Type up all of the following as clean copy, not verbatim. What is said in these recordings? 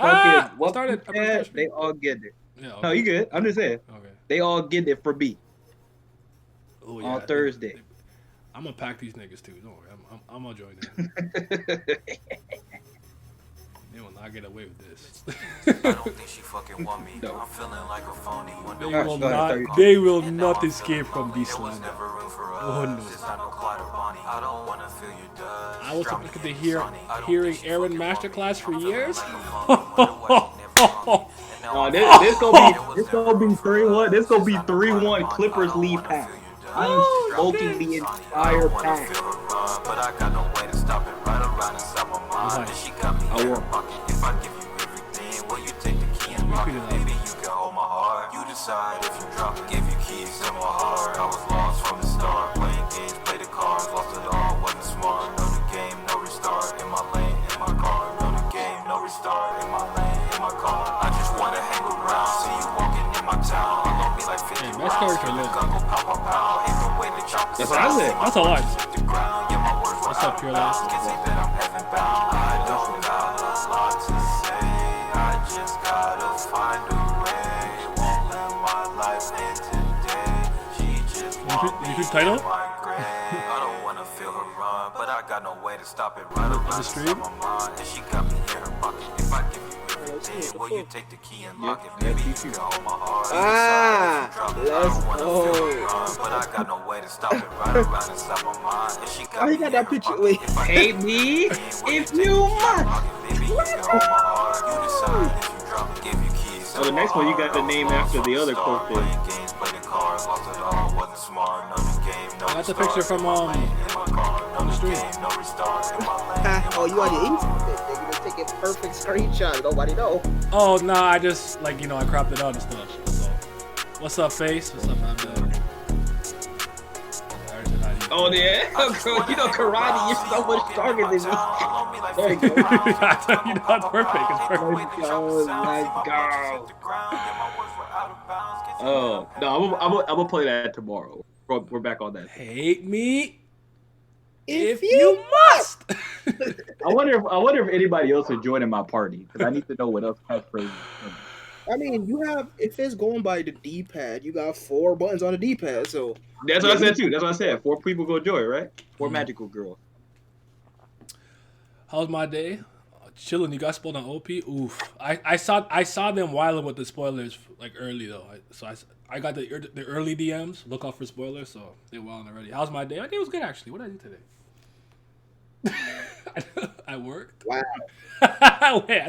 Fucking I what started. I pressed start said, they stream. all get it. Yeah. No, Okay. you good. I'm just saying. Okay. They all get it for B Oh on yeah. Thursday. I'm gonna pack these niggas too. Don't worry. I'm gonna join in. They will not get away with this. I don't think she fucking want me. No. I'm feeling like a phony. Wonder They why will she Go ahead, not. start your call shit. me. They will And now not I'm escape feeling from lonely. this There was slander. never room for Oh us. no. It's not no Clyde or Bonnie. I don't wanna feel your dust. I was Drown me looking to in the hear sunny. I don't hearing think she Aaron fucking want me. masterclass for I'm feeling years. like a phony. Wonder why she never call me. And now No, I'm this, feeling this gonna lonely. be There was this never gonna room be for 3-1. This us. gonna It's be not no Clyde or 3-1 Bonnie. I Clippers don't lead wanna pack. feel your I'm dust. Oh Drown me smoking in shit! the the sunny. I entire don't wanna pack. feel her run, but I got no way to stop it. Right around inside my I'm mind, hyped. and she got me I in her won. pocket. If I give you everything, will you take the key and Let me lock tweet it? it out. Maybe you can hold my heart. You decide if you drop it. Give you keys to my heart. I was lost from the start. Playing games, play the cards, lost it all. Wasn't smart. Know the game, no restart. In my lane, in my car. Know the game, no restart. In my lane, in my car. I just wanna hang around. See you walking in my town. I love me like 50 Hey, best rounds. character Keep the lit. gun go pow pow pow. Ain't no way to chop this That's what I out. said. See my That's a lot. punches hit the ground. Yeah, my words were What's up, out of Pure bounds. Last? Can't say that I'm heaven bound. I don't got a lot to say. I just gotta find a way. Won't let my life end today. She just want me You should in title? my grave. I don't wanna feel her run, but I got no way to stop it. Right around the inside stream? my mind, and she got me in her pocket. If I give you everything, will you take the key and lock it? Maybe you can hold my heart. You decide if you drop it. I don't wanna feel her run, but I got no way to stop it. Right around inside my mind, and she got Oh, me he got in that her picture. pocket. Wait. If I Hate give me you everything, will you if take the you key and must. lock it? Maybe you can hold my heart. You decide if you drop it. Give you keys to Oh, the my next one you heart. got to I was name lost after from the the other start. quote. Playing games, play the cards, lost it all. Wasn't smart. Know the game, no I got the restart. picture from In my lane, in my car. Know on the the stream. game, no restart. In my lane, in Oh, my you on your car. Insta? They're gonna take a perfect screenshot. Nobody know. Oh no, I just like I cropped it out and stuff. So, what's up, Face? What's up, man? Oh yeah, you know karate. You're so much stronger than me. There you go. It's perfect. It's perfect. Let's go. Let's go. Oh no, I'm gonna play that tomorrow. We're back on that. Hate me If you must. I wonder if anybody else is joining my party because I need to know what else catchphrases. I mean, you have if it's going by the D-pad, you got 4 buttons on the D-pad. So That's what I said too. That's what I said. 4 people go join, right? 4 Mhm. magical girls. How's my day? Chilling. You got spoiled on OP. Oof. I saw them wilding with the spoilers like early though. I got the early DMs. Look out for spoilers. So they're wilding already. How's my day? My day was good actually. What did I do today? I worked. wow. Wait,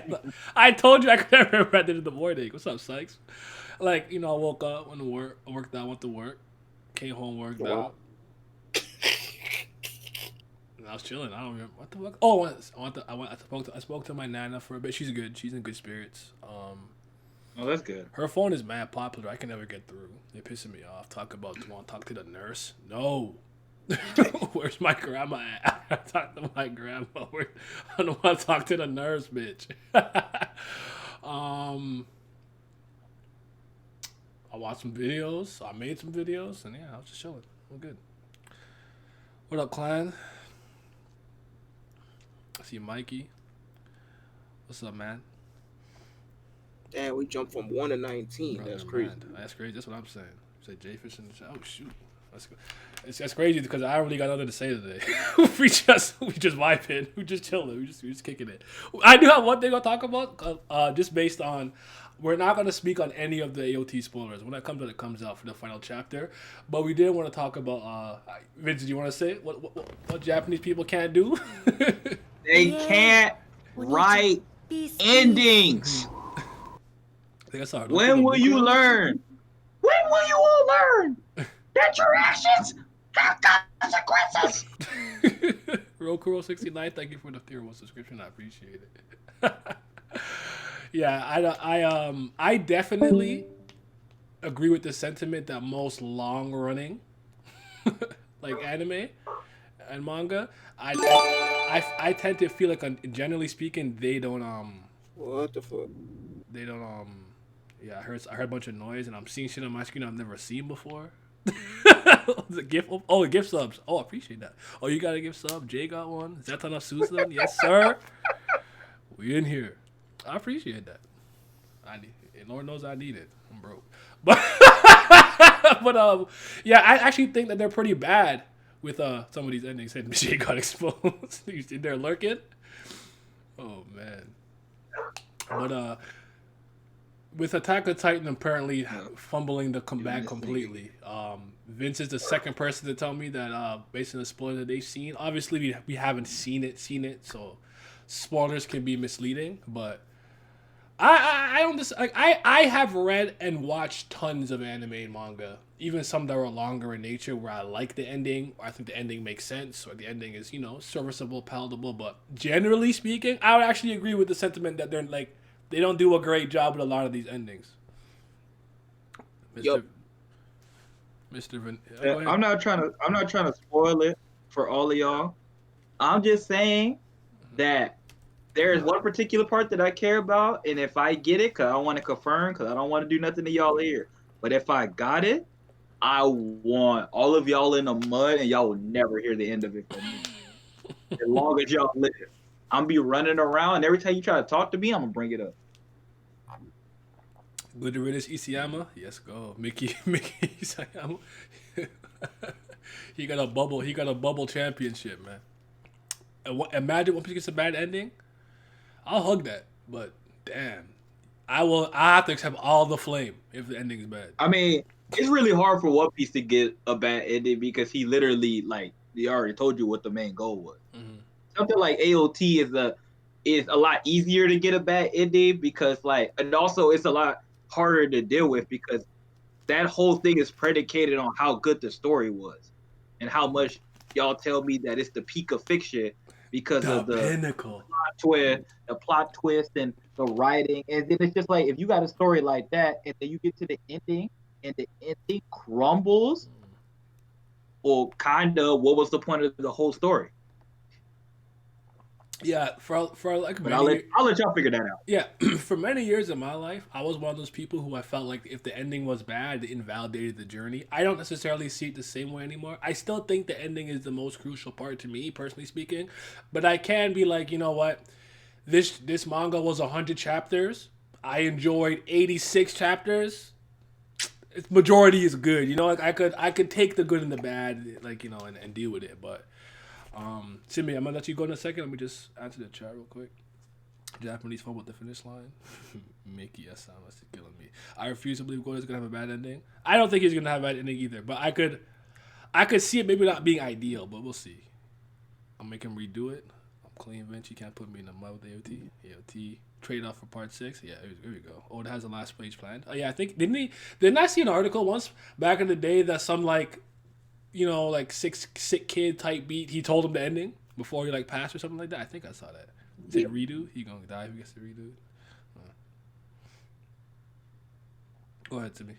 I told you I could never remember at the end of the morning. What's up, Sykes? Like, I woke up, went to work, I worked out, went to work, came home, worked Wow. out. And I was chilling. I don't remember what the fuck. Oh, I spoke to my nana for a bit. She's good. She's in good spirits. Oh, that's good. Her phone is mad popular. I can never get through. They're pissing me off. Do I want to talk to the nurse? No. Where's my grandma at? I talk to my grandma. I don't want to talk to the nurse, bitch. I watched some videos. I made some videos, and yeah, I was just chilling. We're good. What up, clan? I see Mikey. What's up, man? Damn, we jumped from 1 to 19. Brother, That's crazy. man. That's crazy. That's what I'm saying. Say J-Fish in the chat. Oh shoot. That's crazy because I don't really got nothing to say today. we just vibing. We just chilling. We just kicking it. I do have one thing I'll talk about. Just based on, we're not gonna speak on any of the AOT spoilers when it comes out for the final chapter. But we did want to talk about. Vince, do you want to say it? What Japanese people can't do? They can't write endings. I think I saw it. When will you learn? When will you all learn that your actions have consequences? Rokuro69, thank you for the tier 1 subscription. I appreciate it. Yeah, I definitely agree with the sentiment that most long running like anime and manga, I tend to feel like generally speaking they don't What the fuck? they don't yeah, I heard a bunch of noise and I'm seeing shit on my screen I've never seen before. The gift the gift subs. Oh, I appreciate that. Oh, you got a gift sub? Jay got one. Zetana Susan? Yes, sir. We in here. I appreciate that. Lord knows I need it. I'm broke, but yeah, I actually think that they're pretty bad with some of these endings. And Michelle got exposed. You in there lurking? Oh man, but with Attack of Titan apparently fumbling the comeback completely. Vince is the second person to tell me that based on the spoiler that they've seen. Obviously, we haven't seen it, so spoilers can be misleading. But I don't like I have read and watched tons of anime and manga, even some that are longer in nature, where I like the ending, or I think the ending makes sense, or the ending is serviceable, palatable. But generally speaking, I would actually agree with the sentiment that they're like. They don't do a great job with a lot of these endings. Yup. Mr. Van. I'm not trying to spoil it for all of y'all. I'm just saying that there is one particular part that I care about, and if I get it, cause I want to confirm, cause I don't want to do nothing to y'all here. But if I got it, I want all of y'all in the mud, and y'all will never hear the end of it from me. As long as y'all live, I'm be running around, and every time you try to talk to me, I'm gonna bring it up. Good riddance, Isayama. Yes, go Mickey Isayama. He got a bubble championship, man. Imagine One Piece gets a bad ending. I'll hug that, but damn, I have to accept all the flame if the ending is bad. I mean, it's really hard for One Piece to get a bad ending because he literally he already told you what the main goal was. Mm-hmm. Something like AOT is a lot easier to get a bad ending because and also it's a lot harder to deal with because that whole thing is predicated on how good the story was and how much y'all tell me that it's the peak of fiction because of the pinnacle plot twist and the writing. And then it's just like, if you got a story like that and then you get to the ending and the ending crumbles, well, kind of, what was the point of the whole story? Yeah, for like But I'll let y'all figure that out. Yeah, for many years in my life, I was one of those people who I felt like if the ending was bad, it invalidated the journey. I don't necessarily see it the same way anymore. I still think the ending is the most crucial part to me, personally speaking. But I can be like, you know what? This manga was 100 chapters. I enjoyed 86 chapters. Its majority is good. Like I could take the good and the bad, and deal with it. But Simi, I'm gonna let you go in a second. Let me just answer the chat real quick. Japanese fumbled the finish line. Mickey Asama is killing me. I refuse to believe Goda's gonna have a bad ending. I don't think he's gonna have a bad ending either. But I could see it maybe not being ideal, but we'll see. I'll make him redo it. I'm clean, Vince. You can't put me in the mud with AOT. AOT trade off for part 6. Yeah, here we go. Oh, it has the last page planned. Oh yeah, I think didn't I see an article once back in the day that some sick kid type beat, he told him the ending before he passed or something like that. I think I saw that. Said redo. He gonna die if he gets to redo. Go ahead, Timmy.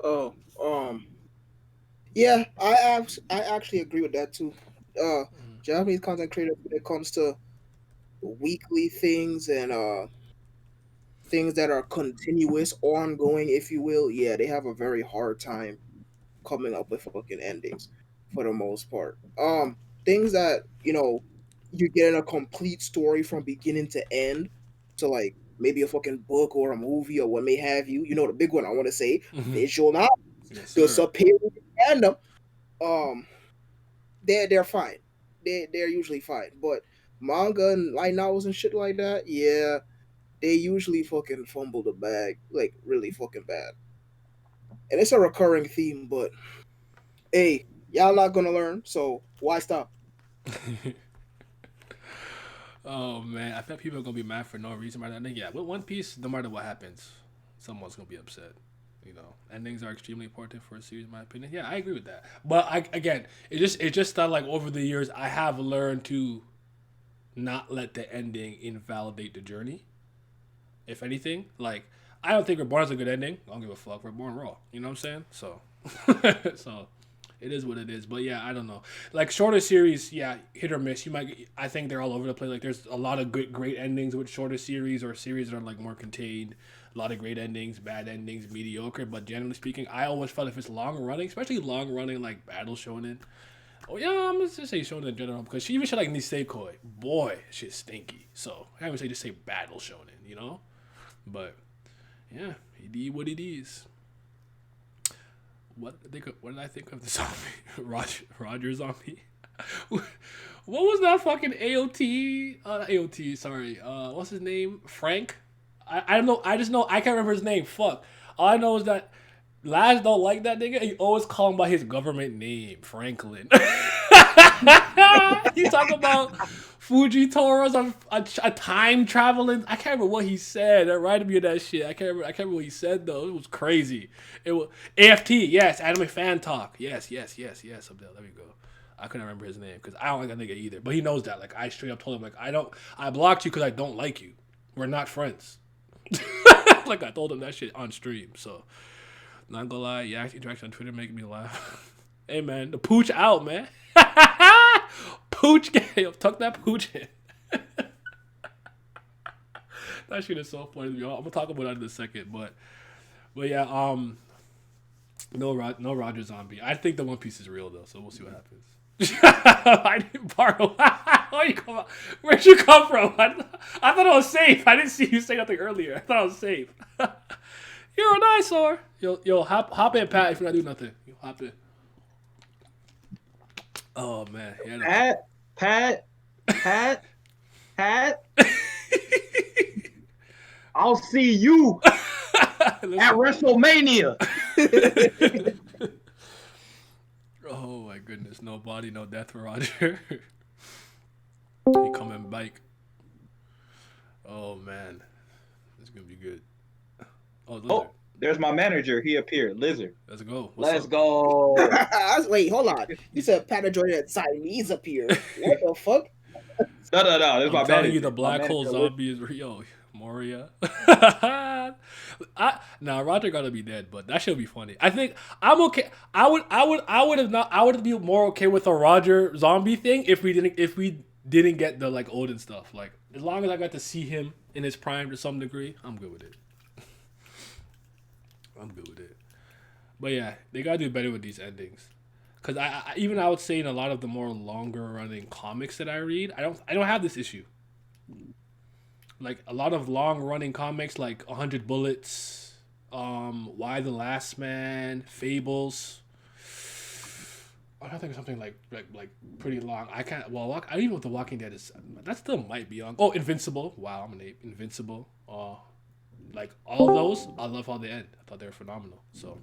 Oh, yeah, I actually agree with that too. Japanese content creators, when it comes to weekly things and things that are continuous, ongoing, if you will, yeah, they have a very hard time coming up with fucking endings for the most part. Things that you're getting a complete story from beginning to end, to maybe a fucking book or a movie or what may have you. The big one I want to say, visual novels, Yes, the sir. superior fandom. They're fine. They're usually fine, but manga and light novels and shit like that, yeah, they usually fucking fumble the bag really fucking bad. And it's a recurring theme, but hey, y'all not gonna learn, so why stop? Oh man, I bet people are gonna be mad for no reason by that ending. Yeah, with One Piece, no matter what happens, someone's gonna be upset. Endings are extremely important for a series, in my opinion. Yeah, I agree with that. But it just that over the years, I have learned to not let the ending invalidate the journey. If anything, I don't think Reborn is a good ending. I don't give a fuck. Reborn raw. You know what I'm saying? So, so it is what it is. But yeah, I don't know. Shorter series, yeah, hit or miss. I think they're all over the place. There's a lot of great endings with shorter series or series that are more contained. A lot of great endings, bad endings, mediocre. But generally speaking, I always felt if it's long running, especially long running battle shonen, Oh yeah, I'm just say shonen in general because she even shit like Nisekoi. Boy, shit's stinky. So I would say just say battle shonen, you know. But yeah, it is what it is. What did I think of the zombie? Roger zombie. What was that fucking AOT? AOT, sorry. What's his name? Frank? I don't know. I just know I can't remember his name. Fuck. All I know is that Laz don't like that nigga. You always call him by his government name, Franklin. You talk about Fujitora's a time traveling. I can't remember what he said. That reminded me of that shit. I can't remember what he said though. It was crazy. It was AFT. Yes, anime fan talk. Yes. Abdel, there we go. I couldn't remember his name because I don't like that nigga either. But he knows that. Like I straight up told him like I blocked you because I don't like you. We're not friends. Like I told him that shit on stream. So not gonna lie, yeah, interaction on Twitter making me laugh. Hey man, the pooch out, man. Pooch game. Tuck that pooch in. That shit is so funny to me. I'm gonna talk about that in a second, but yeah, no Roger Zombie. I think the One Piece is real though, so we'll see what happens. I didn't borrow. Where'd you come from? I thought I was safe. I didn't see you say nothing earlier. I thought I was safe. You're an eyesore. Yo, hop in, Pat. If you're not doing nothing, you hop in. Oh man, yeah, Pat. I'll see you at WrestleMania. Oh my goodness, no body, no death for Roger. He coming bike. Oh man, it's gonna be good. Oh, there's my manager. He appeared. Lizard. Let's go. Let's go. Wait, hold on. You said Pat Jordan and Siamese up here. What the fuck? No. This I'm is my telling manager. you, the black hole manager, zombie is real. Moria. Nah, Roger gotta be dead, but that should be funny. I think I'm okay. I would be more okay with a Roger zombie thing if we didn't get the like Odin stuff. Like as long as I got to see him in his prime to some degree, I'm good with it. But yeah, they gotta do better with these endings. Cause I would say in a lot of the more longer running comics that I read, I don't have this issue. Like a lot of long running comics like 100 Bullets, Y the Last Man, Fables. I think something like pretty long. I can't. Well, I don't even know what The Walking Dead is. That still might be on. Oh, Invincible. Wow, I'm an ape. Invincible. Like all of those, I love how they end. I thought they were phenomenal. So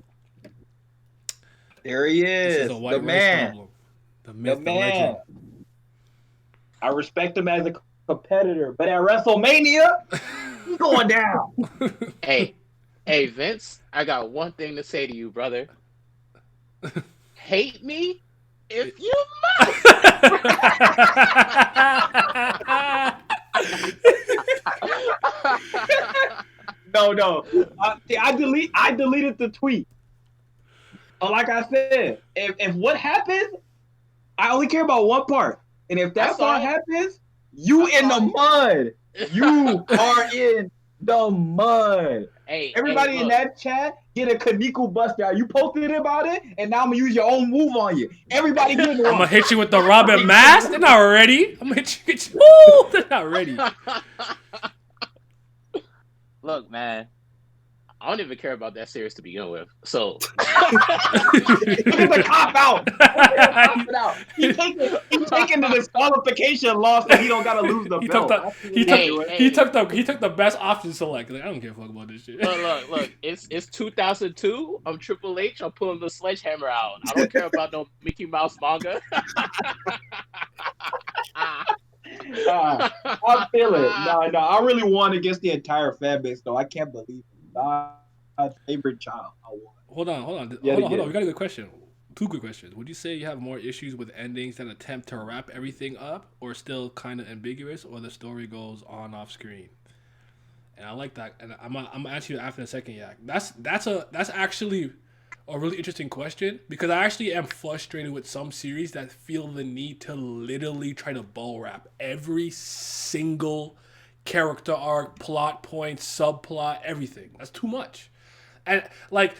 there he this is, is a white the race man, problem. The myth, the man. legend. I respect him as a competitor, but at WrestleMania, he's going down. Hey, Vince, I got one thing to say to you, brother. Hate me if you must. No. I deleted the tweet. Like I said, if what happens, I only care about one part. And if that part happens, you in the mud. You are in the mud. Hey, everybody in that chat, get a Kaneko bust out. You posted about it, and now I'm gonna use your own move on you. Everybody get it. I'm gonna hit you with the Robin Mask. They're not ready. I'm gonna hit you. Woo! They're not ready. Look, man. I don't even care about that series to begin with. So it's a cop out. He's taking the disqualification loss that he don't gotta lose the belt. He took the best option select. Like, I don't give a fuck about this shit. Look. It's 2002. I'm Triple H. I'm pulling the sledgehammer out. I don't care about no Mickey Mouse manga. I feel it. No. I really won against the entire fan base, though. I can't believe it. My favorite child. Hold on. We got a good question. Two good questions. Would you say you have more issues with endings that attempt to wrap everything up, or still kind of ambiguous, or the story goes on off screen? And I like that. And I'm gonna answer you after a second. Yeah, that's actually a really interesting question, because I actually am frustrated with some series that feel the need to literally try to ball wrap every single character arc, plot point, subplot, everything. That's too much. And like,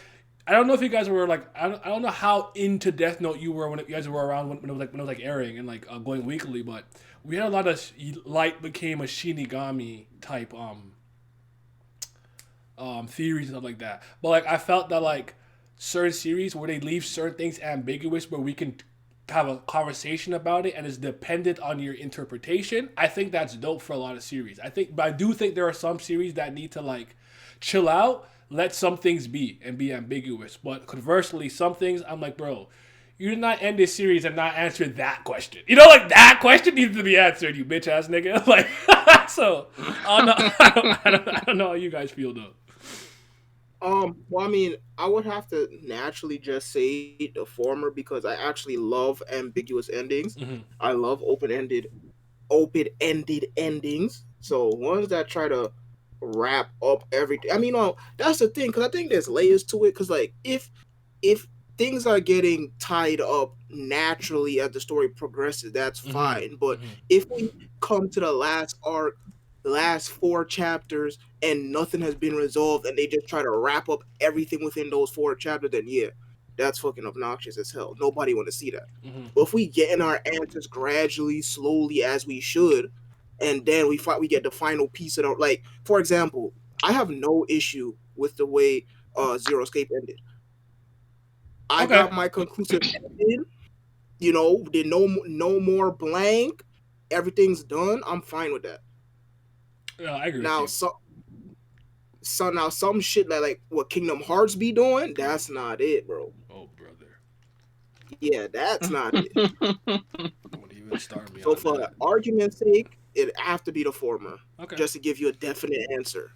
I don't know if you guys were like, I don't know how into Death Note you were when you guys were around when it was like airing and like going weekly, but we had a lot of Light became a Shinigami type theories and stuff like that. But like I felt that like certain series where they leave certain things ambiguous where we can have a conversation about it and it's dependent on your interpretation. I think that's dope for a lot of series. But I do think there are some series that need to like chill out, let some things be and be ambiguous. But conversely, some things I'm like, bro, you did not end this series and not answer that question. You know, like that question needs to be answered, you bitch ass nigga. Like, so I don't know how you guys feel though. Well, I mean, I would have to naturally just say the former because I actually love ambiguous endings. Mhm. I love open-ended endings. So ones that try to wrap up everything. I mean, that's the thing because I think there's layers to it. Because like, if things are getting tied up naturally as the story progresses, that's Mhm. fine. But Mhm. if we come to the last arc, the last 4 chapters, and nothing has been resolved, and they just try to wrap up everything within those 4 chapters, then yeah, that's fucking obnoxious as hell. Nobody want to see that. Mhm. But if we get in our answers gradually, slowly, as we should, and then we get the final piece of it, like for example, I have no issue with the way Zero Escape ended. I Okay. got my conclusive ending. You know, did no more blank. Everything's done. I'm fine with that. Yeah, I agree Now, with you. now some shit like what Kingdom Hearts be doing, that's not it, bro. Oh, brother. Yeah, that's not it. Don't even start me So on for that. argument's sake, it have to be the former, Okay. just to give you a definite answer.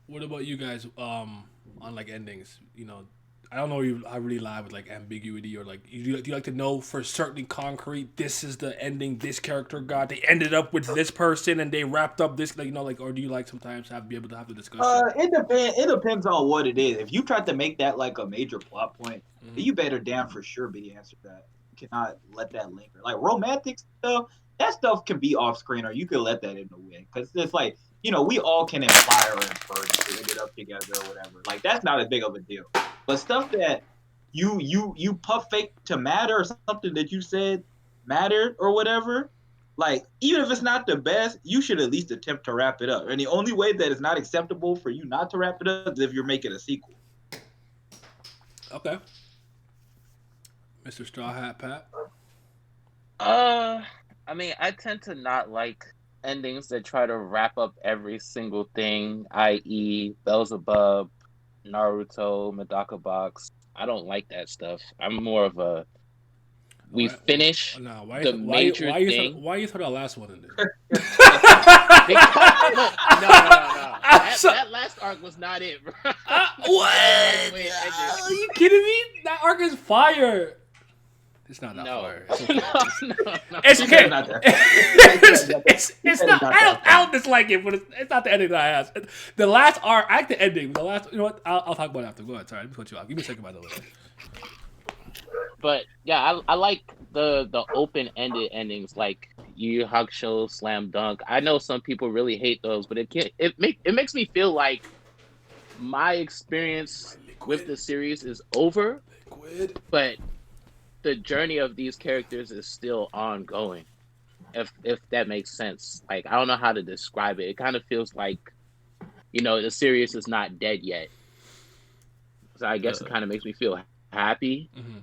What about you guys on like endings? You know, I don't know if I really lie with like ambiguity or like do you like to know for certain concrete this is the ending this character got, they ended up with this person and they wrapped up this, like, you know, like, or do you like sometimes be able to have the discussion? It depends on what it is. If you try to make that like a major plot point, then Mhm. you better damn for sure be the answer to that. You cannot let that linger. Like romantic stuff, that stuff can be off screen, or you can let that in the wind because it's like, you know, we all can imply or infer that they ended up together or whatever. Like that's not as big of a deal. But stuff that you puff fake to matter or something that you said mattered or whatever, like even if it's not the best, you should at least attempt to wrap it up. And the only way that it's not acceptable for you not to wrap it up is if you're making a sequel. Okay. Mr. Straw Hat Pat. I mean, I tend to not like endings that try to wrap up every single thing, i.e., Beelzebub, Naruto, Medaka Box. I don't like that stuff. I'm more of a we finish No, the major thing. Why you throw that last one in there? Because, look, no. That last arc was not it, bro. What? Are you kidding me? That arc is fire. It's not that fire. It's okay. No. It's okay. Not that. It's not. I don't dislike it, but it's not the ending that I asked. The last arc, I like the ending. The last, you know what? I'll talk about it after. Go ahead. Sorry, let me cut you off. Give me a second about the list. But yeah, I like the open-ended endings like Yu Yu Hakusho, Slam Dunk. I know some people really hate those, but it makes me feel like my experience with the series is over, but the journey of these characters is still ongoing. If that makes sense. Like I don't know how to describe it. It kind of feels like, you know, the series is not dead yet. So I guess it kind of makes me feel happy. Mm-hmm.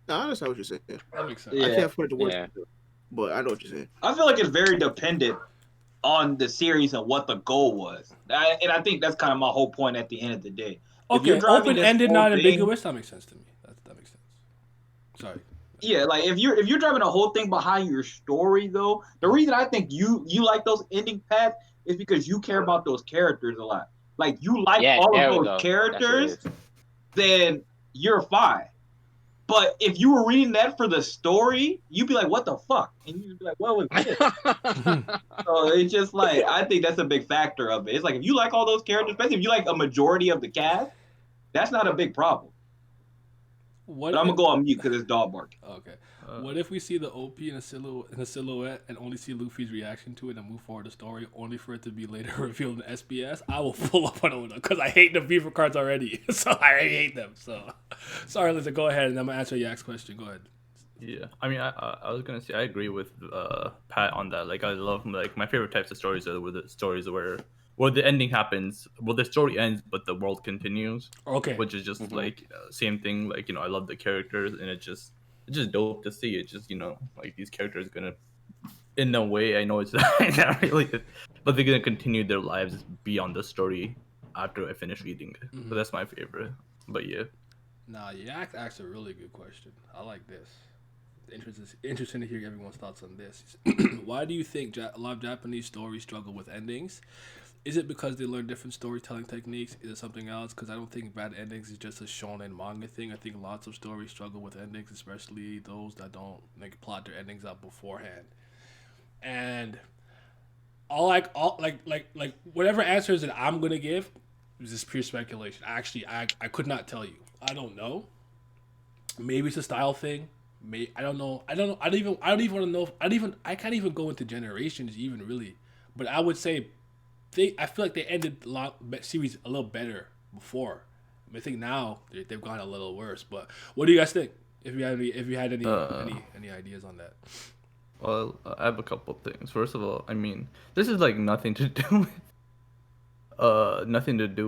No, I understand what you're saying. That makes sense. Yeah. I can't put it to words, Yeah. but I know what you're saying. I feel like it's very dependent on the series and what the goal was. And I think that's kind of my whole point at the end of the day. If Okay, you're driving open this ended, whole not thing- ambiguous. That makes sense to me. That makes sense. Sorry. Yeah, like if you're driving a whole thing behind your story though, the reason I think you like those ending paths is because you care about those characters a lot. Like you like Yeah, all there of we those go. That's what characters, it is. then you're fine. But if you were reading that for the story, you'd be like, what the fuck? And you'd be like, what was this? So it's just like, I think that's a big factor of it. It's like, if you like all those characters, especially if you like a majority of the cast, that's not a big problem. What? But I'm going to go on mute because it's dog barking. Okay. What if we see the OP in a silhouette and only see Luffy's reaction to it and move forward the story, only for it to be later revealed in SBS? I will pull up on Oda because I hate the Beaver cards already. So I already hate them. So sorry, Lisa. Go ahead, and I'm gonna answer Yak's question. Go ahead. Yeah, I mean, I was gonna say I agree with Pat on that. Like, I love like my favorite types of stories are the stories where the ending happens, the story ends, but the world continues. Okay. Which is just like same thing. Like, I love the characters, and it's just dope to see. It's just like these characters gonna, in a way, I know it's not really, but they're gonna continue their lives beyond the story after I finish reading it. So that's my favorite. But yeah. Nah, Yak asked a really good question. I like this. Interesting to hear everyone's thoughts on this. Why do you think a lot of Japanese stories struggle with endings? Is it because they learn different storytelling techniques? Is it something else? Because I don't think bad endings is just a shonen manga thing. I think lots of stories struggle with endings, especially those that don't plot their endings out beforehand. And whatever answers that I'm gonna give is just pure speculation. Actually, I could not tell you. I don't know. Maybe it's a style thing. I don't know. I don't even want to know. I can't even go into generations even really. But I would say I feel like they ended series a little better before. I think now they've gone a little worse. But what do you guys think? If you had any ideas on that? Well, I have a couple things. First of all, I mean, this is like nothing to do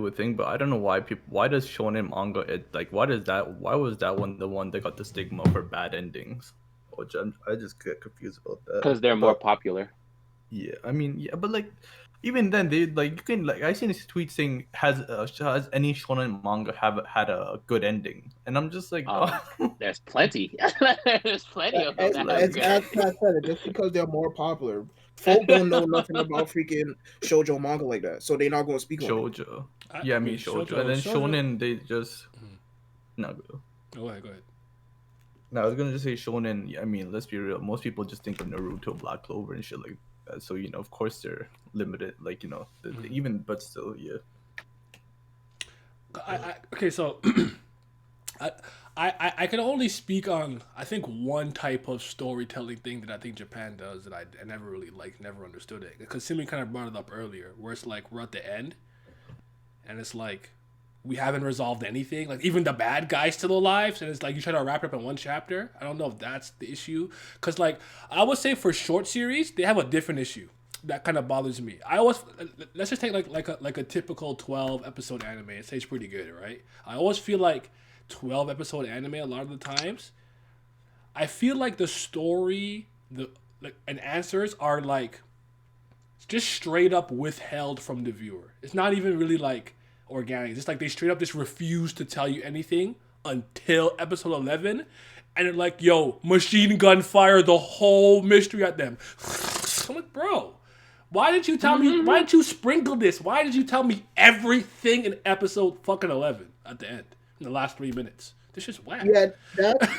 with thing, but I don't know why does shonen manga why was that one the one that got the stigma for bad endings? Which I just get confused about that. Because they're more popular. Yeah, I mean, yeah, but like even then they like you can like I seen this tweet saying has any shonen manga had a good ending, and I'm just like there's plenty. There's plenty of them. As Pat said, just because they're more popular, folk don't know nothing about freaking shoujo manga like that, so they're not going to speak on it. Shoujo. I mean shoujo, and then shonen they just no go. Go ahead. No, I was gonna just say shonen. I mean, let's be real. Most people just think of Naruto, Black Clover, and shit like that. So of course they're limited. Like even, but still, yeah. Okay, so I can only speak on I think one type of storytelling thing that I think Japan does that I never really never understood it, because Simi kind of brought it up earlier, where it's like we're at the end, and it's like we haven't resolved anything. Like even the bad guy's still alive, and it's like you try to wrap it up in one chapter. I don't know if that's the issue, because like I would say for short series they have a different issue that kind of bothers me. I always let's just take like a typical 12 episode anime. It stays pretty good, right? I always feel like 12 episode anime a lot of the times, I feel like the story and answers are like just straight up withheld from the viewer. It's not even really like organic. It's like they straight up just refuse to tell you anything until episode 11, and they're like, yo, machine gun fire the whole mystery at them. I'm like, bro, why did you tell me? Why did you sprinkle this? Why did you tell me everything in episode fucking 11 at the end in the last 3 minutes? This is whack. Yeah,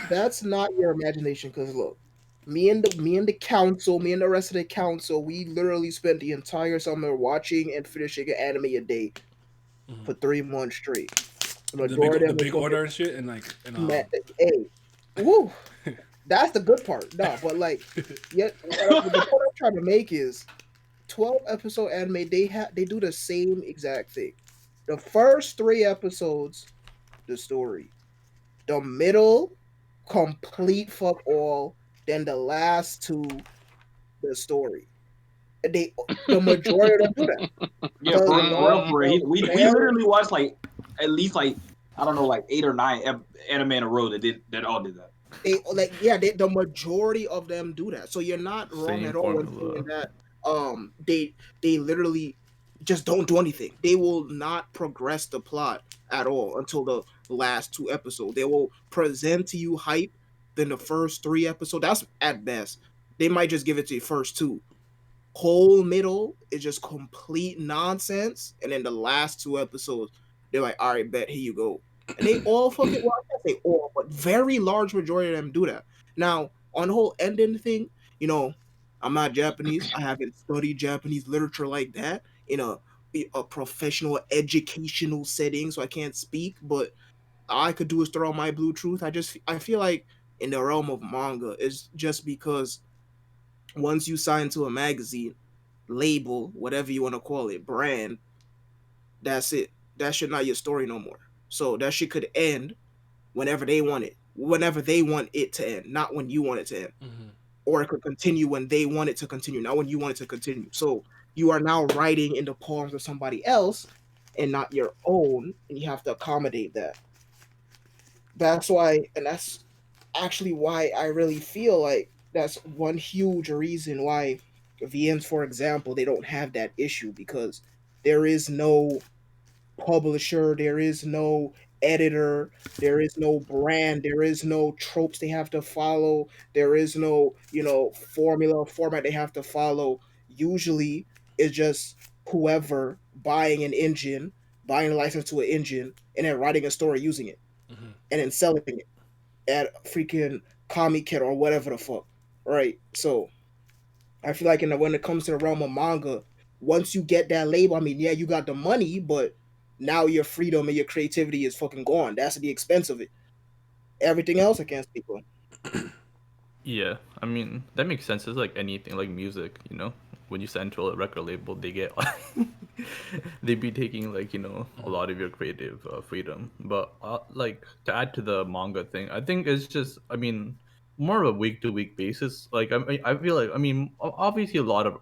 that's not your imagination. Because look, me and the rest of the council, we literally spent the entire summer watching and finishing an anime a day for 3 months straight. The big order and shit, and hey, woo, that's the good part. No, but like, yeah, the point I'm trying to make is 12 episode anime. They do the same exact thing. The first 3 episodes, the story. The middle, complete fuck all. Then the last 2, the story. The majority of them do that. Yeah, for real. We literally watched like at least like I don't know, like 8 or 9 anime in a row that all did that. The majority of them do that. So you're not wrong at all when saying that. They literally just don't do anything. They will not progress the plot at all until the last 2 episodes. They will present to you hype. Then the first 3 episodes, that's at best. They might just give it to you first 2. Whole middle is just complete nonsense, and then the last 2 episodes, they're like, all right, bet, here you go. And they all fucking, well, I can't say all, but very large majority of them do that. Now, on the whole ending thing, I'm not Japanese. I haven't studied Japanese literature like that in a professional educational setting, so I can't speak, but all I could do is throw out my blue truth. I feel like in the realm of manga is just because once you sign to a magazine, label, whatever you want to call it, brand, that's it. That shit not your story no more. So that shit could end whenever they want it, whenever they want it to end, not when you want it to end. Mhm. Or it could continue when they want it to continue, not when you want it to continue. So you are now writing in the poems of somebody else and not your own, and you have to accommodate that. That's why, and that's actually why I really feel like that's one huge reason why VNs, for example, they don't have that issue because there is no publisher, there is no editor, there is no brand, there is no tropes they have to follow, there is no, formula or format they have to follow. Usually it's just whoever buying an engine, buying a license to an engine, and then writing a story using it, Mhm. and then selling it at freaking Comic Kit or whatever the fuck. Right. So I feel like when it comes to the realm of manga, once you get that label, I mean, yeah, you got the money, but now your freedom and your creativity is fucking gone. That's the expense of it. Everything else I can't speak on. Yeah, I mean that makes sense. It's like anything, like music, you know. When you sign to a record label, they get they be taking like a lot of your creative freedom. But like to add to the manga thing, I think it's just more of a week to week basis. Like I feel like obviously a lot of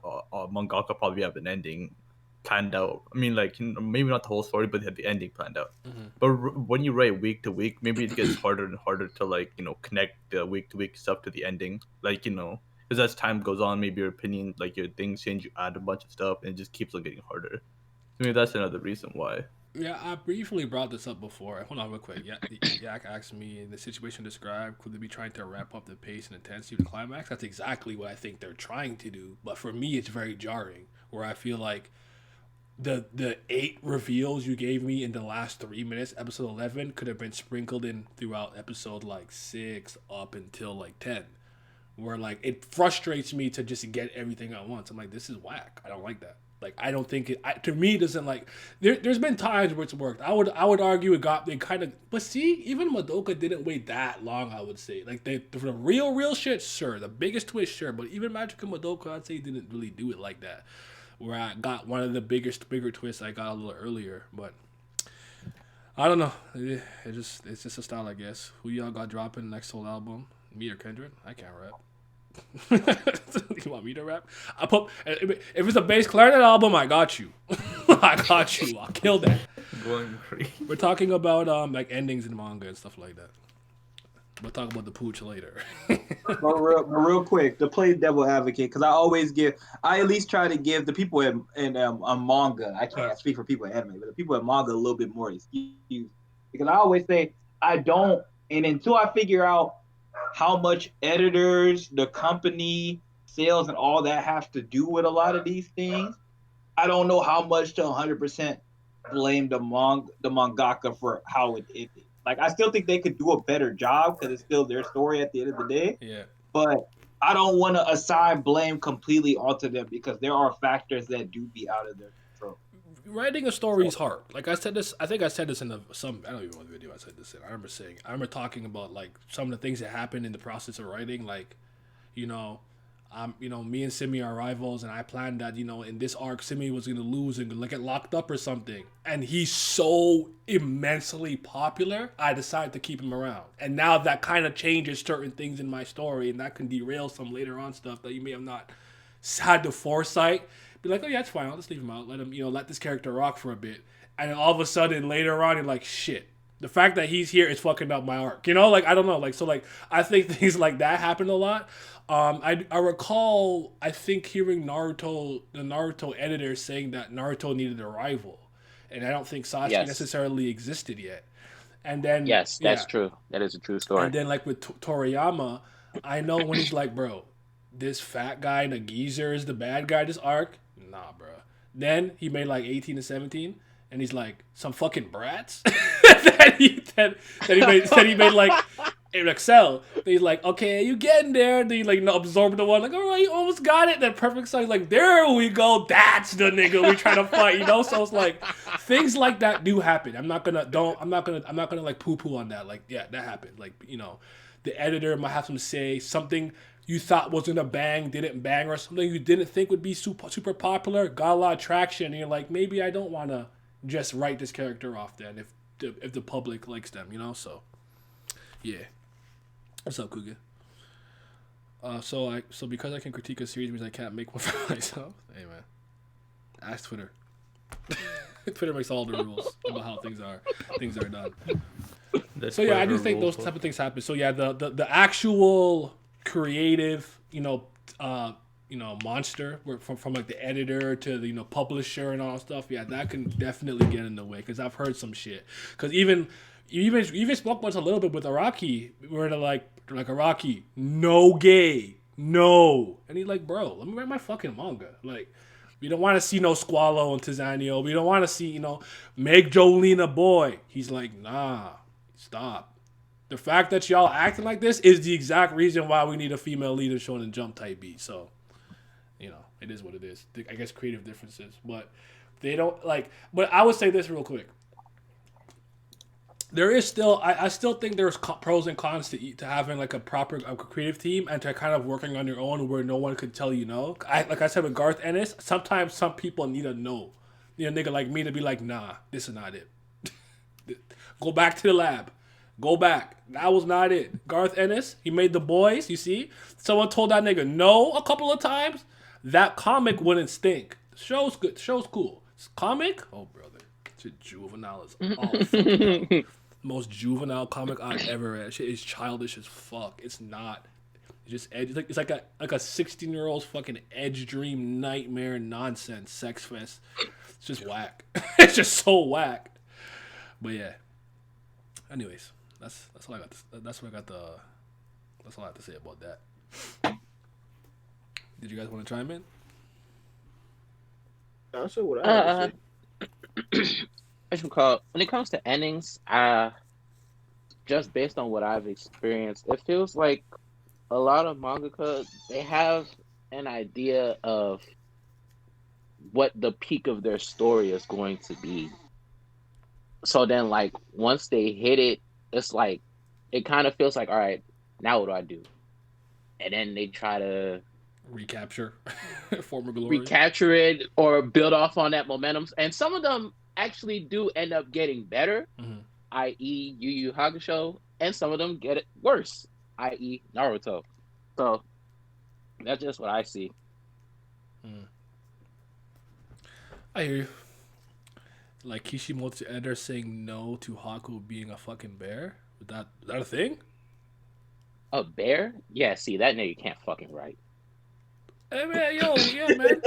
mangaka probably have an ending planned out. I mean like maybe not the whole story, but they have the ending planned out. Mhm. But when you write week to week, maybe it gets harder and harder to like connect the week to week stuff to the ending. Like because as time goes on, maybe your opinion, like your things change, you add a bunch of stuff, and it just keeps on getting harder. So maybe that's another reason why. Yeah, I briefly brought this up before. Hold on, real quick. Yeah, Yak asked me in the situation described, could they be trying to ramp up the pace and intensity of the climax? That's exactly what I think they're trying to do. But for me, it's very jarring. Where I feel like the 8 reveals you gave me in the last 3 minutes, episode 11, could have been sprinkled in throughout episode like 6 up until like 10. Where like it frustrates me to just get everything at once. I'm like, this is whack. I don't like that. Like I don't think to me it doesn't like there's been times where it's worked. I would argue it got they kind of, but see, even Madoka didn't wait that long. I would say like for the real shit, sure, the biggest twist, sure, but even Magic Madoka, I'd say didn't really do it like that. Where I got one of the bigger twists I got a little earlier, but I don't know. It's just a style, I guess. Who y'all got dropping next whole album? Me or Kendrick? I can't rap. You want me to rap? If it's a bass clarinet album, I got you. I got you. I'll kill that. Going crazy. We're talking about like endings in manga and stuff like that. We'll talk about the pooch later. But real quick, to play devil advocate, because I at least try to give the people in manga, I can't speak for people in anime, but the people in manga a little bit more excuse. Because I always say, I don't, and until I figure out how much editors, the company, sales, and all that have to do with a lot of these things, I don't know how much to 100% blame the mangaka for how it ended. Like, I still think they could do a better job because it's still their story at the end of the day. Yeah. But I don't want to assign blame completely onto them because there are factors that do be out of their control. Writing a story is hard. Like I said this, I think I said this in I don't even know what video I said this in. I remember talking about like some of the things that happen in the process of writing. Like, me and Simi are rivals, and I planned that, in this arc, Simi was going to lose and get locked up or something. And he's so immensely popular, I decided to keep him around. And now that kind of changes certain things in my story, and that can derail some later on stuff that you may have not had the foresight. Be like, oh yeah, it's fine, I'll just leave him out. Let him, let this character rock for a bit. And then all of a sudden, later on, you're like, shit. The fact that he's here is fucking up my arc. Like, I don't know. Like, so, like, I think things like that happen a lot. I recall, I think, hearing the Naruto editor saying that Naruto needed a rival. And I don't think Sasuke necessarily existed yet. And then... Yes, that's true. That is a true story. And then, like, with Toriyama, I know when he's like, bro, this fat guy, Nagisa, is the bad guy this arc. Nah, bro. Then he made, like, 18 to 17. And he's like, some fucking brats? Then he made like in Excel. Then he's like, okay, you getting there? Then he like absorbed the one, like, all right, you almost got it. Then perfect size, like, there we go. That's the nigga we trying to fight, So it's like things like that do happen. I'm not gonna like poo poo on that. Like, yeah, that happened. Like, the editor might have some say, something you thought was gonna bang didn't bang, or something you didn't think would be super popular got a lot of traction, and you're like, maybe I don't want to just write this character off then if the public likes them, you know. So yeah, what's up, Kuga? So because I can critique a series means I can't make one for myself. Hey man, ask Twitter. Twitter makes all the rules about how things are done. So yeah, I do think those type of things happen. So yeah, the actual creative, monster from like the editor to the publisher and all that stuff. Yeah, that can definitely get in the way, because I've heard some shit. Because even spoke about a little bit with Araki, where they're like Araki, no gay, no, and he's like, bro, let me write my fucking manga. Like, we don't want to see no Squalo and Tizanio. We don't want to see make Jolene a boy. He's like, nah, stop. The fact that y'all acting like this is the exact reason why we need a female lead in Shonen Jump type B. So, it is what it is. I guess creative differences, but they don't like. But I would say this real quick. There is still, I still think there's pros and cons to having like a proper creative team and to kind of working on your own where no one could tell you no. Like I said with Garth Ennis, sometimes some people need a no. Nigga like me to be like, nah, this is not it. Go back to the lab. Go back. That was not it. Garth Ennis, he made The Boys, you see? Someone told that nigga no a couple of times. That comic wouldn't stink. The show's good. The show's cool. This comic? Oh, brother. Shit juvenile as all fucking hell. Most juvenile comic I've ever read. Shit is childish as fuck. It's not. It's just edge. It's like a 16-year-old's fucking edge dream nightmare nonsense sex fest. It's just whack. It's just so whack. But yeah. Anyways, that's all I got. That's what I got. That's all I have to say about that. Did you guys want to chime in? I'll say what I have to say. When it comes to endings, just based on what I've experienced, it feels like a lot of mangaka, they have an idea of what the peak of their story is going to be. So then, like, once they hit it, it's like, it kind of feels like, all right, now what do I do? And then they try to recapture former glory. Recapture it or build off on that momentum. And some of them actually do end up getting better, i.e. Yu Yu Hakusho, and some of them get it worse, i.e. Naruto. So that's just what I see. I hear you. Like Kishimoto's editor saying no to Haku being a fucking bear? Is that a thing? A bear? Yeah, see, that nigga can't fucking write. Hey man, yeah man.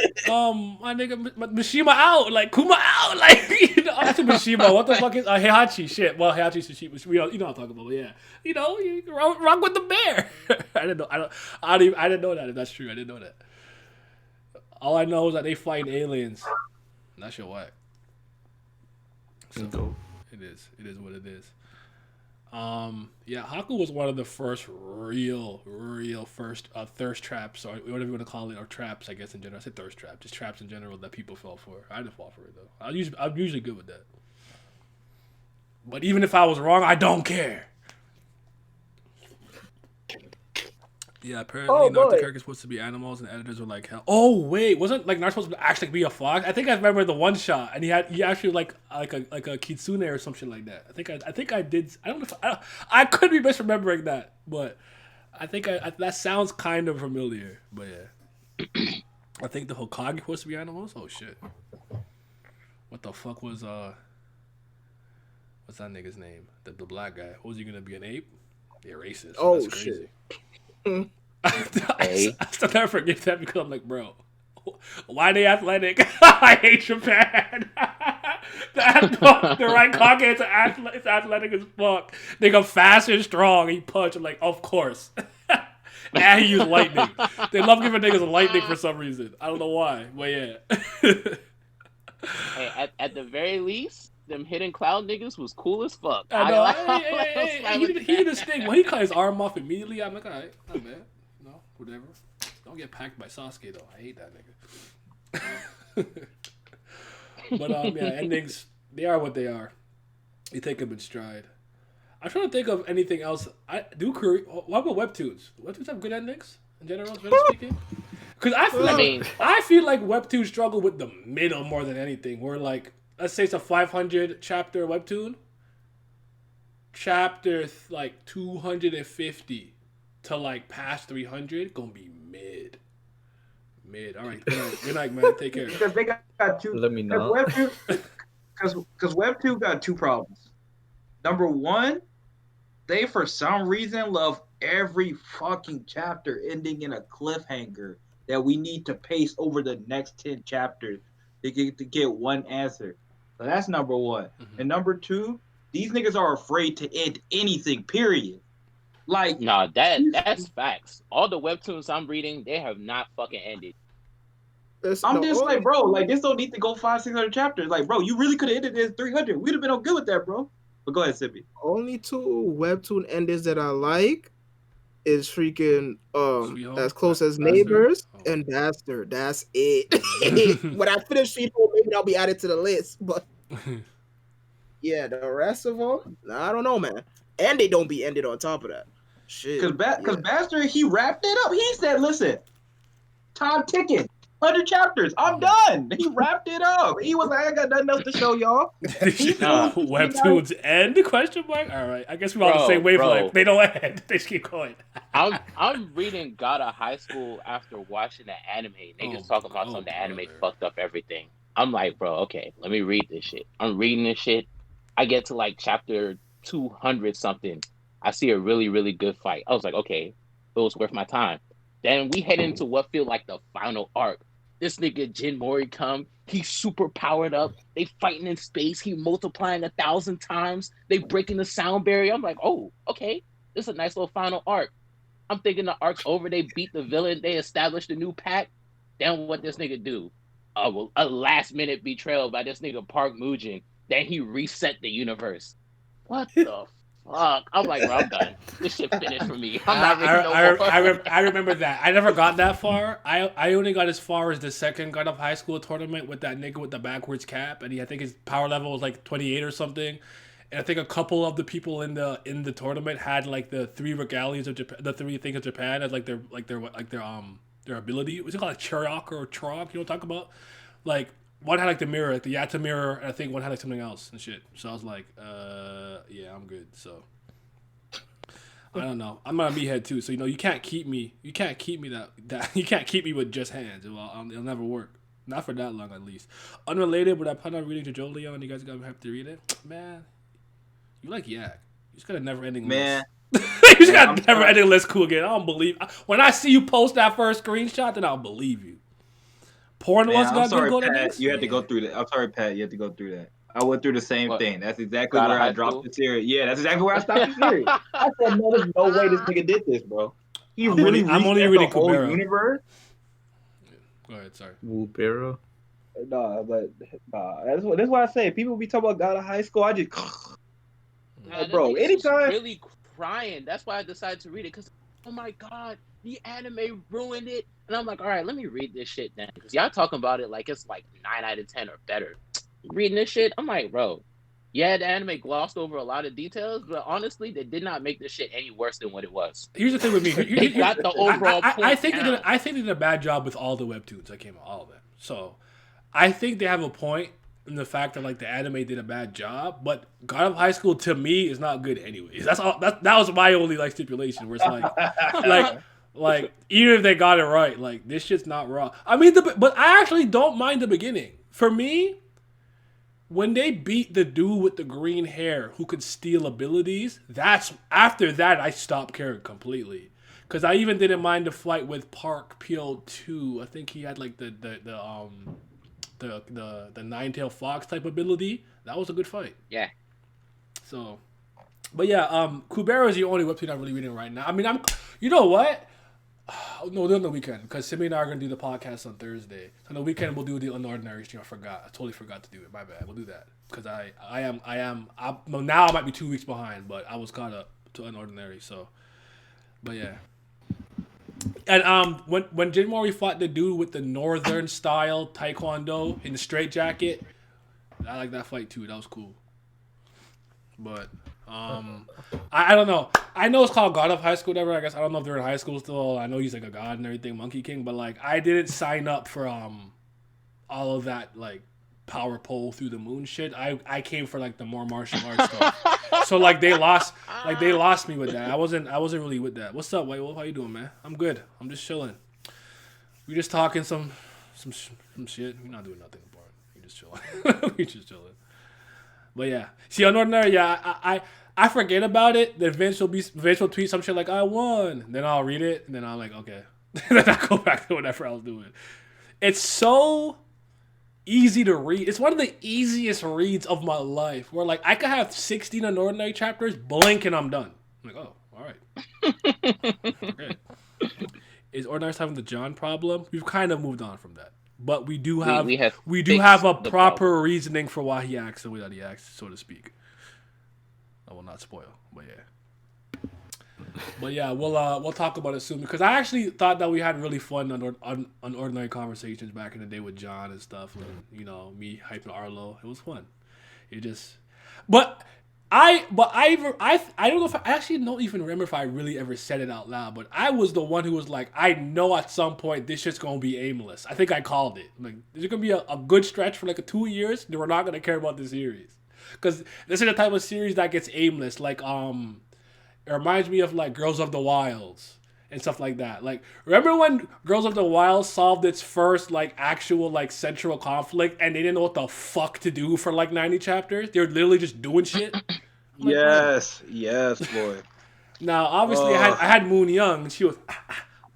My nigga Mishima out, like Kuma out, like after Mishima, what the fuck is Heihachi shit? Well, Heihachi's Tsushima, you know what I'm talking about, but yeah, you wrong with the bear. I didn't know that. If that's true, I didn't know that. All I know is that they fight aliens. That shit whack. So it is what it is. Yeah, Haku was one of the first real thirst traps, or whatever you want to call it, or traps, I guess, in general. I said thirst trap, just traps in general that people fell for. I didn't fall for it though. I'm usually good with that. But even if I was wrong, I don't care. Yeah, apparently Naruto characters supposed to be animals, and editors were like, hell. Oh wait, wasn't like Naruto supposed to actually be a fox? I think I remember the one shot, and he actually like a kitsune or something like that. I think I did. I don't know if I could be misremembering that, but I think that sounds kind of familiar. But yeah, I think the Hokage supposed to be animals. Oh shit, what the fuck was what's that nigga's name? The black guy. What was he gonna be, an ape? Yeah, racist. Oh that's crazy. shit. Hey. I still never forget that, because I'm like, bro, why they athletic? I hate Japan. The right Kage is athletic as fuck. Nigga fast and strong. He punch. I'm like, of course. And he used lightning. They love giving niggas lightning for some reason. I don't know why, but yeah. Hey, at the very least, them hidden cloud niggas was cool as fuck. I know. He did his thing. When he cut his arm off immediately, I'm like, all right, not bad. No, whatever. Don't get packed by Sasuke though. I hate that nigga. But yeah, endings, they are what they are. You take them in stride. I'm trying to think of anything else. What about webtoons? Webtoons have good endings in general, generally speaking. Because I feel like webtoons struggle with the middle more than anything. Where like, let's say it's a 500 chapter webtoon. Chapter like 250 to like past 300 gonna be mid. All right, good night, man. Take care. Because they got two. Let me know. Because Webtoon got two problems. Number one, they for some reason love every fucking chapter ending in a cliffhanger that we need to pace over the next 10 chapters to get one answer. So that's number one. Mm-hmm. And number two, these niggas are afraid to end anything, period. Like, Nah, that's facts. All the webtoons I'm reading, they have not fucking ended. I'm just like, bro, like this don't need to go 500-600 chapters. Like, bro, you really could have ended this 300. We'd have been all good with that, bro. But go ahead, Sippy. Only two webtoon endings that I like is freaking As Close as Neighbors and Bastard. That's it. When I finish Sweet Home, maybe I'll be added to the list. But yeah, the rest of them, I don't know, man. And they don't be ended on top of that. Shit. Because Bastard, he wrapped it up. He said, listen, time ticking. 100 chapters. I'm done. He wrapped it up. He was like, I got nothing else to show y'all. Webtoons end? Question mark. All right. I guess we're on the same wavelength. They don't end. They just keep going. I'm reading God of High School after watching the anime. Niggas talking about some of the anime fucked up everything. I'm like, bro, okay, let me read this shit. I'm reading this shit. I get to like chapter 200 something. I see a really, really good fight. I was like, okay, it was worth my time. Then we head into what feel like the final arc. This nigga Jin Mori come. He's super powered up. They fighting in space. He multiplying 1,000 times. They breaking the sound barrier. I'm like, oh, okay. This is a nice little final arc. I'm thinking the arc's over. They beat the villain. They established a new pack. Then what this nigga do? A last minute betrayal by this nigga Park Mujin. Then he reset the universe. What the fuck? I'm like, bro, I'm done. This shit finished for me. I'm not reading no more. I remember that. I never got that far. I only got as far as the second God of High School tournament with that nigga with the backwards cap, and I think his power level was like 28 or something. And I think a couple of the people in the tournament had like the three regalias of Japan, the three things of Japan as like their ability. Was it called like Chirok or Chirok? You know what I'm talking about? Like one had like the mirror, like the Yatta mirror, and I think one had like something else and shit. So I was like, yeah, I'm good. So I don't know. I'm not a meathead too, so you can't keep me. You can't keep me that. You can't keep me with just hands. It'll never work. Not for that long, at least. Unrelated, but I plan on reading JoJo Leon. You guys gonna have to read it, man. You like Yak. You just got a never-ending list. You just got a never-ending list. Cool again. I don't believe. When I see you post that first screenshot, then I'll believe you. Porn was I'm sorry, go Pat. next? You had to go through that. I'm sorry, Pat. You had to go through that. I went through the same thing. That's exactly where I dropped the series. Yeah, that's exactly where I stopped the series. I said, no, there's no way this nigga did this, bro. I'm only reading the whole universe. Go ahead. Sorry. Wubera. Nah, but that's why I say people be talking about God of High School. I just, bro, anytime. Really crying. That's why I decided to read it because, oh my god, the anime ruined it. And I'm like, all right, let me read this shit then. Because y'all talking about it like it's like 9 out of 10 or better. Reading this shit, I'm like, bro, yeah, the anime glossed over a lot of details, but honestly, they did not make this shit any worse than what it was. Here's the thing with me. They got the overall point I think down. they did a bad job with all the webtoons that came out, all of them. So I think they have a point in the fact that like the anime did a bad job, but God of High School to me is not good anyways. That's all. That was my only like stipulation. Where it's like even if they got it right, like this shit's not raw. I mean, but I actually don't mind the beginning. For me, when they beat the dude with the green hair who could steal abilities, that's after that I stopped caring completely. Cause I even didn't mind the fight with Park PO2. I think he had like the Nine-Tailed Fox type ability. That was a good fight. Yeah. So, but yeah, Kubera is the only webtoon I'm really reading right now. I mean, you know what? No, they're on the weekend because Simi and I are gonna do the podcast on Thursday. So on the weekend we'll do the Unordinary stream. I totally forgot to do it. My bad. We'll do that because now I might be 2 weeks behind, but I was caught up to Unordinary. So, but yeah. And when Jin Mori fought the dude with the northern style taekwondo in the straitjacket, I like that fight too. That was cool. But I don't know. I know it's called God of High School, whatever. I guess I don't know if they're in high school still. I know he's like a god and everything, Monkey King. But like, I didn't sign up for all of that like power pole through the moon shit. I came for like the more martial arts stuff. So like they lost me with that. I wasn't really with that. What's up, White Wolf? How you doing, man? I'm good. I'm just chilling. We just talking some shit. We're not doing nothing important. We just chilling. We just chilling. But yeah, see on Ordinary, yeah, I forget about it. Then Vince will tweet some shit like I won. Then I'll read it, and then I'm like, okay. Then I go back to whatever I was doing. It's so easy to read. It's one of the easiest reads of my life. Where like I could have 16 Unordinary chapters, blink and I'm done. I'm like, oh, all right. Okay. Is Ordinary having the John problem? We've kind of moved on from that, but we do have we do have a proper reasoning for why he acts the way that he acts, so to speak. I will not spoil, but yeah. But yeah, we'll talk about it soon because I actually thought that we had really fun on Ordinary Conversations back in the day with John and stuff, and you know me hyping Arlo. It was fun. It just, but I don't know if I actually don't even remember if I really ever said it out loud. But I was the one who was like, I know at some point this shit's gonna be aimless. I think I called it. Like, there's gonna be a good stretch for like 2 years. Then we're not gonna care about the series because this is the type of series that gets aimless. Like it reminds me of like Girls of the Wilds and stuff like that. Like, remember when Girls of the Wilds solved its first like actual like central conflict and they didn't know what the fuck to do for like 90 chapters? They were literally just doing shit. Like, yes, boy. Now, obviously, I had Moon Young and she was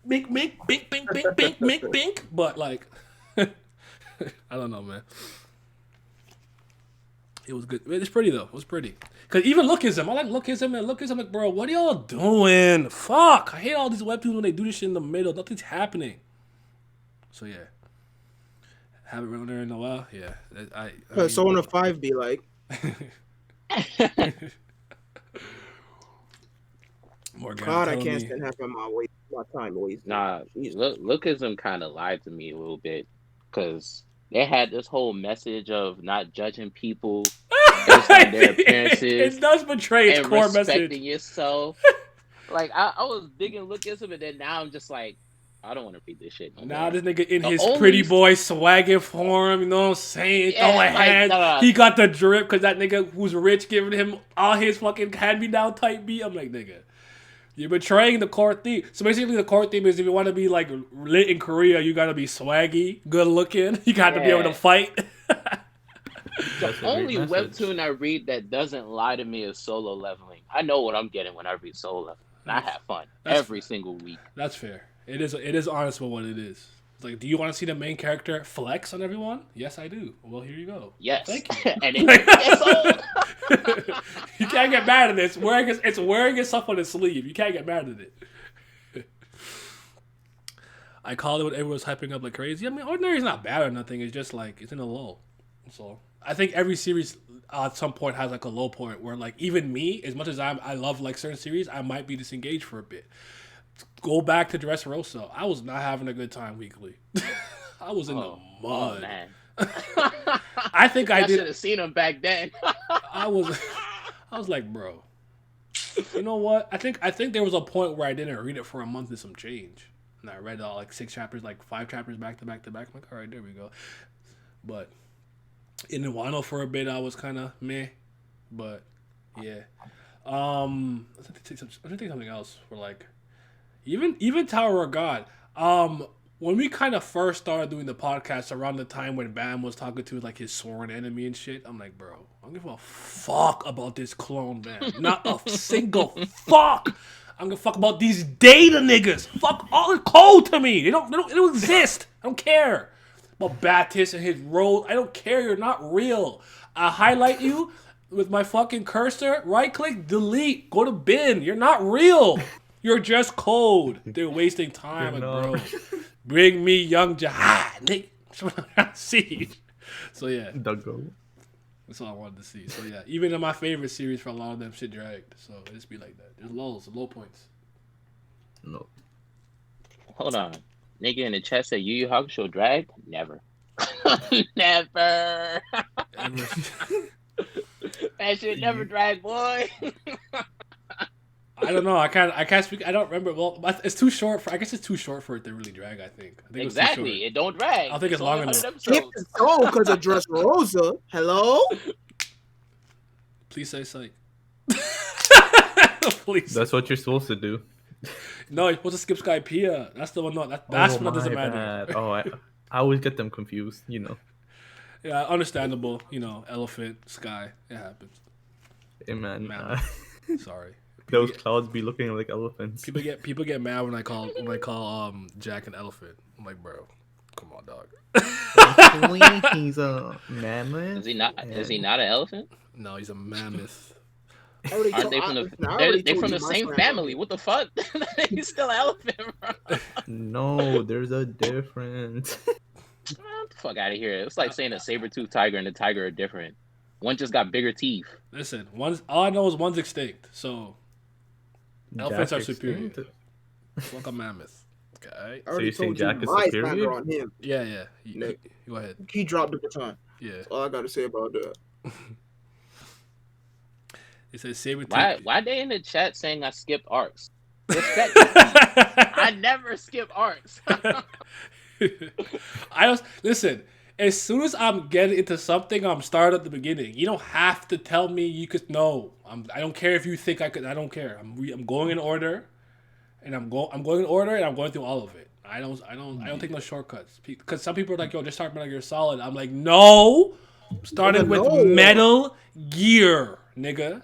bink, bink, bink, bink, bink, bink, bink, bink. But like, I don't know, man. It was good. It's pretty though. It was pretty. Cause even Lookism, I like Lookism and Lookism. Like, bro, what are y'all doing? Fuck! I hate all these webtoons when they do this shit in the middle. Nothing's happening. So yeah, haven't run there in a while. Yeah, I mean, Persona 5 be like. God, I can't stand having my time wasted. Nah, Lookism kind of lied to me a little bit because they had this whole message of not judging people based on their appearances. It does betray its core message. Respecting yourself. Like I was digging Lookism, and then now I'm just like, I don't want to read this shit. Now this nigga in his pretty boy swagging for him, you know what I'm saying? Yeah, throwing hands. He got the drip because that nigga who's rich giving him all his fucking hand-me-down type beat. I'm like, nigga, you're betraying the core theme. So basically the core theme is if you want to be like lit in Korea, you gotta be swaggy, good looking. You gotta be able to fight. The only webtoon I read that doesn't lie to me is Solo Leveling. I know what I'm getting when I read Solo Leveling. And I have fun every single week. That's fair. It is honest with what it is. It's like, do you want to see the main character flex on everyone? Yes, I do. Well, here you go. Yes. Thank you. And it's old. You can't get mad at this. It's wearing itself on its sleeve. You can't get mad at it. I called it when everyone was hyping up like crazy. I mean, Ordinary is not bad or nothing. It's just like, it's in a lull. So I think every series at some point has like a low point where like even me, as much as I love like certain series, I might be disengaged for a bit. Go back to Dressrosa. I was not having a good time weekly. I was in the mud. Oh, man. I think I did. Should have seen him back then. I was like, bro, you know what? I think there was a point where I didn't read it for a month and some change, and I read all like 6 chapters, like 5 chapters back to back to back. I'm like, all right, there we go. But in Wano for a bit, I was kind of meh. But yeah, I'm trying to think something else. For like. Even Tower of God. When we kind of first started doing the podcast around the time when Bam was talking to like his sworn enemy and shit, I'm like, bro, I don't give a fuck about this clone man. Not a single fuck. I'm gonna fuck about these data niggas. Fuck all the code to me. They don't exist. I don't care about Baptist and his role. I don't care. You're not real. I highlight you with my fucking cursor. Right click, delete, go to bin. You're not real. You're just cold. They're wasting time, bro. Bring me young Jihad, nigga. That's what I see. So yeah, that's all I wanted to see. So yeah, even in my favorite series, for a lot of them, shit dragged. So it just be like that. There's lulls, low points. No. Hold on, nigga in the chat said Yu Yu Hakusho dragged. Never. Never. That shit never dragged, boy. I don't know. I can't speak. I don't remember. Well, but it's too short for. I guess it's too short for it to really drag. I think it was too Exactly. short. It don't drag. I think it's long enough. Skip the song because of Dressrosa. Hello? Please say psych. Please. That's what you're supposed to do. No, you're supposed to skip Skypiea. That's the one. No, that's what doesn't my matter. bad. Oh, I always get them confused. You know. Yeah, understandable. You know, elephant, sky. It happens. Hey man, Man. Sorry. those clouds be looking like elephants. People get mad when I call Jack an elephant. I'm like, bro, come on, dog. He's a mammoth. Is he not? Is he not an elephant? No, he's a mammoth. Aren't they from they're from the same family? What the fuck? He's still an elephant, bro. No, there's a difference. Get the fuck out of here. It's like saying a saber-toothed tiger and a tiger are different. One just got bigger teeth. Listen, all I know is one's extinct, so elephants Jack are superior. extinct? Fuck a mammoth. Okay. I already So you told say you Jack is my superior? standard on him. Yeah. Nick. Go ahead. He dropped the baton. Yeah. That's all I got to say about that. It says saber Why they in the chat saying I skipped arcs? Respect. I never skip arcs. I don't listen. As soon as I'm getting into something, I'm starting at the beginning. You don't have to tell me. You could know. I don't care if you think I could. I don't care. I'm going in order, and I'm going in order, and I'm going through all of it. I don't take no shortcuts because some people are like, "Yo, just start Metal Gear Solid." I'm like, no, starting with No. Metal Gear, nigga.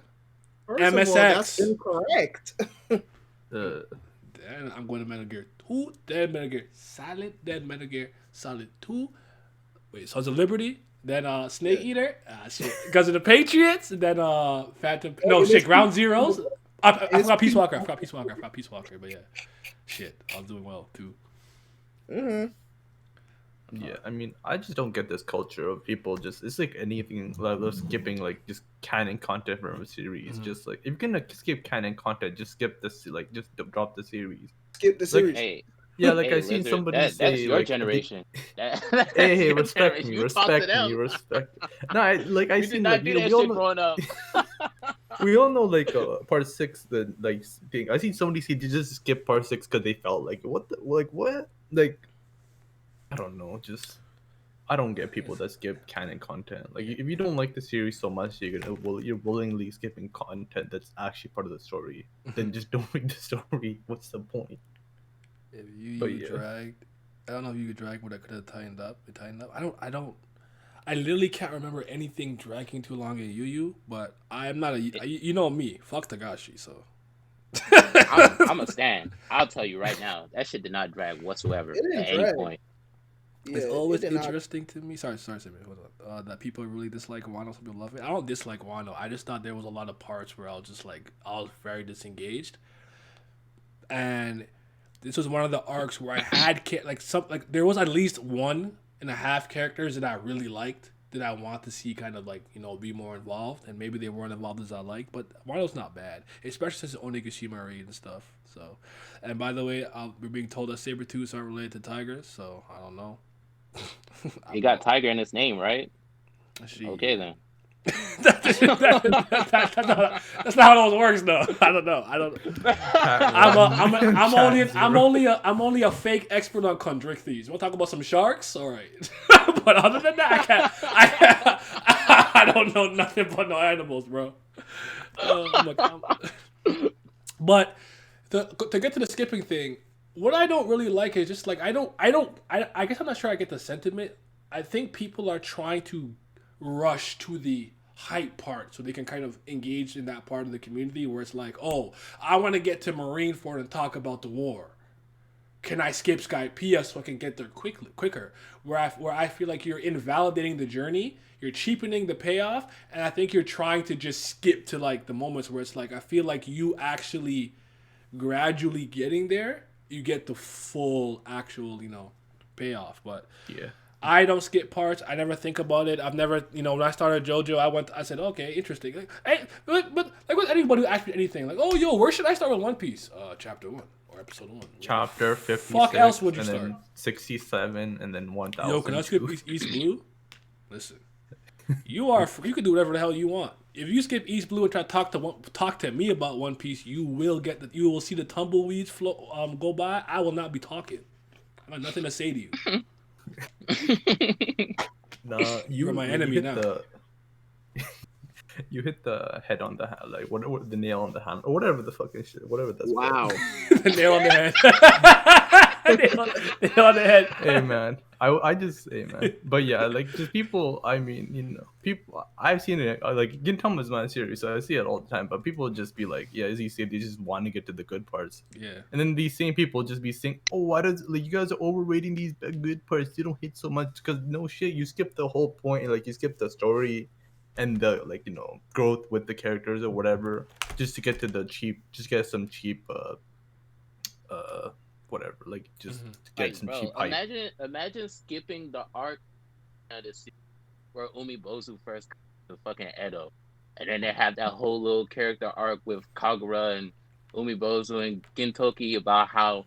First of all, MSX. that's incorrect. Then I'm going to Metal Gear 2, then Metal Gear Solid, then Metal Gear Solid 2. Wait, Sons of Liberty, then Snake Eater, shit, because of the Patriots, and then Phantom. No, shit, Ground Zeroes. I forgot Peace Walker. But yeah, shit, I was doing well too. Mm-hmm. Yeah, I mean, I just don't get this culture of people just. It's like anything, like they're skipping like just canon content from a series. Mm-hmm. Just like if you're gonna skip canon content, just skip this. Like just drop the series. Skip the series. Hey, Yeah, like hey, I seen Lizard, somebody that's say your like, generation. That's Hey, your respect generation. me, You talk to respect them. me, respect. No, I We did seen not like do you know, that we all shit know, growing up. we all know like part 6 the like thing. I seen somebody say they just skip part 6 because they felt like what I don't know, just I don't get people that skip canon content. Like if you don't like the series so much, you're willingly skipping content that's actually part of the story. Then just don't read the story. What's the point? If you But yeah. dragged, I don't know if you could drag what I could have tightened up. I literally can't remember anything dragging too long in Yu, but I'm not you know me, fuck Tagashi, so. I'm a stand. I'll tell you right now, that shit did not drag whatsoever It didn't at any drag. point. It's Yeah, always it did not- interesting to me. Sorry, Sammy, hold on. That people really dislike Wano, some people love it. I don't dislike Wano. I just thought there was a lot of parts where I was very disengaged, and this was one of the arcs where I had there was at least 1.5 characters that I really liked that I want to see kind of like be more involved, and maybe they weren't involved as I like. But Wano's not bad, especially since Onigashima raid and stuff. So, and by the way, we're being told that Sabertooths aren't related to tigers, so I don't know. He got Tiger in his name, right? She- Okay then. that's not how those works, though. I don't know. I'm only a fake expert on chondrichthyes. You want to talk about some sharks? All right, but other than that, I don't know nothing but no animals, bro. But to get to the skipping thing, what I don't really like is just like I guess I'm not sure I get the sentiment. I think people are trying to rush to the hype part so they can kind of engage in that part of the community where it's like, oh, I want to get to Marineford and talk about the war. Can I skip Skypiea so I can get there quicker? Where I feel like you're invalidating the journey, you're cheapening the payoff, and I think you're trying to just skip to like the moments where it's like I feel like you actually gradually getting there, you get the full actual payoff. But Yeah. I don't skip parts. I never think about it. I've never, when I started JoJo, I said, okay, interesting. Like, hey, but like with anybody who asks me anything, like, oh, yo, where should I start with One Piece? Chapter 1 or episode 1. Chapter 56. Fuck else would you and start? then 67 and then 1000. Yo, can I skip East Blue? Listen, you can do whatever the hell you want. if you skip East Blue and try to talk to me about One Piece, you will see the tumbleweeds go by. I will not be talking. I have nothing to say to you. Nah, You're my enemy now. You hit the head on the hand, like what the nail on the hand, or whatever the fucking shit, whatever that's Wow. The nail on the head. nail on the head. Hey man, I just hey man, but yeah, like just people. I mean, you know, people. I've seen it. Like Gintama is my series, so I see it all the time. But people just be like, yeah, as you said, they just want to get to the good parts. Yeah. And then these same people just be saying, oh, why does like you guys are overrating these good parts? You don't hit so much because no shit, you skip the whole point. Like you skip the story and the like you know growth with the characters or whatever just to get to the cheap, just get some cheap whatever, like just to get Like, some bro, cheap hype. imagine skipping the arc where Umibozu first comes to fucking Edo, and then they have that whole little character arc with Kagura and Umibozu and Gintoki about how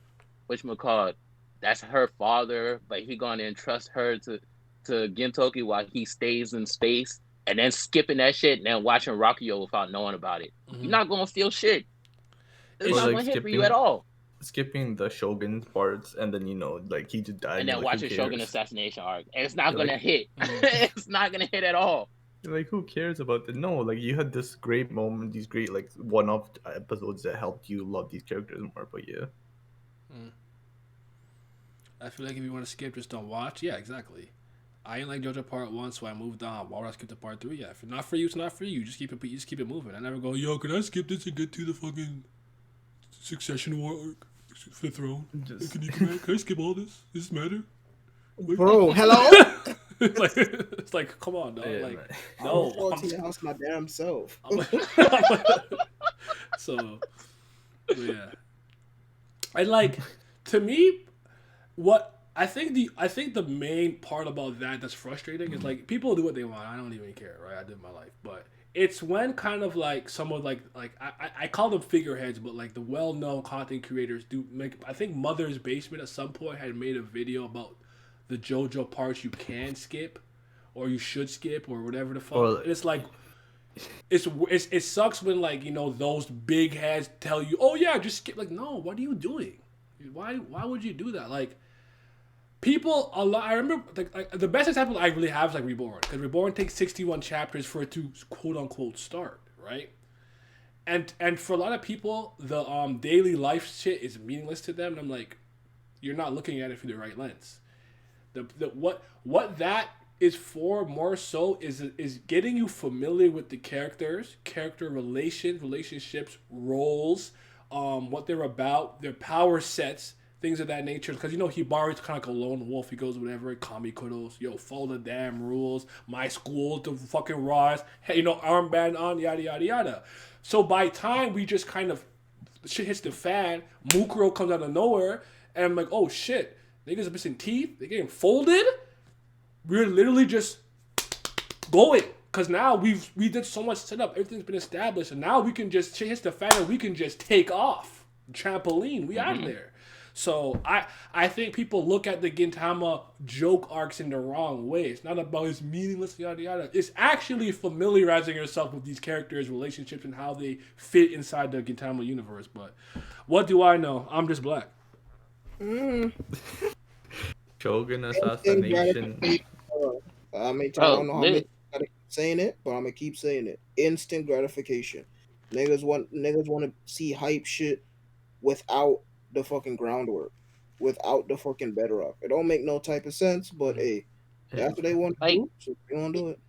whatchamacallit, that's her father, but he gonna entrust her to Gintoki while he stays in space, and then skipping that shit and then watching Rakuyo without knowing about it. You're not gonna feel shit. It's Or, not like, gonna hit for you at all. Skipping the Shogun's parts, and then you know, like he just died. And then like, watch who a Shogun cares? assassination arc, and it's not You're gonna like- hit. It's not gonna hit at all. You're like, who cares about the no? Like you had this great moment, these great like one-off episodes that helped you love these characters more. But yeah, I feel like if you want to skip, just don't watch. Yeah, exactly. I didn't like JoJo Part 1, so I moved on. Why would I skip to Part 3? Yeah, if it's not for you, it's not for you. Just keep it moving. I never go, yo, can I skip this and get to the fucking Succession War arc for the throne? Just- Can I skip all this? Does this matter? Bro, hello? it's like, come on, dog. Yeah, Like, man. no. I'm going to your house my damn self. So, yeah. And like, to me, what I think the main part about that's frustrating is like people do what they want. I don't even care, right? I did my life, but it's when kind of like someone like I call them figureheads, but like the well-known content creators do make. I think Mother's Basement at some point had made a video about the JoJo parts you can skip, or you should skip, or whatever the fuck. Or, And it's like. It sucks when like you know those big heads tell you, oh yeah, just skip. Like, no, what are you doing? Why would you do that? Like, people a lot. I remember like the best example I really have is like Reborn, because Reborn takes 61 chapters for it to quote unquote start, right? And for a lot of people, the daily life shit is meaningless to them. And I'm like, you're not looking at it through the right lens. The what that is for more so is getting you familiar with the characters, character relationships, roles, what they're about, their power sets, things of that nature. Because you know Hibari's kind of like a lone wolf. He goes whatever, Kamikudos, yo, follow the damn rules. My school, the fucking Raws, hey, you know, armband on, yada yada yada. So by time we just kind of shit hits the fan, Mukuro comes out of nowhere, and I'm like, oh shit, niggas are missing teeth, they getting folded. We're literally just going, because now we did so much setup, everything's been established, and now we can just shit hits the fan and we can just take off, trampoline, we out of there. So I think people look at the Gintama joke arcs in the wrong way. It's not about it's meaningless, yada yada. It's actually familiarizing yourself with these characters, relationships, and how they fit inside the Gintama universe. But what do I know? I'm just black. Shogun assassination. I mean, I Oh, don't know how many I keep saying it, but I'm gonna keep saying it. Instant gratification. Niggas want to see hype shit without the fucking groundwork, without the fucking bedrock. It don't make no type of sense, but hey, that's what they want to Like- do, so they want to do it.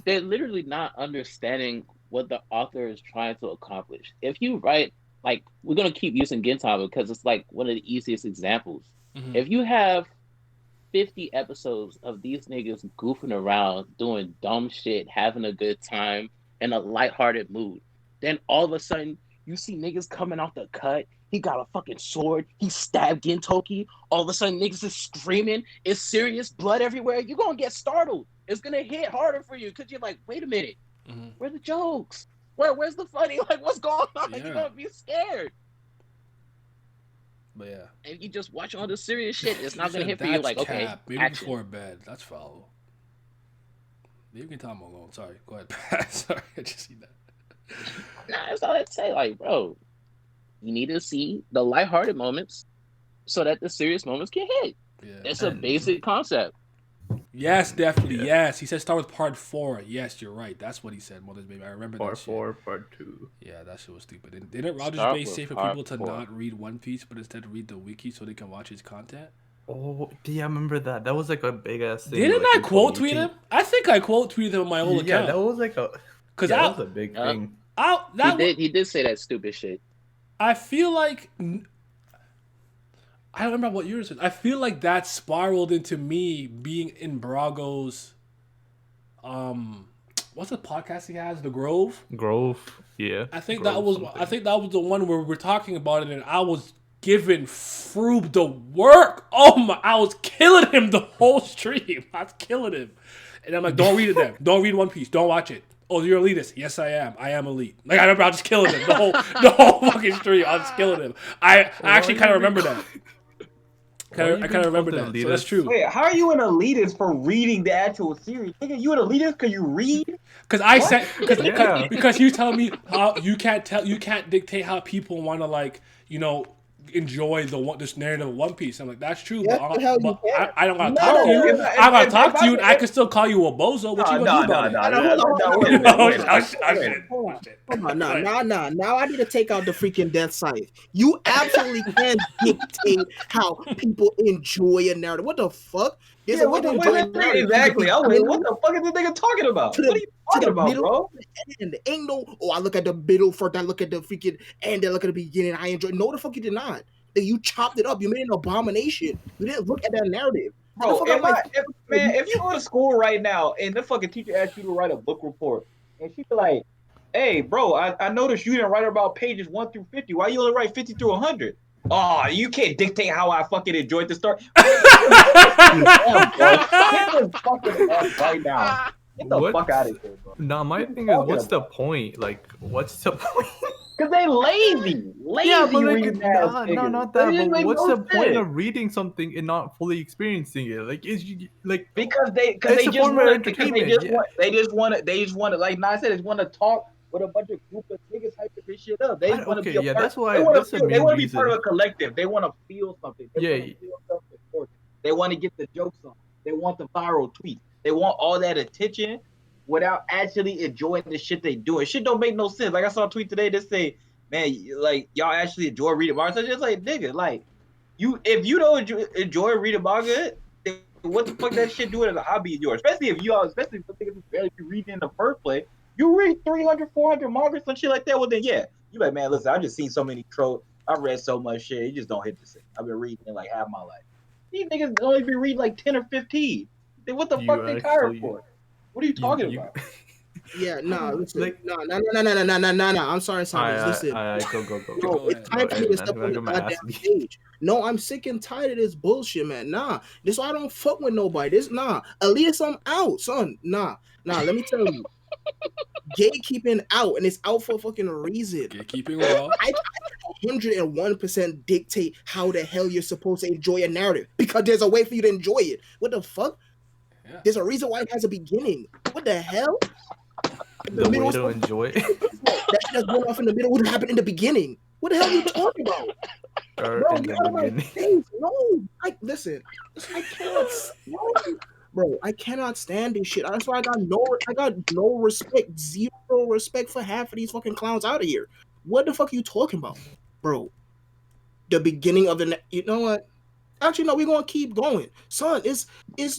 They're literally not understanding what the author is trying to accomplish. If you write, like, we're gonna keep using Gintama because it's like one of the easiest examples. Mhm. If you have 50 episodes of these niggas goofing around, doing dumb shit, having a good time, in a lighthearted mood, then all of a sudden you see niggas coming off the cut. He got a fucking sword. He stabbed Gintoki. All of a sudden niggas is screaming. It's serious, blood everywhere. You're gonna get startled. It's gonna hit harder for you because you're like, wait a minute, Mhm. where are the jokes? Where's the funny? Like, what's going on? Yeah. You're gonna be scared. But yeah. And you just watch all the serious shit. It's not You gonna said hit for you that's like, okay, cap. Maybe action. before bed. That's foul. Leave Gintama alone. Sorry. Go ahead, Pat. Sorry, I just see that. Nah, that's all I'd say. Like, bro, you need to see the lighthearted moments so that the serious moments can hit. Yeah. It's a basic concept. Yes, definitely. Yeah. Yes, he said start with part 4. Yes, you're right. That's what he said. Mother's Baby. I remember Part that shit. 4, Part 2. Yeah, that shit was stupid. And didn't Rogers Start Bay with say for part people to 4. not read One Piece, but instead read the wiki so they can watch his content? Oh, yeah, I remember that. That was like a big ass thing. Didn't like, I in quote tweet 2018. him? I think I quote tweeted him on my old Yeah, account. that was like a. Because Yeah, that was a big thing. He did say that stupid shit. I feel like I don't remember what yours is. I feel like that spiraled into me being in Brago's what's the podcast he has? The Grove? Grove. Yeah. I think Grove that was something. I think that was the one where we're talking about it and I was giving Froob the work. Oh my, I was killing him the whole stream. I was killing him. And I'm like, don't read it then. Don't read One Piece. Don't watch it. Oh, you're elitist. Yes, I am. I am elite. Like I remember I was just killing him the whole fucking stream. I was just killing him. I actually kind of remember that. I kind of remember that. So that's true. Wait, how are you an elitist for reading the actual series? Nigga, you an elitist because you read? Because I said Yeah. because you telling me how you can't dictate how people want to like enjoy this narrative of One Piece. I'm like that's true, Yeah, but, the hell you can. I don't gotta No, talk to you. if I gotta if talk to you, and I if- can still call you a bozo. What you gonna do about it? wait a minute, Oh, wait a minute. shit. Come on, nah. Now I need to take out the freaking death scythe. You absolutely can dictate how people enjoy a narrative. What the fuck? There's Yeah, a way to wait, enjoy a wait, narrative. exactly. I was like, what the fuck is this nigga talking about? To the- What are you talking about, middle, bro? And ain't no, I look at the middle first, I look at the freaking end, I look at the beginning, I enjoy. No, the fuck you did not. You chopped it up. You made an abomination. You didn't look at that narrative. Bro, Get the fuck out of my- if you go to school right now and the fucking teacher asked you to write a book report, and she be like, "Hey, bro, I noticed you didn't write about pages 1 through 50. Why you only write 50 through 100?" Oh, you can't dictate how I fucking enjoyed the story. Get the fucking ass right now. Get the What? fuck out of here, bro. Nah, my thing is, talking what's the about? point? Like, what's the point? Cause they lazy reading ass no, niggas. not They that. didn't But make what's no the point sense. of reading something and not fully experiencing it? Like, like Because they It's a just form of want because they entertainment, just yeah. want they just want to like Nas said, they just want to talk with a bunch of group of niggas hyping this shit up. They I- want to okay, be a yeah, part. that's why- they want that's to the they main want to be part of reason. a collective. They want to feel something. They Yeah, want to feel self-important. They want to get the jokes on. They want the viral tweets. They want all that attention without actually enjoying the shit they do. And shit don't make no sense. Like I saw a tweet today that say, "Man, like y'all actually enjoy reading manga." So just like nigga, like if you don't enjoy reading manga, then what the fuck that shit doing as a hobby of yours? Especially if especially if niggas who barely be reading in the first place. You read 300, 400 manga, some shit like that. Well then, yeah, you like, man, listen, I just seen so many trolls. I read so much shit. It just don't hit the same. I've been reading it like half my life. These niggas only be reading like 10 or 15. Then what the You fuck they tired actually- for? What are you talking about? Yeah, nah, listen. Like- No. I'm sorry, Simon. Listen. Go. Bro, Go it's ahead. time for me to step on the goddamn stage. No, I'm sick and tired of this bullshit, man. Nah, this why I don't fuck with nobody. This Elias, I'm out, son. Nah. Let me tell you, gatekeeping out, and it's out for a fucking reason. Gatekeeping well. 101% dictate how the hell you're supposed to enjoy a narrative because there's a way for you to enjoy it. What the fuck? Yeah. There's a reason why it has a beginning. What the hell? The way to enjoy it. That just went off in the middle. What happened in the beginning? What the hell are you talking about? Or Bro, in get the out of my beginning. face. No, listen. I cannot. No. Bro, I cannot stand this shit. That's why I got no respect, zero respect for half of these fucking clowns out of here. What the fuck are you talking about, bro? The beginning of you know what? Actually, no, we're gonna keep going, son. It's reasons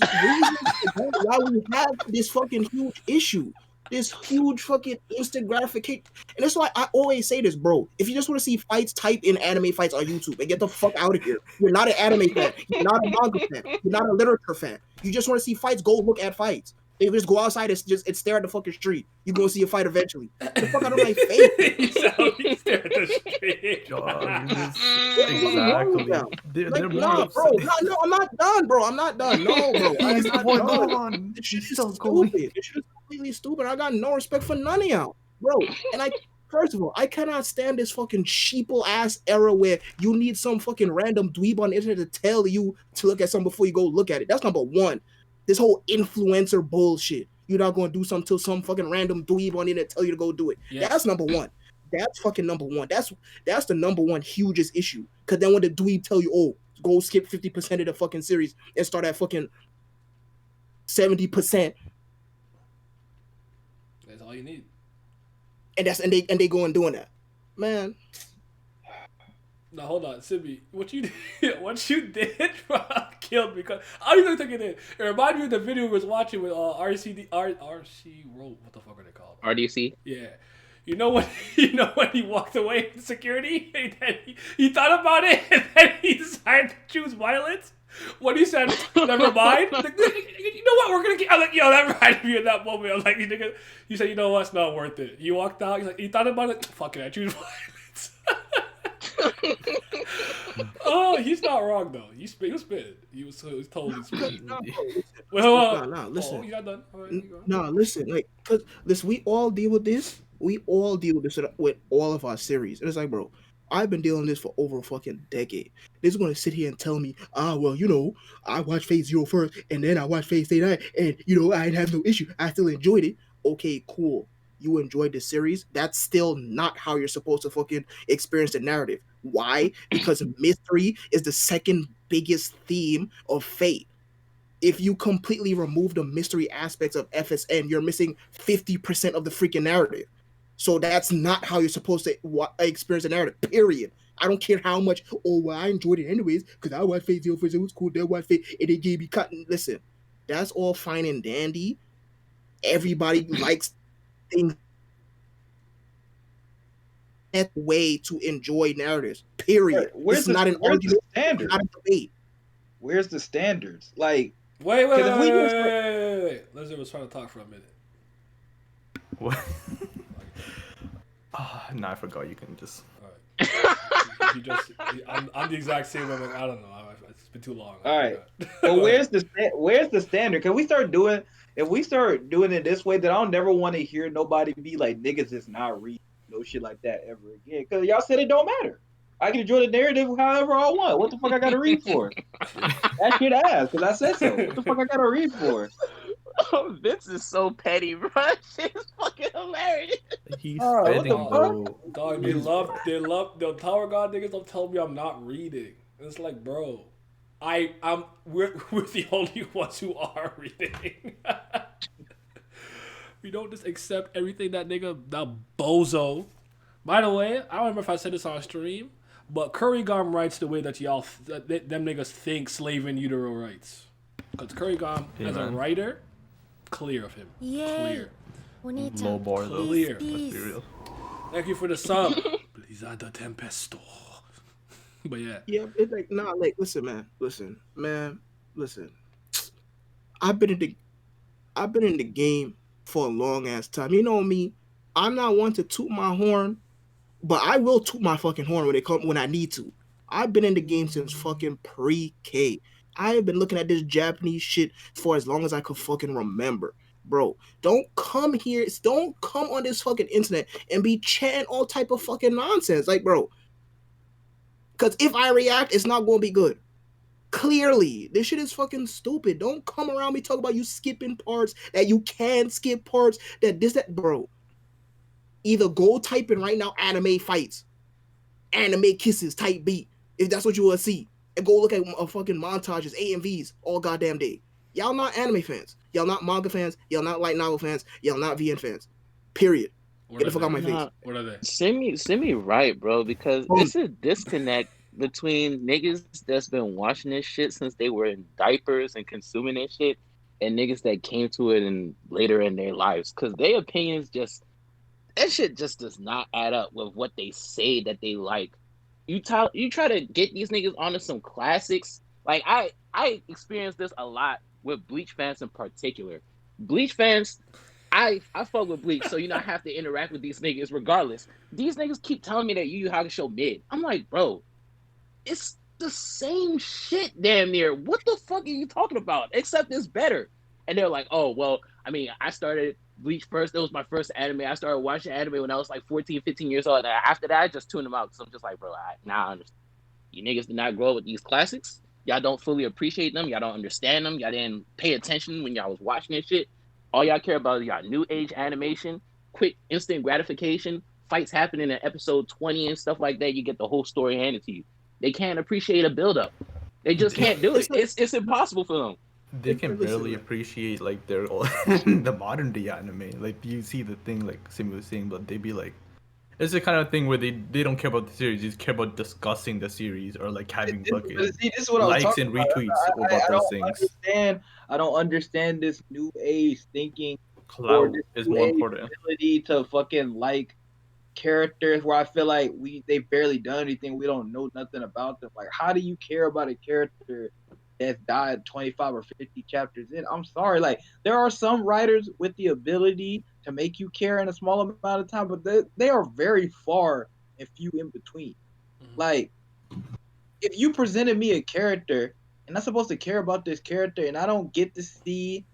why we have this fucking huge issue. This huge fucking instant gratification. And that's why I always say this, bro. If you just want to see fights, type in anime fights on YouTube and get the fuck out of here. You're not an anime fan. You're not a manga fan. You're not a literature fan. You just want to see fights, go look at fights. If you just go outside and stare at the fucking street, you're gonna see a fight eventually. Get the fuck out of my face. He's there at the street. God, Exactly. They're Like, more nah, bro. No, I'm not done, bro. I'm not done. No, bro. I'm He's not the one. done. Go on. This shit He's is still going. stupid. This shit is completely stupid. I got no respect for none of y'all, bro. And first of all, I cannot stand this fucking sheeple ass era where you need some fucking random dweeb on the internet to tell you to look at something before you go look at it. That's number one. This whole influencer bullshit. You're not going to do something till some fucking random dweeb on the internet tell you to go do it. Yeah. That's number one. That's fucking number one. That's the number one hugest issue. Because then when the dweeb tell you, oh, go skip 50% of the fucking series and start at fucking 70%, That's all you need. and they go and doing that, man. Now hold on, Sibby. What you did killed me because I don't even think it did. It reminded me of the video we was watching with RC Road. What the fuck are they called? RDC. Yeah. You know when he walked away from security and then he thought about it and then he decided to choose violence? When he said, never mind, like, you know what, we're gonna get, I'm like, yo, that reminded me of that moment. I was like, nigga, you said, you know what, it's not worth it. He walked out, he's like, he thought about it, fuck it, I choose violence. Oh, he's not wrong though. He was spitting. He was totally spitting. Well, listen. Oh, you got done. All right, you go. No, listen, like, cause listen, we all deal with this. We all deal with this with all of our series. And it's like, bro, I've been dealing with this for over a fucking decade. They're just gonna sit here and tell me, well, you know, I watched Phase 0 first, and then I watched Phase 9, and you know, I didn't have no issue. I still enjoyed it. Okay, cool. You enjoyed the series. That's still not how you're supposed to fucking experience the narrative. Why? Because mystery is the second biggest theme of Fate. If you completely remove the mystery aspects of FSN, you're missing 50% of the freaking narrative. So that's not how you're supposed to experience the narrative, period. I don't care how much, I enjoyed it anyways, because I watched Phase 0 first, it was cool, then watched Fate, and they gave me cut. Listen, that's all fine and dandy. Everybody likes things. That way to enjoy narratives, period. It's not an argument, standard? not a debate. Where's the standards? Like, wait. 'cause if we just- Lizard was trying to talk for a minute. What? No, I forgot. You can just. I'm the exact same way. Like, I don't know. It's been too long. All right. Well, where's the standard? Can we start doing? If we start doing it this way, then I'll never want to hear nobody be like, niggas is not reading no shit like that ever again. Because y'all said it don't matter. I can enjoy the narrative however I want. What the fuck I gotta read for? That shit ass, because I said so. What the fuck I gotta read for? Oh, Vince is so petty, bro. Shit's fucking hilarious. He's what the spitting, fuck? bro. Dog, they love the Tower God niggas don't tell me I'm not reading. It's like, bro, we're the only ones who are reading. We don't just accept everything that bozo. By the way, I don't remember if I said this on stream, but Kurragam writes the way that them niggas think slave in utero writes. Because Kurragam, as a writer, clear of him. Clear. Low bar though. Clear. Let's be real. Thank you for the sub. Blizzard Tempesto. But yeah. Yeah, it's like, nah, like, listen. I've been in the game for a long ass time. You know me, I'm not one to toot my horn, but I will toot my fucking horn when I need to. I've been in the game since fucking pre-K. I have been looking at this Japanese shit for as long as I could fucking remember. Bro, don't come on this fucking internet and be chanting all type of fucking nonsense. Like, bro, because if I react, it's not going to be good. Clearly, this shit is fucking stupid. Don't come around me talking about you skipping parts, that you can skip parts, that, bro. Either go type in right now, anime fights, anime kisses, type beat, if that's what you want to see. And go look at fucking montages, AMVs, all goddamn day. Y'all not anime fans. Y'all not manga fans. Y'all not light novel fans. Y'all not VN fans. Period. Get the fuck out my face. What are they? Send me right, bro, because it's a disconnect between niggas that's been watching this shit since they were in diapers and consuming this shit, and niggas that came to it and later in their lives, because their opinions that shit just does not add up with what they say that they like. You try to get these niggas onto some classics. Like I experienced this a lot with Bleach fans in particular. Bleach fans, I fuck with Bleach, so I have to interact with these niggas regardless. These niggas keep telling me that Yu Yu Hakusho mid. I'm like, bro, it's the same shit damn near. What the fuck are you talking about? Except it's better. And they're like, oh, well, I mean, I started Bleach first. It was my first anime. I started watching anime when I was like 14, 15 years old. And after that, I just tuned them out because I'm just like, bro, now I understand. You niggas did not grow up with these classics. Y'all don't fully appreciate them. Y'all don't understand them. Y'all didn't pay attention when y'all was watching this shit. All y'all care about is y'all new age animation, quick instant gratification, fights happening in episode 20 and stuff like that. You get the whole story handed to you. They can't appreciate a build up. They just can't do it. It's like, It's impossible for them. They can listen, barely man. appreciate like their the modern day anime. Like you see the thing like Simi was saying, but they be like, it's the kind of thing where they don't care about the series, they just care about discussing the series or like having But fucking see, this is what I was likes talking and about. retweets about I those don't things. understand. I don't understand this new age thinking or Clout this is new more age important. ability to fucking like characters where I feel like they barely done anything. We don't know nothing about them. Like, how do you care about a character that's died 25 or 50 chapters in? I'm sorry. Like, there are some writers with the ability to make you care in a small amount of time, but they are very far and few in between. Like, if you presented me a character and I'm supposed to care about this character and I don't get to see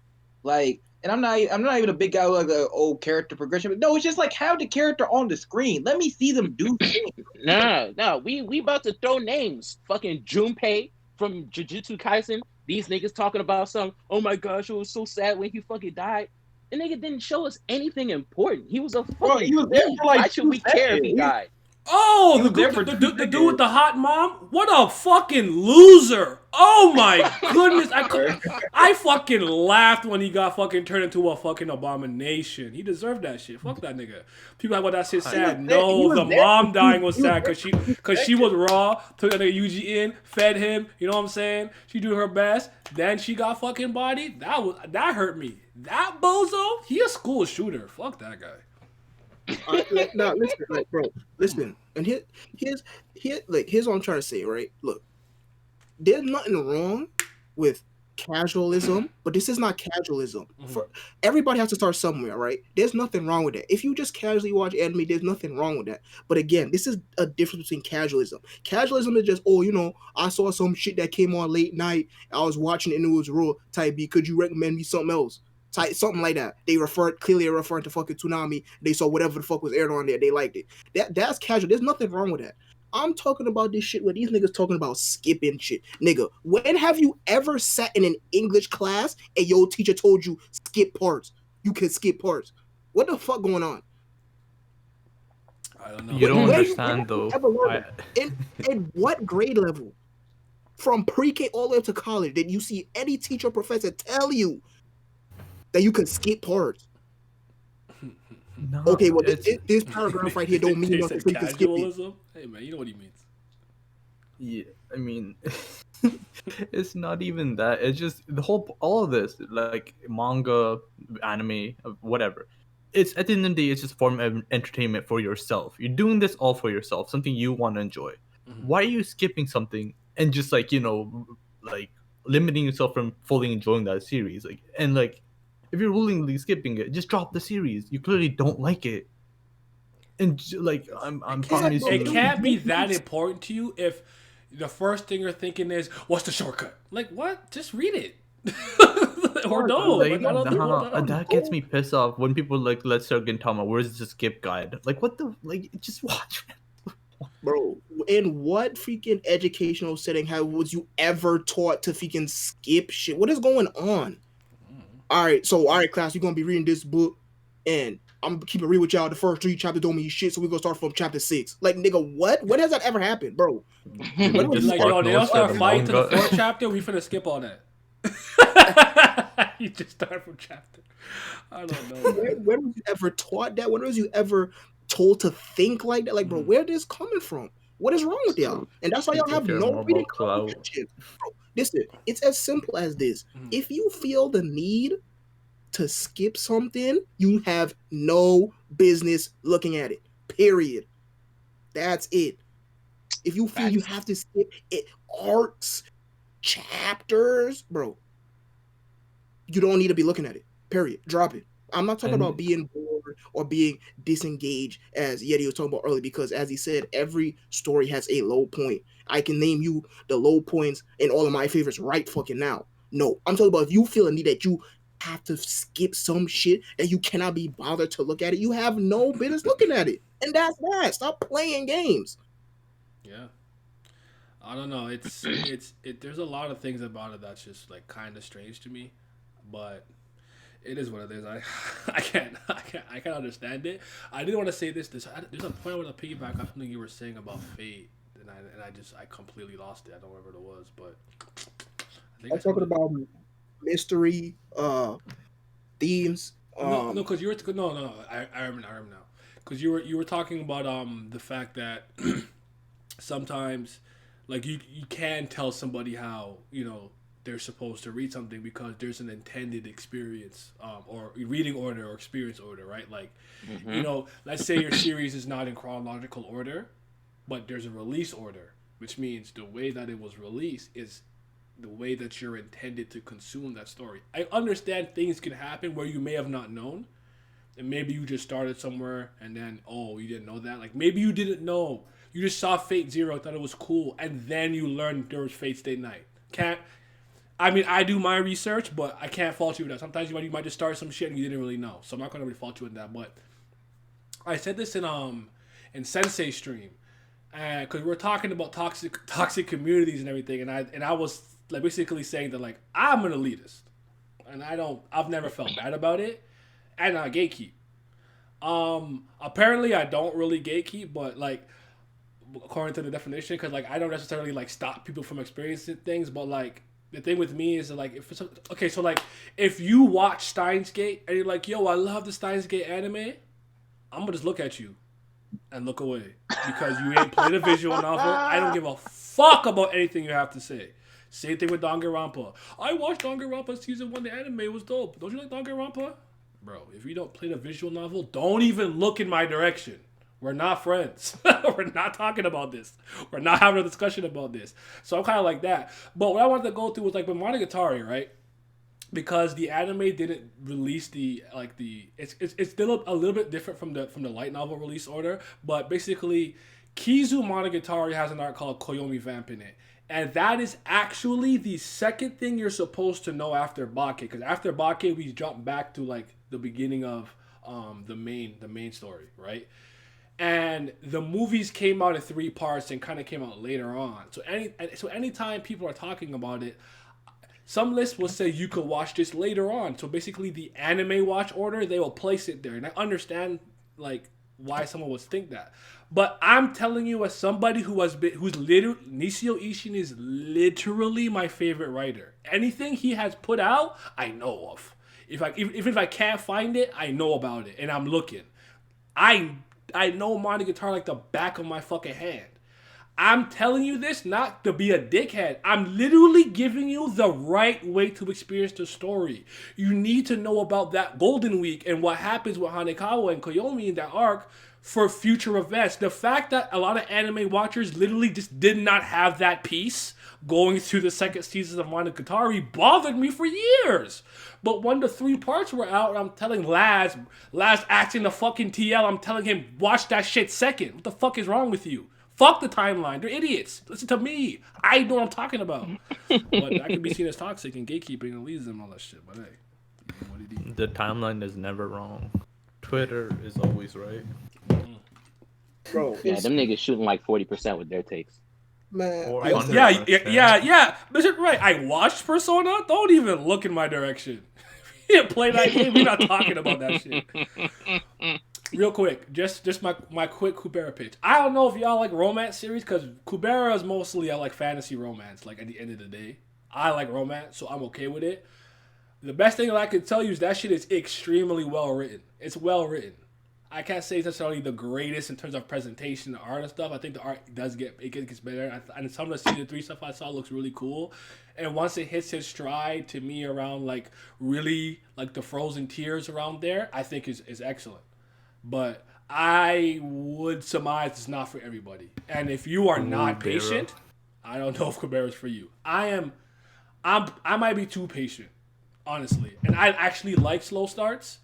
like, and I'm not even a big guy who like the old character progression, but no, it's just like have the character on the screen. Let me see them do things. No. We about to throw names. Fucking Junpei from Jujutsu Kaisen. These niggas talking about some. Oh my gosh, it was so sad when he fucking died. The nigga didn't show us anything important. He was a Bro, fucking he was there lead. for like Why should 2 we care if he seconds. died? Oh, He was there for the 2 dude with the seconds. hot mom. What a fucking loser! Oh my goodness, I fucking laughed when he got fucking turned into a fucking abomination. He deserved that shit. Fuck that nigga. People like, well, that shit sad. He No, was the there mom for dying two- was he was sad there because she was raw. Took that nigga Yuji in, fed him. You know what I'm saying? She do her best. Then she got fucking bodied. That hurt me. That bozo, he a school shooter. Fuck that guy. Now listen, like, bro, listen, and here's what I'm trying to say, right? Look, there's nothing wrong with casualism, but this is not casualism. For everybody has to start somewhere, right? There's nothing wrong with that. If you just casually watch anime, there's nothing wrong with that. But again, this is a difference between casualism. Casualism is just, oh, I saw some shit that came on late night. I was watching it and it was real. Type B, could you recommend me something else? Type something like that. They clearly referring to fucking Toonami. They saw whatever the fuck was aired on there. They liked it. That's casual. There's nothing wrong with that. I'm talking about this shit where these niggas talking about skipping shit. Nigga, when have you ever sat in an English class and your teacher told you skip parts? You can skip parts. What the fuck going on? I don't know. You don't When understand though. ever learned in what grade level? From pre-K all the way up to college, did you see any teacher or professor tell you that you can skip parts? No, Okay, well, it's- this paragraph right here don't mean They nothing, said so you can skip it. casualism. Hey man, you know what he means. Yeah, I mean, it's not even that. It's just all of this, like manga, anime, whatever. It's at the end of the day, it's just a form of entertainment for yourself. You're doing this all for yourself, something you want to enjoy. Why are you skipping something and just like like limiting yourself from fully enjoying that series? Like, if you're willingly skipping it, just drop the series. You clearly don't like it. And like I'm promising It you, can't be that important to you if the first thing you're thinking is, "What's the shortcut?" Like, what? Just read it, or don't. like, Like, I don't know. that gets me pissed off when people like, let's start Gintama. Where's the skip guide? Like, what the like? Just watch. Bro, in what freaking educational setting was you ever taught to freaking skip shit? What is going on? All right, class, you're gonna be reading this book, and I'm gonna keep it real with y'all. The first 3 chapters don't mean shit, so we're gonna start from chapter 6. Like, nigga, what? When has that ever happened, bro? Just Like, Spark yo, they don't Notes start and fighting to the manga. 4th chapter. We finna skip all that. You just start from chapter. I don't know. Man. When was you ever taught that? When was you ever told to think like that? Like, bro, where this coming from? What is wrong with y'all? And that's why y'all People have care no more reading about clout. comprehension. Bro, listen, it's as simple as this. If you feel the need to skip something, you have no business looking at it. Period. That's it. If you feel you have to skip it, arcs, chapters, bro, you don't need to be looking at it. Period. Drop it. I'm not talking about being bored or being disengaged, as Yeti was talking about earlier, because as he said, every story has a low point. I can name you the low points in all of my favorites right fucking now. No, I'm talking about if you feel a need that you have to skip some shit and you cannot be bothered to look at it, you have no business looking at it. And that's that. Stop playing games. Yeah. I don't know. There's a lot of things about it that's just like kind of strange to me, but It is what it is. I can't understand it. I didn't want to say this. There's a point I want to piggyback on something you were saying about Fate, and I completely lost it. I don't remember what it was, but I think I'm talking about mystery themes. no, because you were no. I remember now. Because you were talking about the fact that sometimes like you can tell somebody how they're supposed to read something because there's an intended experience or reading order or experience order, right? Like let's say your series is not in chronological order, but there's a release order, which means the way that it was released is the way that you're intended to consume that story. I understand things can happen where you may have not known, and maybe you just started somewhere and then you didn't know that. Like maybe you didn't know, you just saw Fate Zero, thought it was cool, and then you learned there was Fate Stay Night. I do my research, but I can't fault you with that. Sometimes you might just start some shit and you didn't really know, so I'm not gonna really fault you with that. But I said this in Sensei stream, because we're talking about toxic communities and everything, and I was like basically saying that like I'm an elitist, and I've never felt bad about it, and I gatekeep. Apparently I don't really gatekeep, but like according to the definition, because like I don't necessarily like stop people from experiencing things, but like the thing with me is that like if you watch Steins Gate and you're like, yo, I love the Steins Gate anime, I'm gonna just look at you and look away because you ain't played a visual novel. I don't give a fuck about anything you have to say. Same thing with Danganronpa. I watched Danganronpa season 1. The anime was dope. Don't you like Danganronpa? Bro, if you don't play the visual novel, don't even look in my direction. We're not friends. We're not talking about this. We're not having a discussion about this. So I'm kind of like that. But what I wanted to go through was like with Monogatari, right? Because the anime didn't release it's still a little bit different from the light novel release order. But basically, Kizu Monogatari has an arc called Koyomi Vamp in it. And that is actually the second thing you're supposed to know after Bake. Because after Bake, we jump back to like the beginning of the main story, right? And the movies came out in 3 parts and kind of came out later on. So anytime people are talking about it, some lists will say you could watch this later on. So basically, the anime watch order, they will place it there, and I understand like why someone would think that. But I'm telling you, as somebody who's literally Nishio Ishin is literally my favorite writer. Anything he has put out, I know of. If I can't find it, I know about it, and I'm looking. I know Monogatari like the back of my fucking hand. I'm telling you this not to be a dickhead. I'm literally giving you the right way to experience the story. You need to know about that Golden Week and what happens with Hanekawa and Koyomi in that arc for future events. The fact that a lot of anime watchers literally just did not have that piece going through the second season of Monogatari bothered me for years. But when the 3 parts were out, I'm telling Laz acting the fucking TL, I'm telling him, watch that shit second. What the fuck is wrong with you? Fuck the timeline. They're idiots. Listen to me. I know what I'm talking about. But that could be seen as toxic and gatekeeping and elitism and all that shit. But hey, what did he? The timeline is never wrong. Twitter is always right. Bro, Yeah, them niggas shooting like 40% with their takes. man. Or I- under- Yeah. But you're right. I watched Persona. Don't even look in my direction. You didn't play that game. We're not talking about that shit. Real quick, just my quick Kubera pitch. I don't know if y'all like romance series because Kubera is mostly I like fantasy romance. Like at the end of the day, I like romance, so I'm okay with it. The best thing that I can tell you is that shit is extremely well written. It's well written. I can't say it's necessarily the greatest in terms of presentation, the art and stuff. I think the art gets better. And some of the season 3 stuff I saw looks really cool. And once it hits its stride to me around like really like the frozen tears around there, I think is excellent. But I would surmise it's not for everybody. And if you are not patient, I don't know if Kubera is for you. I might be too patient, honestly. And I actually like slow starts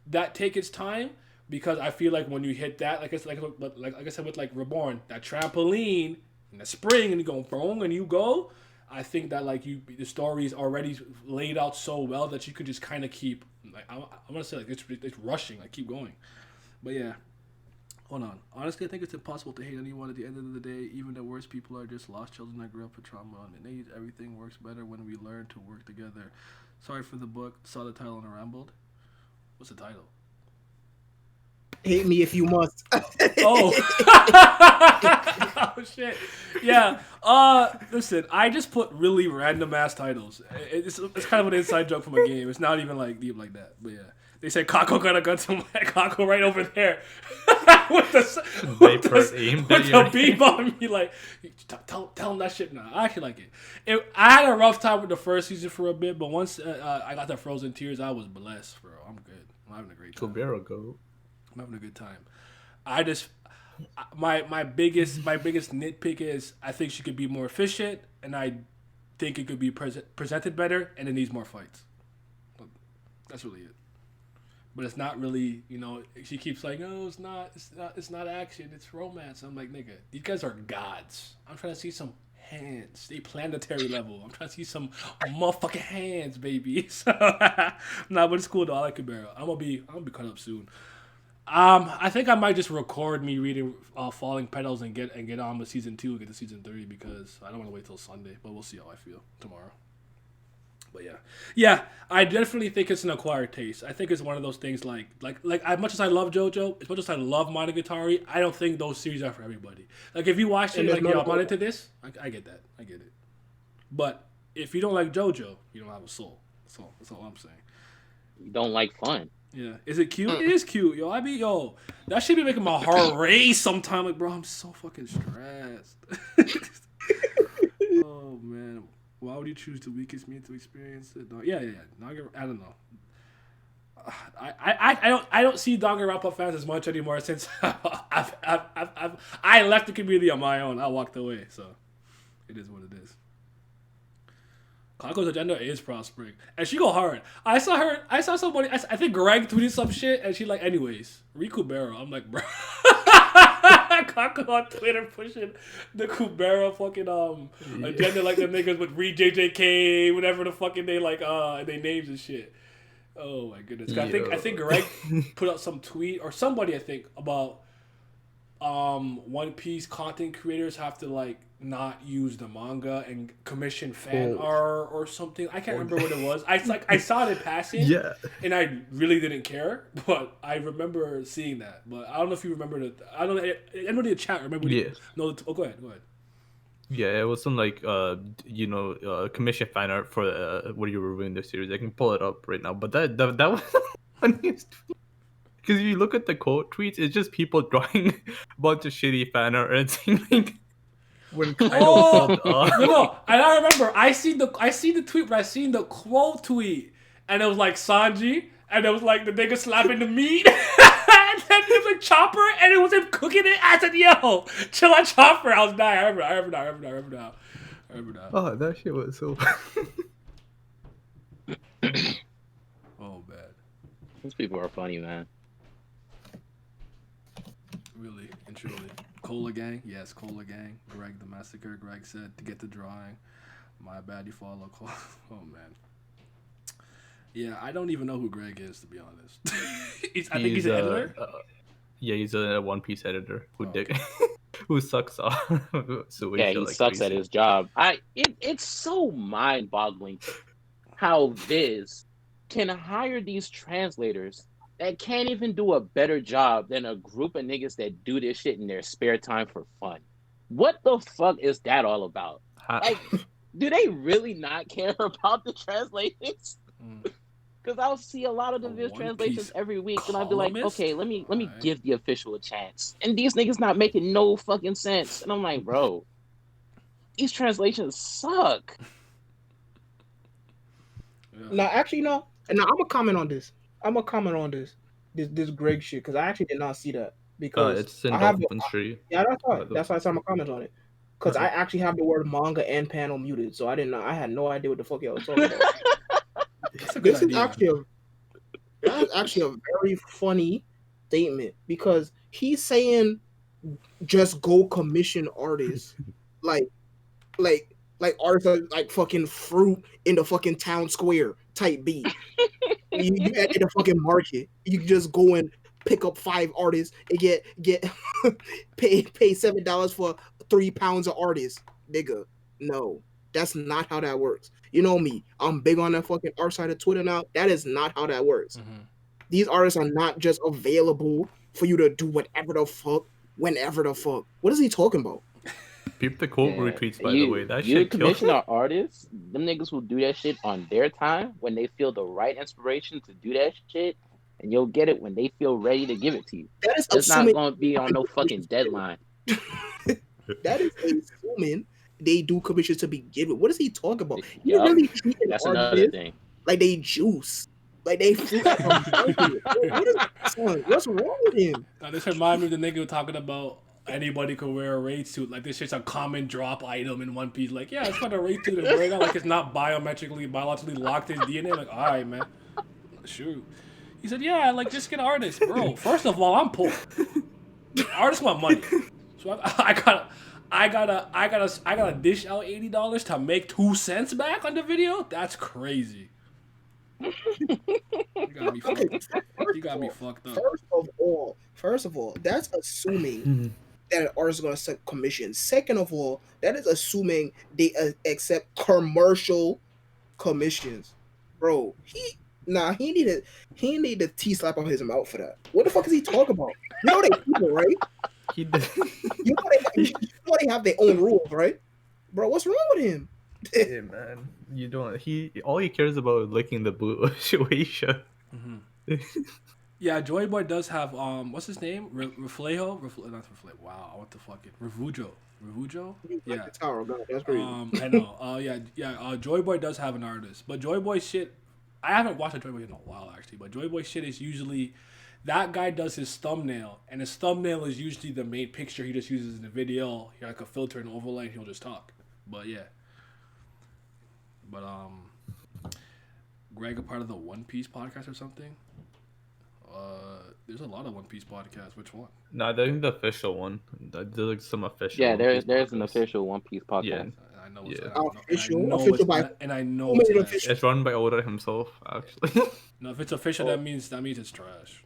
that take its time because I feel like when you hit that, like I said with like Reborn, that trampoline in the spring and you go boom and you go. I think that like the story is already laid out so well that you could just kind of keep like I'm gonna say like it's rushing, like keep going. But yeah, hold on. Honestly, I think it's impossible to hate anyone at the end of the day. Even the worst people are just lost children that grew up with trauma and age. Everything works better when we learn to work together. Sorry for the book. Saw the title and rambled. What's the title? Hate me if you must. Oh. Oh shit. Yeah. Listen, I just put really random ass titles. It's kind of an inside joke from a game. It's not even like deep like that. But yeah. They said Kako got a gun to my Kako right over there. with the beam on me, like tell him that shit now. I actually like it. I had a rough time with the first season for a bit, but once I got the Frozen Tears, I was blessed, bro. I'm good. I'm having a great time. I'm having a good time. I just my biggest nitpick is I think she could be more efficient, and I think it could be presented better, and it needs more fights. That's really it. But it's not really, she keeps like, no, it's not action, it's romance. I'm like, nigga, these guys are gods. I'm trying to see some hands. They planetary level. I'm trying to see some motherfucking hands, baby. So, nah, but it's cool though. I like Kubera. I'm gonna be caught up soon. I think I might just record me reading Falling Petals and get on with season 2 and get to season 3 because I don't want to wait till Sunday. But we'll see how I feel tomorrow. But yeah, I definitely think it's an acquired taste. I think it's one of those things like as much as I love JoJo, as much as I love Monogatari, I don't think those series are for everybody. Like if you watch it, like I'm not into this, I get that, I get it. But if you don't like JoJo, you don't have a soul. That's all I'm saying. You don't like fun. Yeah, is it cute? It is cute, yo. That should be making my heart race sometime. Like, bro, I'm so fucking stressed. Oh man. Why would you choose the weakest mean to experience it? Yeah. I don't know. I don't see Danganronpa fans as much anymore since I left the community on my own. I walked away, so it is what it is. Kako's agenda is prospering, and she go hard. I saw somebody. I think Greg tweeted some shit, and she like, anyways, Riku Barrow. I'm like, bro. Kako on Twitter pushing the Kubera fucking agenda like the niggas with Read JJK, whatever the fucking they like they names and shit. Oh my goodness. I think Greg put out some tweet or somebody I think about One Piece content creators have to like not use the manga and commission fan art or something. I can't remember what it was. I saw it in passing, and I really didn't care, but I remember seeing that. But I don't know if you remember it. I don't know. Anybody in the chat remember? Yeah. No. Go ahead. Yeah, it was some like commission fan art for what you were reviewing the series. I can pull it up right now, but that was the funniest. Because if you look at the quote tweets, it's just people drawing a bunch of shitty fan art and it's like. When Kaido No, and I remember I seen the tweet, but I seen the quote tweet, and it was like Sanji, and it was like the nigga slapping the meat, and then it was like Chopper, and it was him cooking it. I said, "Yo, chill on Chopper." I was dying. I remember that. Oh, that shit was so. Oh, bad. These people are funny, man. Really and truly. Cola Gang? Yes, Cola Gang. Greg the Massacre. Greg said to get the drawing. My bad, you follow Cola. Oh, man. Yeah, I don't even know who Greg is, to be honest. I think he's an editor? Yeah, he's a One Piece editor who sucks off. So yeah, he sucks at his job. It's so mind-boggling how Viz can hire these translators that can't even do a better job than a group of niggas that do this shit in their spare time for fun. What the fuck is that all about? Like, do they really not care about the translations? Because I'll see a lot of the Viz translations every week, and I'll be like, okay, let me give the official a chance. And these niggas not making no fucking sense. And I'm like, bro, these translations suck. No, actually, no. And now I'm gonna comment on this. This Greg shit, because I actually did not see that. Because it's in Dolphin Street. Yeah, that's right. That's why I saw my comment on it. Because I actually have the word manga and panel muted, so I had no idea what the fuck y'all was talking about. This is actually a very funny statement, because he's saying just go commission artists like artists like fucking fruit in the fucking town square type beat. you at the fucking market, you just go and pick up 5 artists and get pay $7 for 3 pounds of artists, nigga. No, that's not how that works. You know me, I'm big on that fucking art side of Twitter now. That is not how that works. These artists are not just available for you to do whatever the fuck, whenever the fuck. What is he talking about? Peep the quote Yeah. retweets, by the way. That You shit killed. commission our artists, them niggas will do that shit on their time when they feel the right inspiration to do that shit, and you'll get it when they feel ready to give it to you. That is It's not assuming. going to be on no fucking deadline. That is assuming they do commissions to be given. What is he talking about? He Yup. really treating That's another artists thing. like they juice, like they fruit. What's wrong with him? Now, this reminds me of the nigga talking about anybody could wear a raid suit. Like, this shit's a common drop item in One Piece. Like, yeah, it's got a raid suit and wearing it like it's not biologically locked in DNA. Like, all right, man. Shoot. He said, yeah, like, just get artists. Bro, first of all, I'm poor. Artists want money. So I gotta dish out $80 to make 2 cents back on the video? That's crazy. You got me fucked up. First of all, that's assuming that an artist is going to accept commissions. Second of all, that is assuming they accept commercial commissions. Bro, he needed a T slap on his mouth for that. What the fuck is he talking about? You know they people, right? He did. You know they have their own rules, right? Bro, what's wrong with him? Hey man, you don't. All he cares about is licking the boot of Shueisha. Yeah, Joy Boy does have what's his name? Reflejo? Not Reflejo. Wow, what the fuck? Revujo. Yeah. Tower, God, that's crazy. I know. Joy Boy does have an artist, but Joy Boy shit. I haven't watched a Joy Boy in a while actually, but Joy Boy shit is usually that guy does his thumbnail, and his thumbnail is usually the main picture he just uses in the video. He like a filter and overlay, and he'll just talk. But yeah. But Greg, a part of the One Piece podcast or something? There's a lot of One Piece podcasts. Which one? No, I think the official one. There's like some official. Yeah, One there's Piece an podcast. official One Piece podcast. Yeah. I know. Official by. And I know Who made it it's official? It's run by Oda himself, actually. No, if it's official, that means it's trash.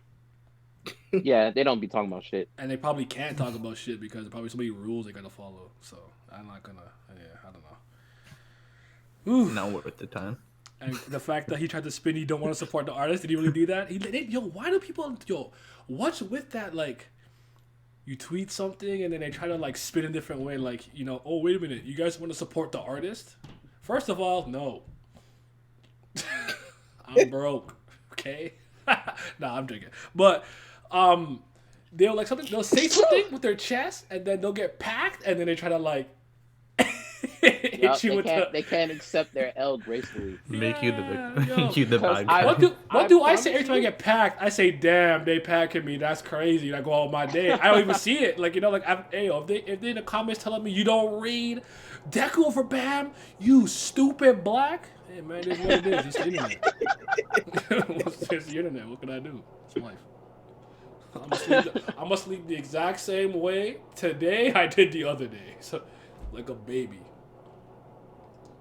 Yeah, they don't be talking about shit. And they probably can't talk about shit because there's probably so many rules they gotta follow. So I'm not gonna. Yeah, I don't know. Not worth the time. And the fact that he tried to spin, you don't want to support the artist. Did he really do that? Why do people? What's with that? Like, you tweet something and then they try to like spin a different way. Like, oh wait a minute, you guys want to support the artist? First of all, no. I'm broke. Okay. Nah, I'm joking. But they'll say something with their chest and then they'll get packed and then they try to like. Yep, they can't accept their L gracefully. Make you the yo. make you the bad I- guy. What do I say promise every time I get packed? I say, "Damn, they packing me. That's crazy." And I go all my day. I don't even see it. Like if they in the comments telling me you don't read Deku over Bam, you stupid black. Hey man, it is what it is. It's the internet. It's the internet. What can I do? It's life. I must sleep the exact same way today I did the other day. So, like a baby.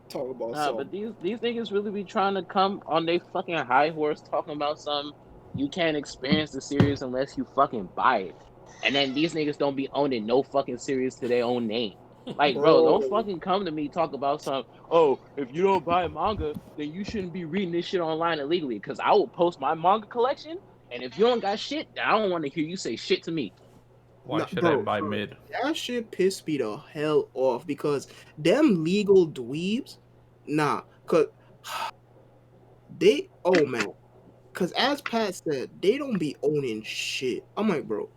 Talk about Nah, something. but these niggas really be trying to come on their fucking high horse talking about some. You can't experience the series unless you fucking buy it. And then these niggas don't be owning no fucking series to their own name. Like, bro, don't fucking come to me talk about some, oh, if you don't buy manga, then you shouldn't be reading this shit online illegally. Because I will post my manga collection, and if you don't got shit, then I don't want to hear you say shit to me. Why Nah, should bro, I buy mid? That shit pissed me the hell off because them legal dweebs, cause cause as Pat said, they don't be owning shit. I'm like, bro,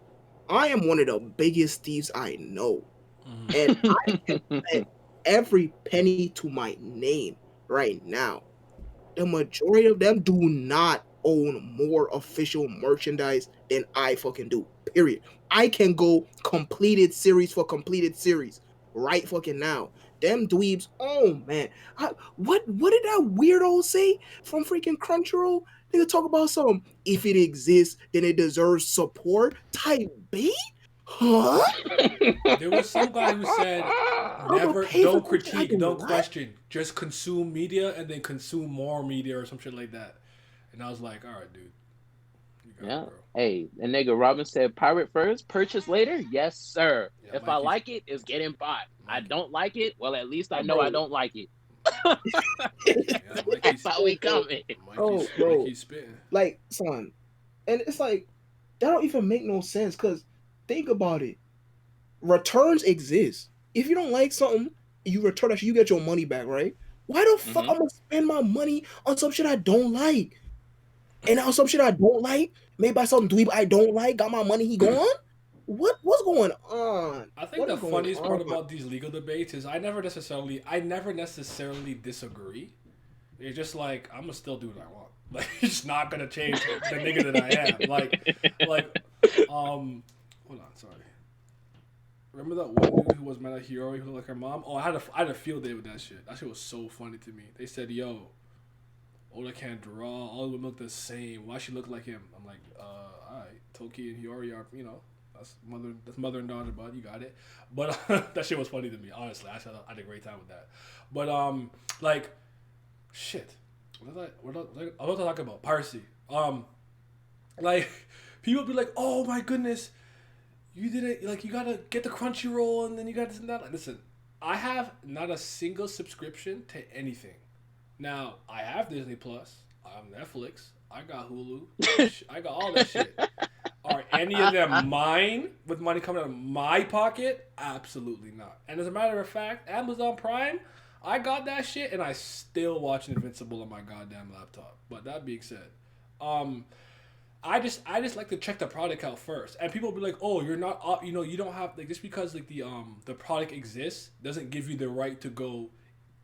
I am one of the biggest thieves I know, and I can bet every penny to my name right now. The majority of them do not own more official merchandise than I fucking do. Period. I can go completed series for completed series right fucking now. Them dweebs, oh man. What did that weirdo say from freaking Crunchyroll? Nigga talk about some if it exists, then it deserves support type beat? Huh? There was some guy who said, don't critique, don't question, just consume media and then consume more media or some shit like that. And I was like, all right, dude. You got Yeah. it, bro. Hey, the nigga Robin said, pirate first, purchase later? Yes, sir. Yeah, If I Mikey's- like it, it's getting bought. I don't like it, well, at least I know Bro. I don't like it. Yeah, That's how we coming. Oh, bro. Mikey's spitting. Like, son, And it's like that don't even make no sense. Cause think about it, returns exist. If you don't like something, you return that shit, you get your money back, right? Why the fuck Mhm. I'm gonna spend my money on some shit I don't like? And now some shit I don't like, made by some dweeb I don't like, got my money, he gone? What's going on? I think What the is going funniest part on? about these legal debates is I never necessarily disagree. It's just like I'm gonna still do what I want. Like it's not gonna change the nigga that I am. Like, hold on, sorry. Remember that one dude who was mad at Hiyori who looked like her mom? Oh, I had a field day with that shit. That shit was so funny to me. They said, "Yo, Oda can't draw. All of them look the same. Why she look like him?" I'm like, alright. Toki and Hiyori are, that's mother and daughter, bud. You got it. But that shit was funny to me. Honestly, I had a great time with that. But like, shit. What I was talking about piracy. Like, people be like, "Oh my goodness, you didn't like. You gotta get the Crunchyroll, and then you got this and that." Like, listen, I have not a single subscription to anything. Now I have Disney Plus. I have Netflix. I got Hulu. I got all that shit. Are any of them mine with money coming out of my pocket? Absolutely not. And as a matter of fact, Amazon Prime, I got that shit and I still watch Invincible on my goddamn laptop. But that being said, um, I just like to check the product out first. And people be like, "Oh, you're not up, you don't have like just because like the product exists doesn't give you the right to go,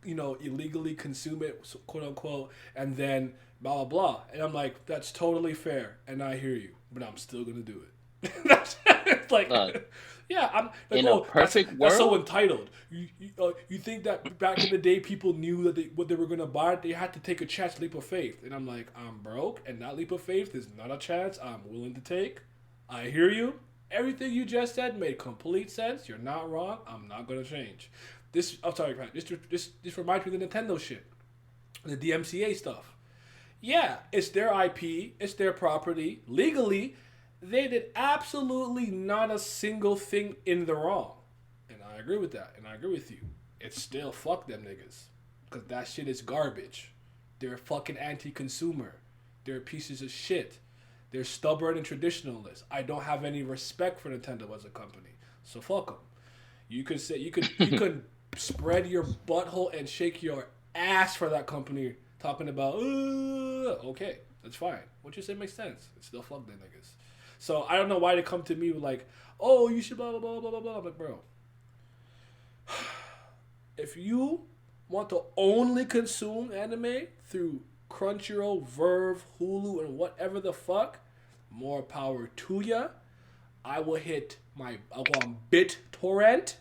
illegally consume it, quote unquote, and then blah blah blah." And I'm like, "That's totally fair, and I hear you, but I'm still gonna do it." It's like, Look, yeah, I'm like, in a "Oh, perfect that's so world, entitled." You think that back in the day people knew that what they were gonna buy? They had to take a chance, leap of faith, and I'm like, I'm broke, and that leap of faith is not a chance I'm willing to take. I hear you. Everything you just said made complete sense. You're not wrong. I'm not gonna change. This, I'm sorry, Pat. This reminds me of the Nintendo shit, the DMCA stuff. Yeah, it's their IP, it's their property. Legally, they did absolutely not a single thing in the wrong. And I agree with that. And I agree with you. It's still fuck them niggas. Because that shit is garbage. They're fucking anti consumer. They're pieces of shit. They're stubborn and traditionalists. I don't have any respect for Nintendo as a company. So fuck them. You could spread your butthole and shake your ass for that company talking about okay, that's fine. What you say makes sense. It's still fuck them niggas. So I don't know why they come to me with like, "Oh, you should blah blah blah blah blah blah." I'm like, bro, if you want to only consume anime through Crunchyroll, Verve, Hulu, and whatever the fuck, more power to ya. I'll go on BitTorrent.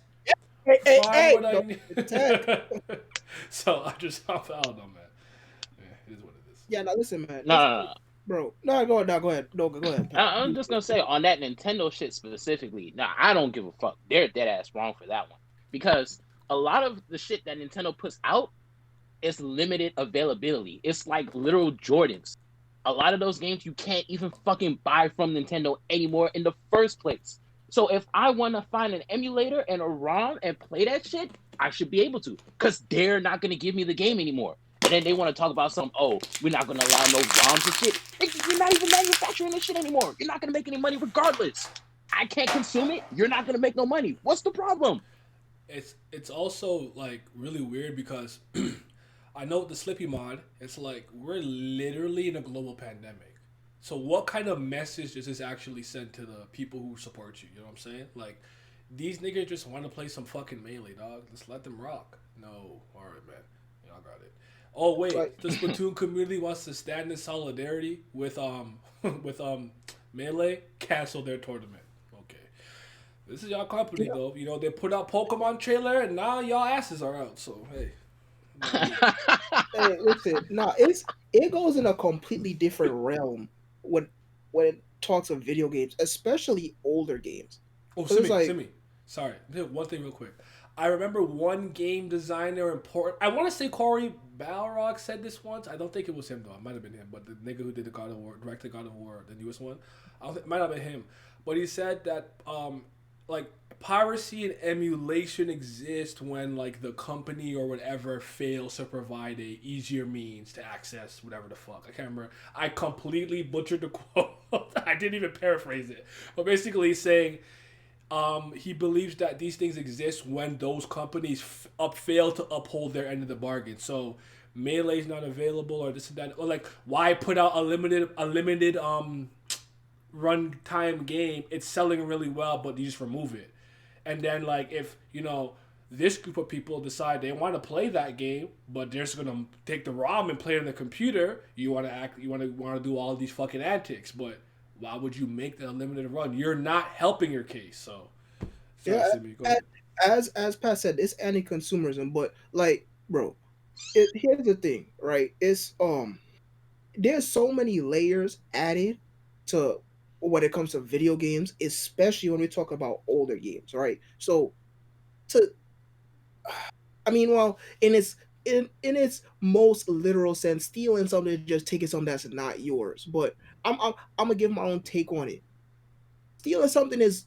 Hey, Find what I don't need. attack. So I don't know, man. Yeah, it is what it is. Yeah, now listen, man. no, no, no. Bro. No, go ahead. No, go ahead. No, go ahead. Pat. I'm just gonna say on that Nintendo shit specifically. Nah, I don't give a fuck. They're dead ass wrong for that one because a lot of the shit that Nintendo puts out is limited availability. It's like literal Jordans. A lot of those games you can't even fucking buy from Nintendo anymore in the first place. So if I want to find an emulator and a ROM and play that shit, I should be able to, because they're not gonna give me the game anymore. And then they want to talk about some, "Oh, we're not gonna allow no ROMs and shit." You're not even manufacturing this shit anymore. You're not gonna make any money regardless. I can't consume it. You're not gonna make no money. What's the problem? It's also like really weird because I know with the Slippy mod, it's like we're literally in a global pandemic. So what kind of message does this actually send to the people who support you? You know what I'm saying? Like these niggas just want to play some fucking Melee, dog. Let's let them rock. No, all right, man. Y'all got it. Oh wait, Right. the Splatoon community wants to stand in solidarity with with Melee. Cancel their tournament. Okay, this is y'all company though. They put out Pokemon trailer and now y'all asses are out. So hey. Hey, listen. No, it goes in a completely different realm when it talks of video games, especially older games. Oh, So it's like, Simi. Sorry. One thing real quick. I remember one game designer important. I want to say Corey Balrog said this once. I don't think it was him though. It might have been him, but the nigga who did the God of War, directed God of War, the newest one. It might have been him. But he said that like piracy and emulation exist when like the company or whatever fails to provide a easier means to access whatever the fuck. I can't remember. I completely butchered the quote. I didn't even paraphrase it. But basically saying he believes that these things exist when those companies fail to uphold their end of the bargain. So Melee's not available or this and that, or like why put out a limited run time game? It's selling really well, but you just remove it. And then like if this group of people decide they want to play that game, but they're just gonna take the ROM and play it on the computer, you want to do all these fucking antics, but why would you make that a limited run? You're not helping your case. So Yeah, as Pat said, it's anti-consumerism, but like, bro, here's the thing, right? It's there's so many layers added to when it comes to video games, especially when we talk about older games, right? So to I mean, well, in its most literal sense, stealing something is just taking something that's not yours. But I'm gonna give my own take on it. Stealing something is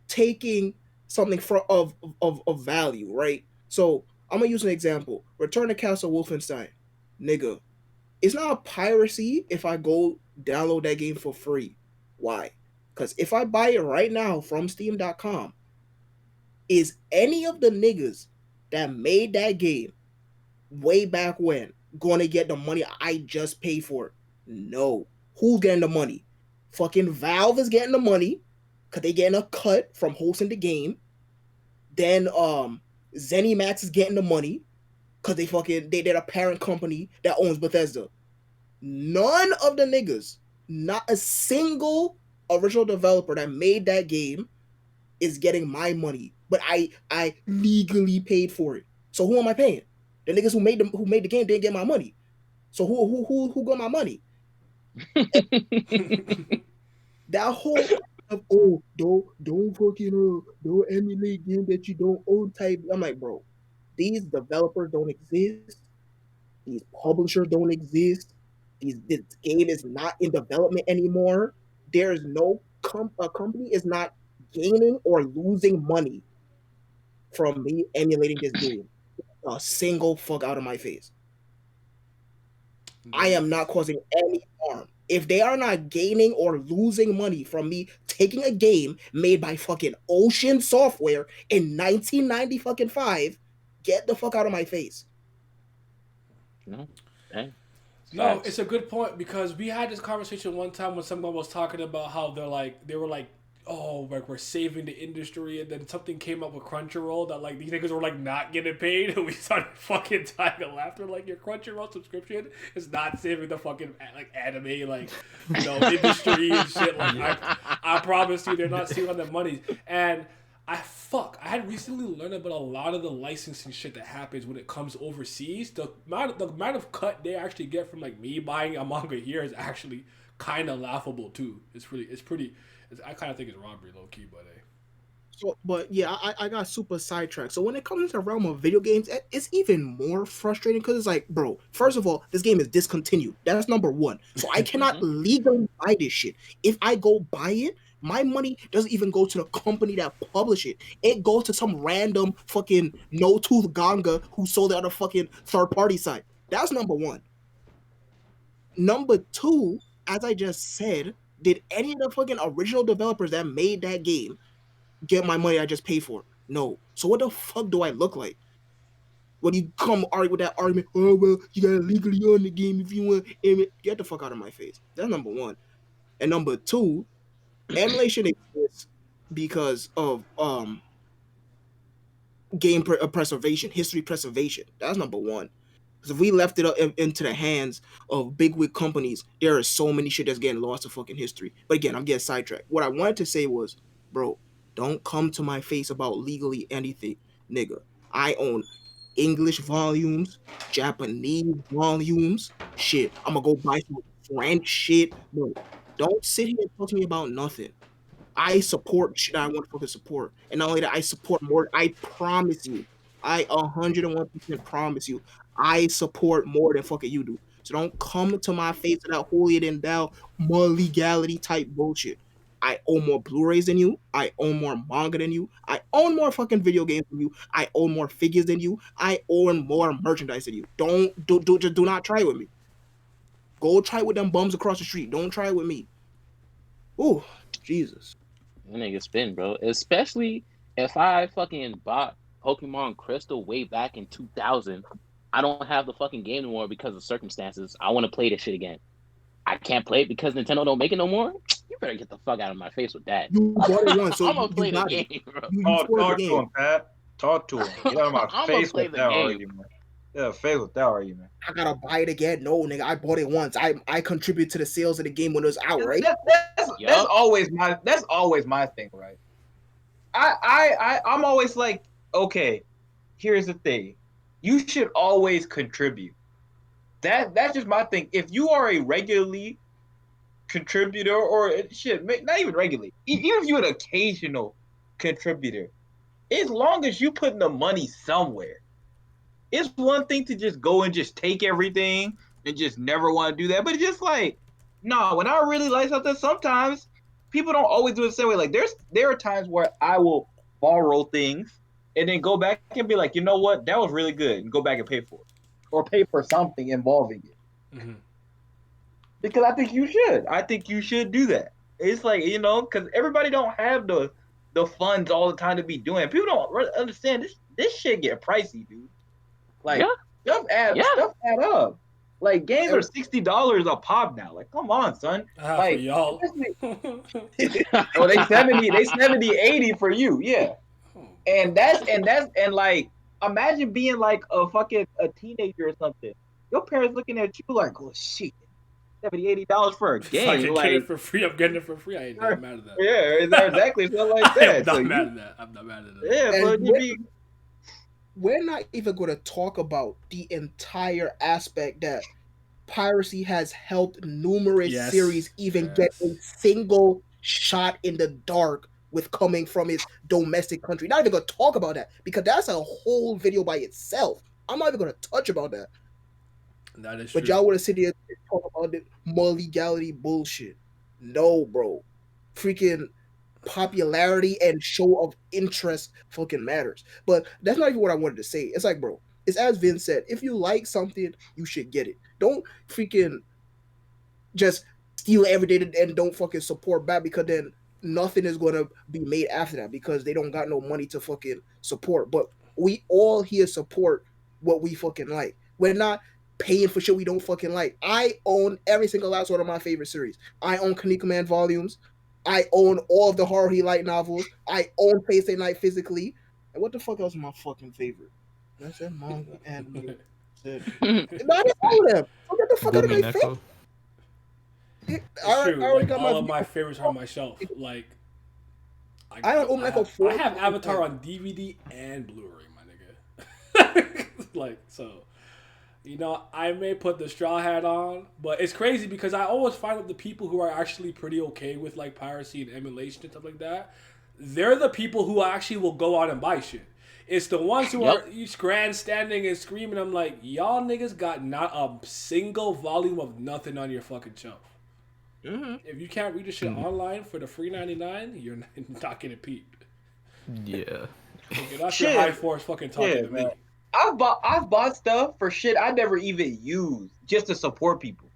taking something of value, right? So I'm gonna use an example. Return to Castle Wolfenstein, nigga. It's not piracy if I go download that game for free. Why? Because if I buy it right now from Steam.com, is any of the niggas that made that game way back when going to get the money I just paid for it? No. Who's getting the money? Fucking Valve is getting the money because they getting a cut from hosting the game. Then ZeniMax is getting the money because they're a parent company that owns Bethesda. None of the niggas, not a single original developer that made that game is getting my money, but I legally paid for it. So who am I paying? The niggas who made the game didn't get my money. So who got my money? That whole don't fucking don't emulate game that you don't own type. I'm like, bro, these developers don't exist. These publishers don't exist. This game is not in development anymore. There is no a company is not gaining or losing money from me emulating this game. A single fuck out of my face. I am not causing any harm. If they are not gaining or losing money from me taking a game made by fucking Ocean Software in 1990 fucking 5, get the fuck out of my face. No, hey. No, it's a good point because we had this conversation one time when someone was talking about how they were like, oh, like we're saving the industry, and then something came up with Crunchyroll that like these niggas were like not getting paid, and we started fucking dying of laughter. Like your Crunchyroll subscription is not saving the fucking like anime like industry and shit. Like I promise you, they're not saving their money. And I had recently learned about a lot of the licensing shit that happens when it comes overseas. The amount of cut they actually get from like me buying a manga here is actually kind of laughable too. It's pretty. I kind of think it's robbery, low key, but hey. So, but yeah, I got super sidetracked. So when it comes to the realm of video games, it's even more frustrating because it's like, bro, first of all, this game is discontinued. That's number one. So I cannot legally buy this shit. If I go buy it, my money doesn't even go to the company that published it. It goes to some random fucking no-tooth ganga who sold it on a fucking third-party site. That's number one. Number two, as I just said, did any of the fucking original developers that made that game get my money I just paid for? No. So what the fuck do I look like? When you come argue with that argument, oh well, you gotta legally own the game if you want. Get the fuck out of my face. That's number one. And number two, emulation exists because of game preservation, history preservation. That's number one. Because if we left it up into the hands of big wig companies, there is so many shit that's getting lost to fucking history. But again, I'm getting sidetracked. What I wanted to say was, bro, don't come to my face about legally anything, nigga. I own English volumes, Japanese volumes. Shit, I'm gonna go buy some French shit. Bro, don't sit here and talk to me about nothing. I support shit I want to fucking support. And not only that, I support more. I promise you. I 101% promise you. I support more than fucking you do. So don't come to my face with that holier than thou more legality type bullshit. I own more Blu-rays than you. I own more manga than you. I own more fucking video games than you. I own more figures than you. I own more merchandise than you. Just do not try it with me. Go try it with them bums across the street. Don't try it with me. Ooh, Jesus. That nigga spin, bro. Especially if I fucking bought Pokemon Crystal way back in 2000. I don't have the fucking game anymore because of circumstances. I want to play this shit again. I can't play it because Nintendo don't make it no more. You better get the fuck out of my face with that. You bought it once, so I'm gonna you play the got it. game, bro. You Talk spoiled the to game. him, Pat. Talk to him. Get out of my I'ma face play with the that game. argument. Yeah, face with that argument. I gotta buy it again. No, nigga, I bought it once. I contributed to the sales of the game when it was out, right? That's Yup. always my thing, right? I'm always like, okay, here's the thing. You should always contribute. That's just my thing. If you are a regularly contributor or shit, not even regularly, even if you're an occasional contributor, as long as you putting the money somewhere. It's one thing to just go and just take everything and just never want to do that, but it's just like, no, when I really like something, sometimes people don't always do it the same way. Like there are times where I will borrow things and then go back and be like, you know what, that was really good, and go back and pay for it, or pay for something involving it. Mm-hmm. Because I think you should. I think you should do that. It's like, because everybody don't have the funds all the time to be doing it. People don't really understand this shit get pricey, dude. Like stuff add up. Like games are $60 a pop now. Like, come on, son. For y'all. Oh, they 70, 80 for you, yeah. And that's like, imagine being like a teenager or something. Your parents looking at you like, oh shit, $70, $80 for a game. I can like, get it for free. I'm getting it for free. I ain't not mad at that. Yeah, exactly something like that. I'm not mad at that. I'm not mad at that. Yeah, but we're not even going to talk about the entire aspect that piracy has helped numerous series even get a single shot in the dark with coming from its domestic country. Not even going to talk about that because that's a whole video by itself. I'm not even going to touch about that. That is but true. y'all want to sit here and talk about the more legality bullshit. No, bro. Freaking popularity and show of interest fucking matters. But that's not even what I wanted to say. It's like, bro, it's as Vince said, if you like something, you should get it. Don't freaking just steal everything and don't fucking support back, because then nothing is going to be made after that because they don't got no money to fucking support. But we all here support what we fucking like. We're not paying for shit we don't fucking like. I own every single last one of my favorite series. I own Kinnikuman Man volumes. I own all of the Haruhi Light novels. I own Fate Stay Night physically. And what the fuck else is my fucking favorite? That's that manga, anime. Not all of them. Get the fuck out of my face. I already got all of my favorites are on my shelf. Like, I don't own like a 4. I have Avatar on DVD and Blu-ray, my nigga. Like, so, I may put the straw hat on, but it's crazy because I always find that the people who are actually pretty okay with like piracy and emulation and stuff like that, they're the people who actually will go out and buy shit. It's the ones who are each grandstanding and screaming. I'm like, y'all niggas got not a single volume of nothing on your fucking shelf. Mm-hmm. If you can't read the shit online for the free $99, you're not getting peeped. Yeah. Get off your high force fucking talking to me. I've bought stuff for shit I never even used just to support people.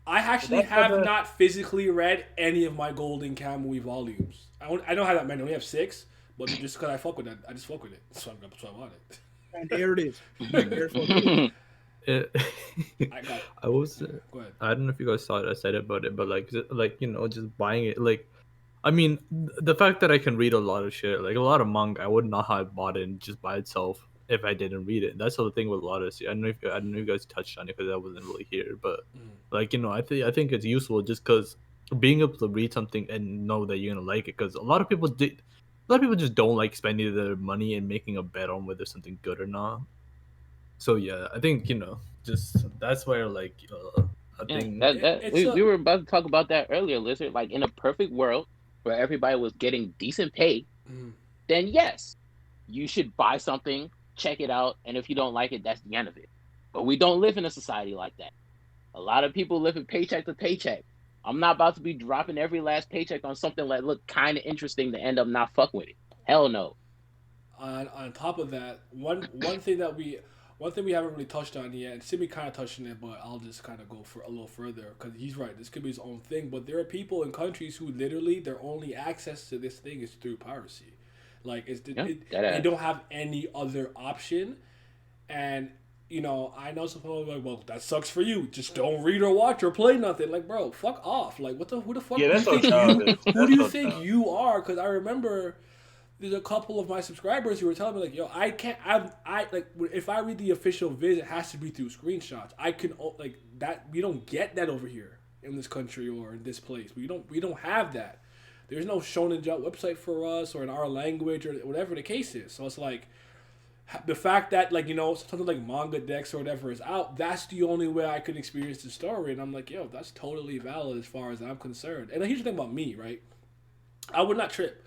I actually have not physically read any of my Golden Kamuy volumes. I don't have that many. I only have 6, but just because I fuck with that, I just fuck with it. So I want it. And there it is. I was. Go ahead. I don't know if you guys saw it. I said about it, but like just buying it. Like, I mean, the fact that I can read a lot of shit, like a lot of manga, I would not have bought it just by itself if I didn't read it. That's the thing with a lot of shit. I don't know if you guys touched on it because I wasn't really here, but like I think it's useful just because being able to read something and know that you're gonna like it, because a lot of people just don't like spending their money and making a bet on whether something's good or not. So yeah, I think just that's where like I think we were about to talk about that earlier, Lizard. Like in a perfect world where everybody was getting decent pay, then yes, you should buy something, check it out, and if you don't like it, that's the end of it. But we don't live in a society like that. A lot of people live in paycheck to paycheck. I'm not about to be dropping every last paycheck on something that looked kind of interesting to end up not fucking with it. Hell no. On top of that, one thing we haven't really touched on yet, and Simi kind of touched on it, but I'll just kind of go for a little further because he's right. This could be his own thing, but there are people in countries who literally their only access to this thing is through piracy. Like they don't have any other option, and I know some people are like, well, that sucks for you. Just don't read or watch or play nothing. Like, bro, fuck off. Like, who the fuck? Yeah, that's so do childish. who do you think you are? Because I remember there's a couple of my subscribers who were telling me like, yo, I can't. I like if I read the official viz, it has to be through screenshots. I can like that. We don't get that over here in this country or in this place. We don't have that. There's no Shonen Jump website for us or in our language or whatever the case is. So it's like the fact that like something like Manga Dex or whatever is out. That's the only way I could experience the story, and I'm like, yo, that's totally valid as far as I'm concerned. And here's the thing about me, right? I would not trip.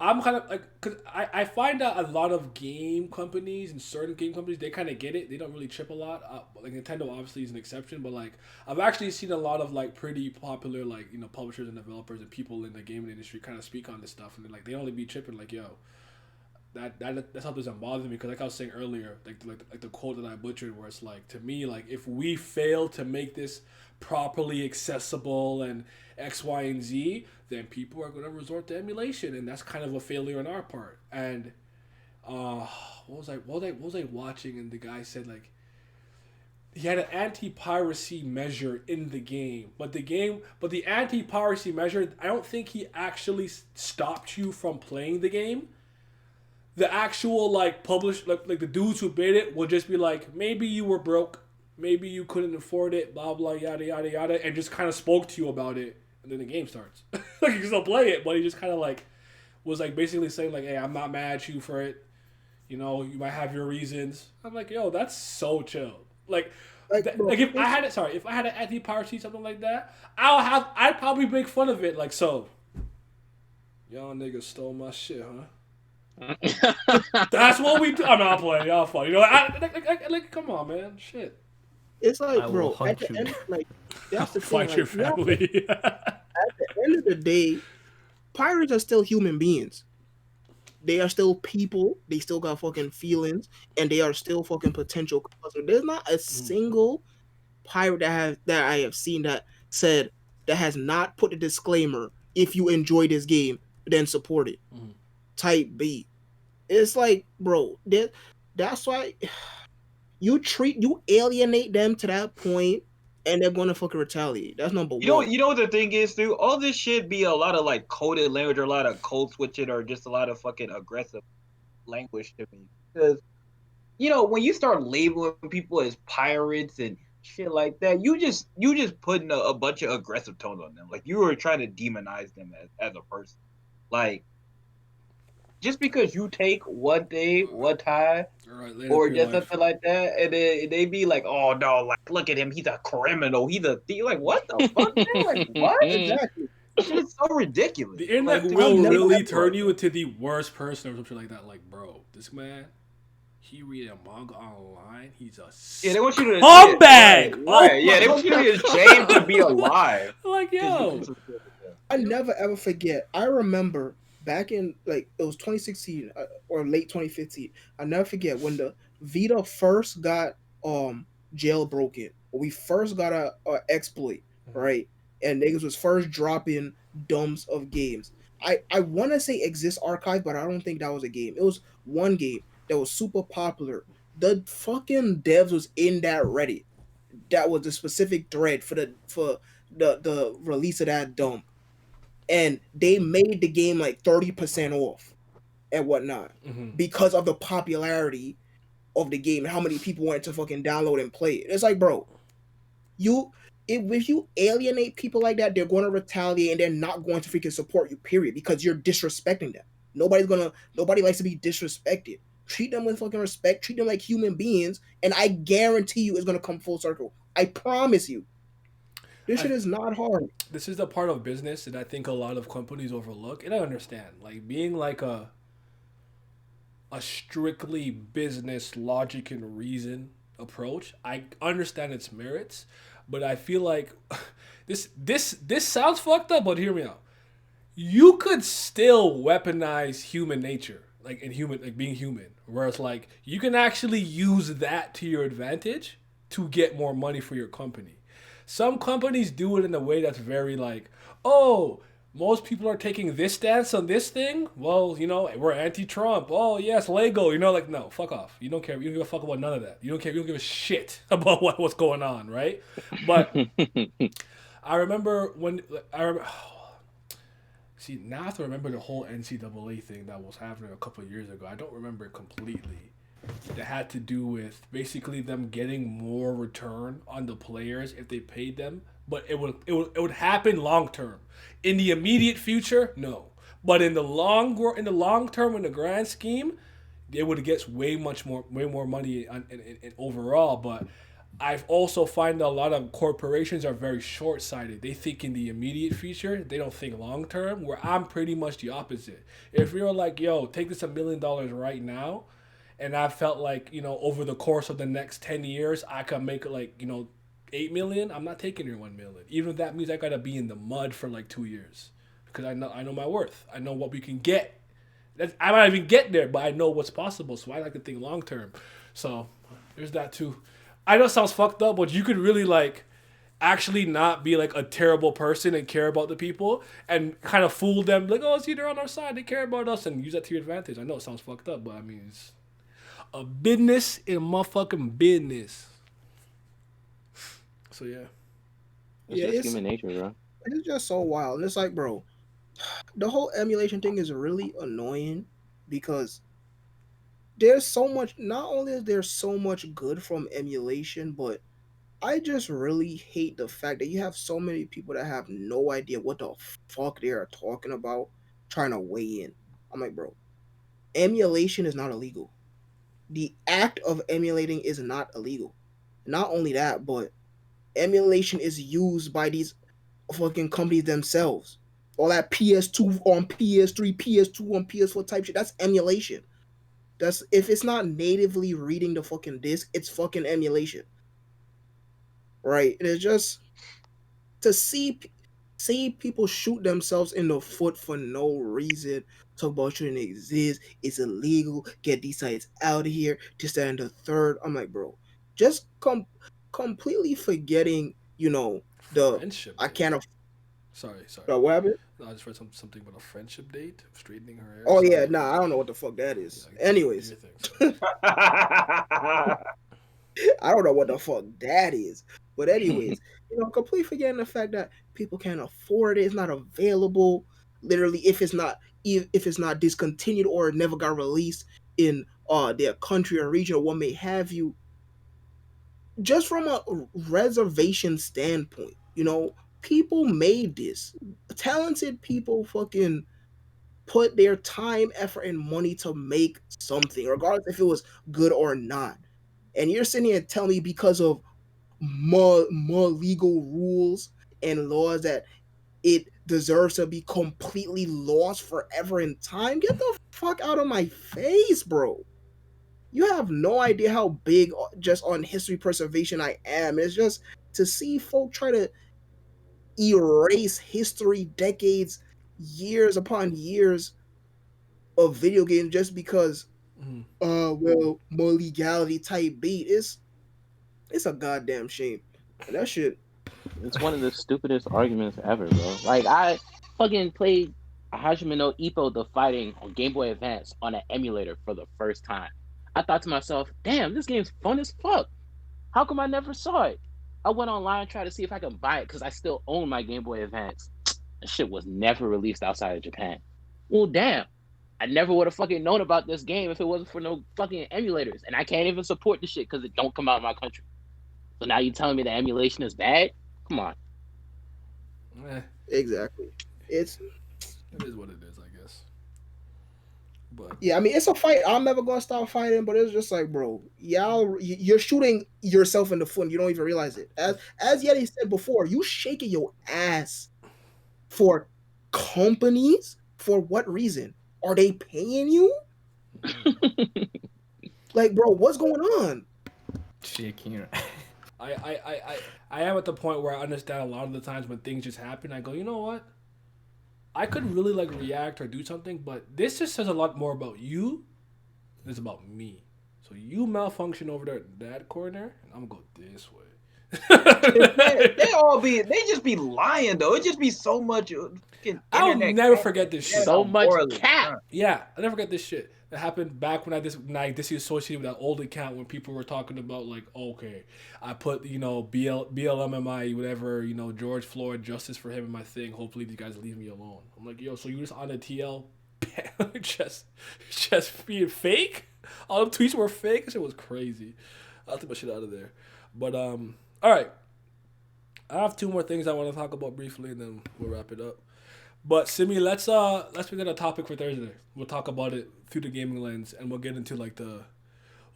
I'm kind of like, because I find out a lot of game companies and certain game companies, they kind of get it. They don't really trip a lot. Like Nintendo obviously is an exception, but like I've actually seen a lot of like pretty popular like publishers and developers and people in the gaming industry kind of speak on this stuff, and like they only be tripping like, yo, that's how doesn't bother me, because like I was saying earlier, like the quote that I butchered, where it's like, to me, like if we fail to make this properly accessible and X, Y, and Z, then people are going to resort to emulation, and that's kind of a failure on our part. And what was I watching? And the guy said like he had an anti-piracy measure in the game, but the anti-piracy measure, I don't think he actually stopped you from playing the game. The actual like like the dudes who made it will just be like, maybe you were broke, maybe you couldn't afford it, blah blah yada yada yada, and just kind of spoke to you about it, and then the game starts. Like you can still play it, but he just kind of like was like basically saying like, hey, I'm not mad at you for it. You might have your reasons. I'm like, yo, that's so chill. Like if I had an anti-piracy something like that, I'd probably make fun of it. Like, so y'all niggas stole my shit, huh? That's what we do. I'm not playing. Y'all fun. Like, come on, man. Shit. It's like, bro, at the end, like, that's the thing. Fight your family. At the end of the day, pirates are still human beings. They are still people. They still got fucking feelings, and they are still fucking potential customers. There's not a single pirate that I have seen that said that has not put a disclaimer: if you enjoy this game, then support it. Type B. It's like, bro, that's why you alienate them to that point, and they're gonna fucking retaliate. That's number one. You know what the thing is, dude? All this shit be a lot of like coded language or a lot of code switching or just a lot of fucking aggressive language to me. Because when you start labeling people as pirates and shit like that, you just putting a bunch of aggressive tones on them. Like you were trying to demonize them as a person. Like, just because you take one day, one time, or just something like that, and then they be like, "Oh no, like look at him, he's a criminal, he's a thief." Like, what the fuck? Man? Like, what? Exactly. It's so ridiculous. The internet will really turn you into the worst person or something like that. Like, bro, this man, he read a manga online. He's a they want you to scumbag. Right. Yeah, they want you to be ashamed to be alive. Like, yo, I never ever forget. I remember back in like it was 2016 or late 2015. I never forget when the Vita first got jailbroken. We first got a exploit, right? And niggas was first dropping dumps of games. I want to say Exist Archive, but I don't think that was a game. It was one game that was super popular. The fucking devs was in that Reddit. That was the specific thread for the release of that dump. And they made the game like 30% off and whatnot because of the popularity of the game and how many people wanted to fucking download and play it. It's like, bro, if you alienate people like that, they're going to retaliate and they're not going to freaking support you, period, because you're disrespecting them. Nobody likes to be disrespected. Treat them with fucking respect, treat them like human beings, and I guarantee you it's going to come full circle. I promise you. This shit is not hard. This is the part of business that I think a lot of companies overlook, and I understand. Like being like a strictly business logic and reason approach, I understand its merits, But I feel like this sounds fucked up, but hear me out. You could still weaponize human nature, like in human, like being human. Whereas like you can actually use that to your advantage to get more money for your company. Some companies do it in a way that's very like, oh, most people are taking this stance on this thing. Well, you know, we're anti-Trump. Oh yes, Lego. You know, like no, fuck off. You don't care. You don't give a fuck about none of that. You don't care. You don't give a shit about what's going on, right? But I remember when I remember. See, now I have to remember the whole NCAA thing that was happening a couple of years ago. I don't remember it completely. That had to do with basically them getting more return on the players if they paid them, but it would happen long term. In the immediate future, no. But in the long term, in the grand scheme, they would get way more money in overall. But I've also find a lot of corporations are very short sighted. They think in the immediate future. They don't think long term. Where I'm pretty much the opposite. If you're like, yo, take this $1 million right now, and I felt like, you know, over the course of the next 10 years, I could make like, you know, 8 million. I'm not taking your 1 million. Even if that means I gotta be in the mud for like 2 years, because I know my worth. I know what we can get. I might not even get there, but I know what's possible. So I like to think long term. So there's that too. I know it sounds fucked up, but you could really like actually not be like a terrible person and care about the people and kind of fool them like, oh, see, they're on our side, they care about us, and use that to your advantage. I know it sounds fucked up, but I mean, it's a business in motherfucking business. So yeah. It's Yeah, just human nature, bro. it's just so wild. And it's like, bro, the whole emulation thing is really annoying because there's so much. Not only is there so much good from emulation, but I just really hate the fact that you have so many people that have no idea what the fuck they are talking about trying to weigh in. I'm like, bro, emulation is not illegal. The act of emulating is not illegal. Not only that, but emulation is used by these fucking companies themselves. All that PS2 on PS3, PS2 on PS4 type shit, that's emulation. That's if it's not natively reading the fucking disc, it's fucking emulation. Right? And it's just to see people shoot themselves in the foot for no reason. Talk about shouldn't exist. It's illegal. Get these sites out of here. Just that and the third. I'm like, bro, just completely forgetting. You know the Friendship. I date. can't. Sorry. What happened? No, I just read something about a friendship date, straightening her hair. Oh Sorry. yeah, nah, I don't know what the fuck that is. Yeah, Anyways, do your thing. I don't know what the fuck that is. But anyways, completely forgetting the fact that people can't afford it. It's not available. Literally, if it's not discontinued or it never got released in their country or region or what may have you. Just from a reservation standpoint, people made this. Talented people fucking put their time, effort, and money to make something, regardless if it was good or not. And you're sitting here and telling me because of more legal rules and laws that it deserves to be completely lost forever in time? Get the fuck out of my face, bro. You have no idea how big just on history preservation I am. It's just to see folk try to erase history, decades, years upon years of video games just because more legality type beat. It's a goddamn shame. And that shit. It's one of the stupidest arguments ever, bro. Like, I fucking played Hajime no Ippo the Fighting on Game Boy Advance on an emulator for the first time. I thought to myself, damn, this game's fun as fuck. How come I never saw it? I went online and tried to see if I could buy it because I still own my Game Boy Advance. That shit was never released outside of Japan. Well, damn. I never would have fucking known about this game if it wasn't for no fucking emulators. And I can't even support the shit because it don't come out in my country. So now you telling me the emulation is bad? Come on. Exactly. It is what it is, I guess. But yeah, I mean, it's a fight. I'm never gonna stop fighting, but it's just like, bro, you're shooting yourself in the foot and you don't even realize it. As Yeti said before, you shaking your ass for companies. For what reason? Are they paying you? Like, bro, what's going on? Shaking. I am at the point where I understand a lot of the times when things just happen. I go, you know what? I could really like react or do something, but this just says a lot more about you than it's about me. So you malfunction over there at that corner, and I'm gonna go this way. They just be lying though. It just be so much. I'll never forget this shit. So much cap. Yeah, I never forget this shit. That happened back when I disassociated with that old account when people were talking about like, okay, I put BLMMI whatever, George Floyd, justice for him in my thing. Hopefully these guys leave me alone. I'm like, yo, so you just on the TL, just being fake? All the tweets were fake. This shit was crazy. I'll take my shit out of there. But all right, I have 2 more things I want to talk about briefly, and then we'll wrap it up. But Simi, let's begin a topic for Thursday. We'll talk about it through the gaming lens, and we'll get into the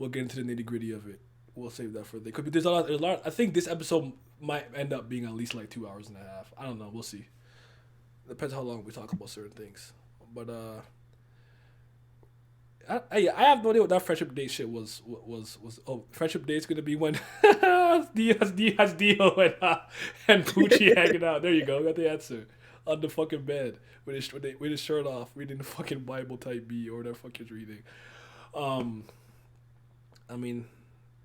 nitty gritty of it. We'll save that for the day. There's a lot. I think this episode might end up being at least like 2 hours and a half. I don't know. We'll see. Depends how long we talk about certain things. But I have no idea what that friendship date shit was. Oh, friendship date's gonna be when Diaz Dio and Poochie hanging out. There you go. Got the answer. On the fucking bed with his shirt off, reading the fucking Bible type B or whatever fuck he's reading. I mean,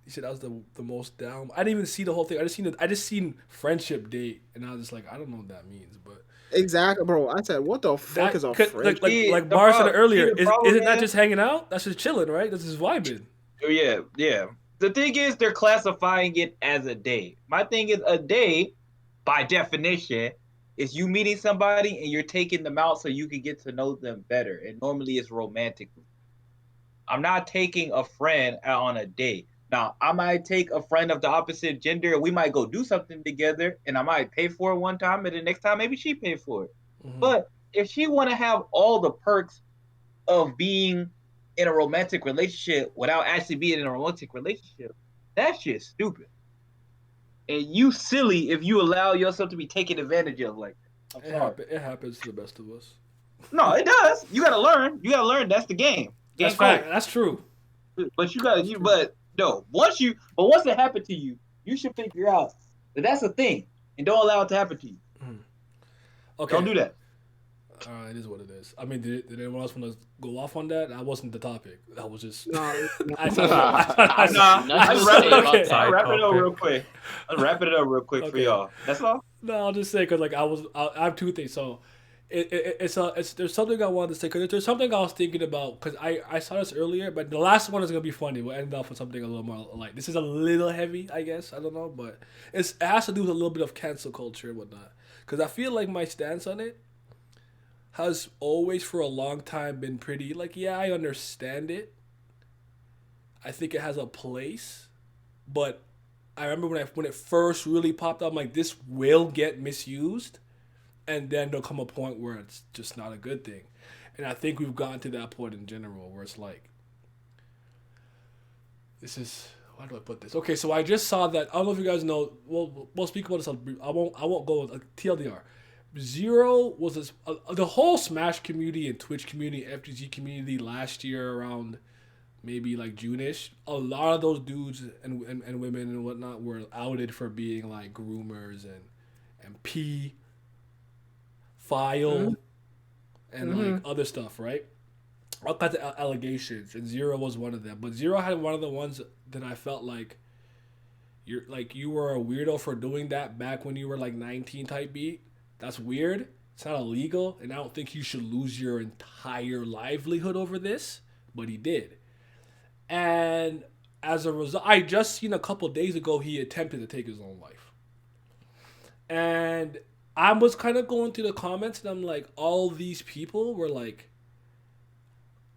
you said that was the most down. I didn't even see the whole thing. I just seen friendship date, and I was just like, I don't know what that means, but Exactly, bro. I said, what the fuck is a friend? like Bar said earlier, isn't that just hanging out? That's just chilling, right? That's just vibing. Yeah. The thing is, they're classifying it as a date. My thing is, a date, by definition, is you meeting somebody and you're taking them out so you can get to know them better. And normally it's romantic. I'm not taking a friend out on a date. Now, I might take a friend of the opposite gender and we might go do something together and I might pay for it one time and the next time maybe she pay for it. Mm-hmm. But if she want to have all the perks of being in a romantic relationship without actually being in a romantic relationship, that's just stupid. And you silly if you allow yourself to be taken advantage of like that. It happens to the best of us. No, it does. You gotta learn. That's the game. That's fact. That's true. But once it happened to you, you should figure out that that's a thing and don't allow it to happen to you. Okay. Don't do that. It is what it is. I mean, did anyone else want to go off on that? That wasn't the topic. That was just. I'll wrap it up real quick. For y'all. That's all. No, I'll just say because I have 2 things. So, there's something I wanted to say because there's something I was thinking about because I saw this earlier, but the last one is gonna be funny. We'll end off with something a little more light. This is a little heavy, I guess. I don't know, but it has to do with a little bit of cancel culture and whatnot. Because I feel like my stance on it has always for a long time been pretty like, yeah, I understand it. I think it has a place, but I remember when it first really popped up, I'm like, this will get misused, and then there'll come a point where it's just not a good thing. And I think we've gotten to that point in general where it's like, this is, how do I put this? Okay, so I just saw that, I don't know if you guys know, we'll speak about this, I won't go with TLDR. Zero was the whole Smash community and Twitch community, FGG community last year around maybe like June-ish. A lot of those dudes and women and whatnot were outed for being like groomers and file and like other stuff, right? All kinds of allegations, and Zero was one of them. But Zero had one of the ones that I felt like you were a weirdo for doing that back when you were like 19 type beat. That's weird. It's not illegal, and I don't think you should lose your entire livelihood over this, but he did. And as a result, I just seen a couple days ago he attempted to take his own life. And I was kind of going through the comments, and I'm like, all these people were like,